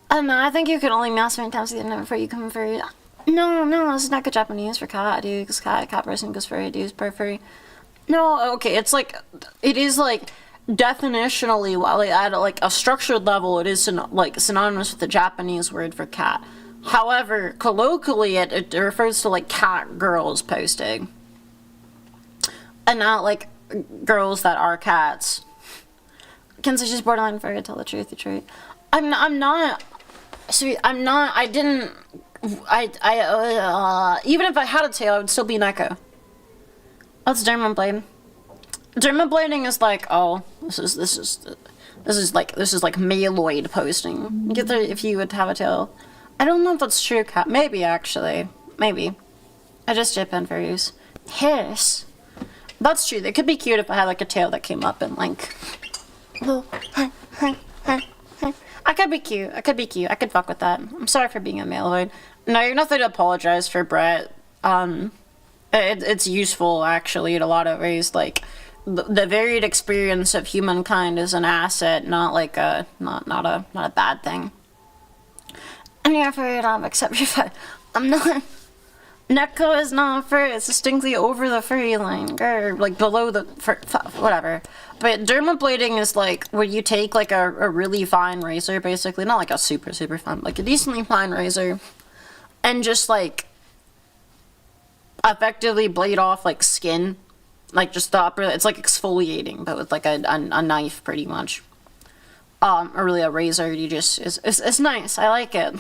I don't know. I think you can only mouse certain times the before you come furry. No, this is not good Japanese for cat, dude. Because cat person goes furry, dude. Per furry. No, okay. It is like definitionally, while at like a structured level, it is synonymous with the Japanese word for cat. However, colloquially, it refers to like cat girls posting, and not like girls that are cats. Can say she's borderline furry. Tell the truth. I'm not. Sweet. I'm not. I didn't. Even if I had a tail, I would still be Neko. What's dermablade? Dermablading is like, oh, this is like maloid posting. Get there if you would have a tail. I don't know if that's true, Cat. Maybe actually, maybe. I just Japan furries. Hairs. That's true. They could be cute if I had like a tail that came up and like. I could be cute. I could fuck with that. I'm sorry for being a maloid. No, you're nothing to apologize for, Brett. It's useful actually in a lot of ways. Like the varied experience of humankind is an asset, not like a not a bad thing. And you're afraid of except you're fat. I'm not. Neko is not furry. It's distinctly over the furry line, or like below the whatever. But dermablading is like where you take like a really fine razor, basically, not like a super fine, like a decently fine razor, and just like effectively blade off like skin, like just the upper. It's like exfoliating, but with like a knife, pretty much. Or really a razor. You just it's nice. I like it.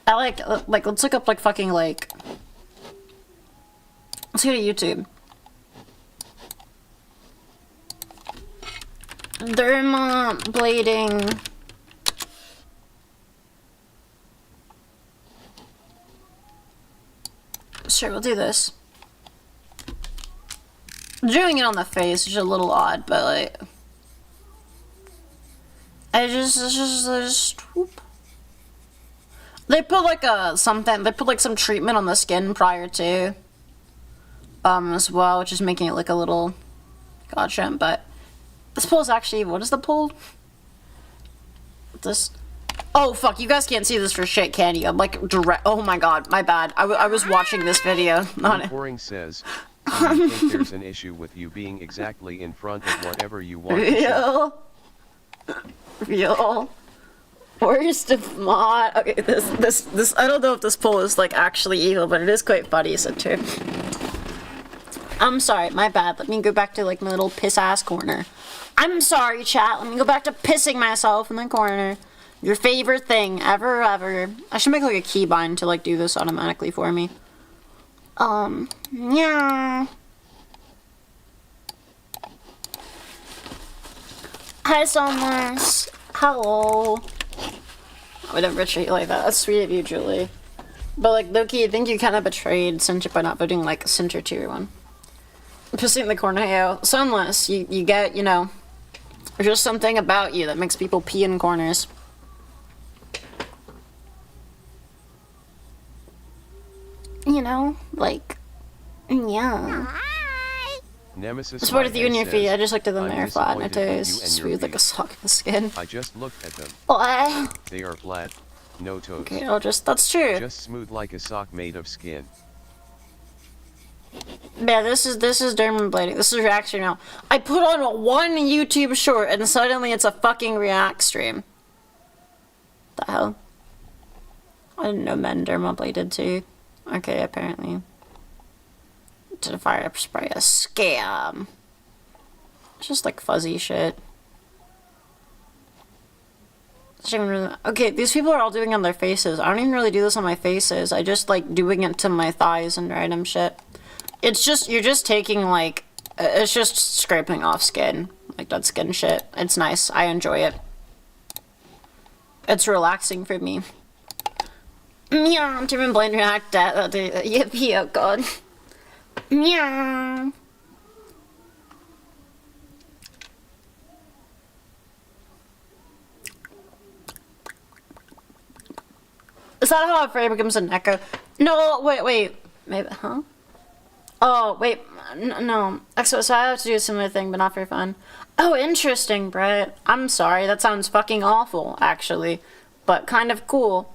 I like let's look up like fucking like. Let's go to YouTube. Dermablading. Sure, we'll do this. Doing it on the face is a little odd, but like. It's just whoop. They put like some treatment on the skin prior to as well, which is making it look a little gotcha, but This poll is actually, what is the poll? This, oh fuck, you guys can't see this for shit, can you? I'm like direct, oh my god, my bad. I was watching this video, not it. Boring says, do you think there's an issue with you being exactly in front of whatever you want to show? Real. Worst of mod. Okay, this, I don't know if this poll is like actually evil, but it is quite funny, so too. I'm sorry, my bad. Let me go back to like my little piss ass corner. I'm sorry, chat. Let me go back to pissing myself in the corner. Your favorite thing ever. I should make like a keybind to like do this automatically for me. Yeah. Hi, Somers. Hello. I would never treat you like that. That's sweet of you, Julie. But like, Loki, I think you kind of betrayed Cincher by not voting like Cincher tier 1. Pissing in the corner, yo. Sunless, you get, you know, there's just something about you that makes people pee in corners. You know, like, yeah. Nemesis What's with you and your feet? I just looked at them, I'm they're flat, and disappointed it with is you and your smooth like a feet. sock in the skin. I just looked at them. What? They are flat, no toes. Okay, I'll just, that's true. Just smooth like a sock made of skin. Yeah, this is dermablading. This is reaction now. I put on one YouTube short and suddenly it's a fucking react stream. The hell? I didn't know men dermabladed too. Okay, apparently. To the fire spray, a scam. It's just like fuzzy shit. It's even really, okay, these people are all doing it on their faces. I don't even really do this on my faces. I just like doing it to my thighs and random shit. It's just, you're just taking like, it's just scraping off skin. Like dead skin shit. It's nice. I enjoy it. It's relaxing for me. Meow, I'm doing blind react that day. Yippee, oh god. Meow. Is that how a frame becomes an echo? No, wait. Maybe, huh? Oh, wait, no. So I have to do a similar thing, but not for fun. Oh, interesting, Brett. I'm sorry, that sounds fucking awful, actually. But kind of cool.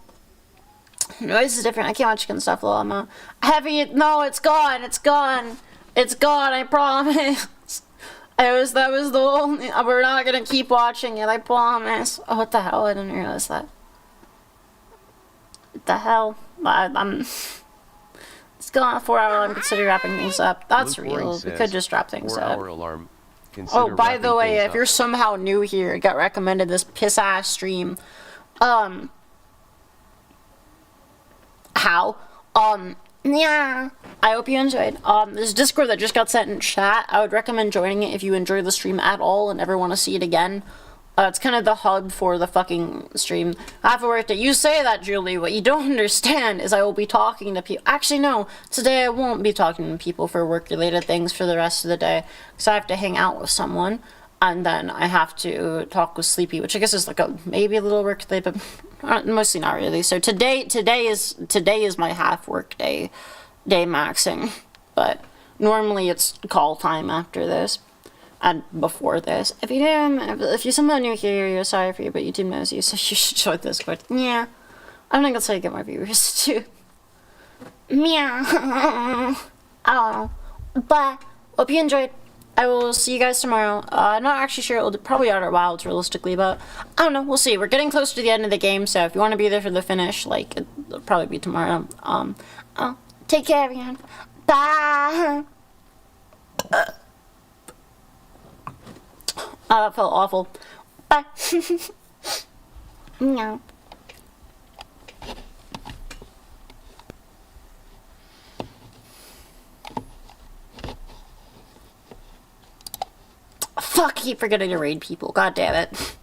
Noise is different. I can't watch good stuff a lot more. Heavy, no, it's gone, It's gone, I promise. That was the only, we're not gonna keep watching it, I promise. Oh, what the hell, I didn't realize that. What the hell? I'm... It's gone a 4-hour alarm, consider wrapping things up. That's real, we could just wrap things up. 4-hour alarm. Oh, by the way, if you're somehow new here, got recommended this piss-ass stream. How? Yeah. I hope you enjoyed. There's Discord that just got sent in chat. I would recommend joining it if you enjoy the stream at all and ever want to see it again. It's kind of the hub for the fucking stream. I have to work it. You say that, Julie. What you don't understand is I will be talking to people. Actually, no. Today I won't be talking to people for work-related things for the rest of the day. Because I have to hang out with someone. And then I have to talk with Sleepy, which I guess is like maybe a little work-related, but mostly not really. So today is my half work day maxing. But normally it's call time after this. And before this. If you're somehow new here, you're sorry for you, but YouTube knows you, so you should join Discord. Yeah. I don't think that's how you get more viewers, too. Meow. Oh. But, hope you enjoyed. I will see you guys tomorrow. I'm not actually sure. It'll probably Outer Wilds, realistically, but I don't know. We'll see. We're getting close to the end of the game, so if you want to be there for the finish, like, it'll probably be tomorrow. Take care, everyone. Bye. That felt awful. Bye. Meow. Fuck, I keep forgetting to raid people. God damn it.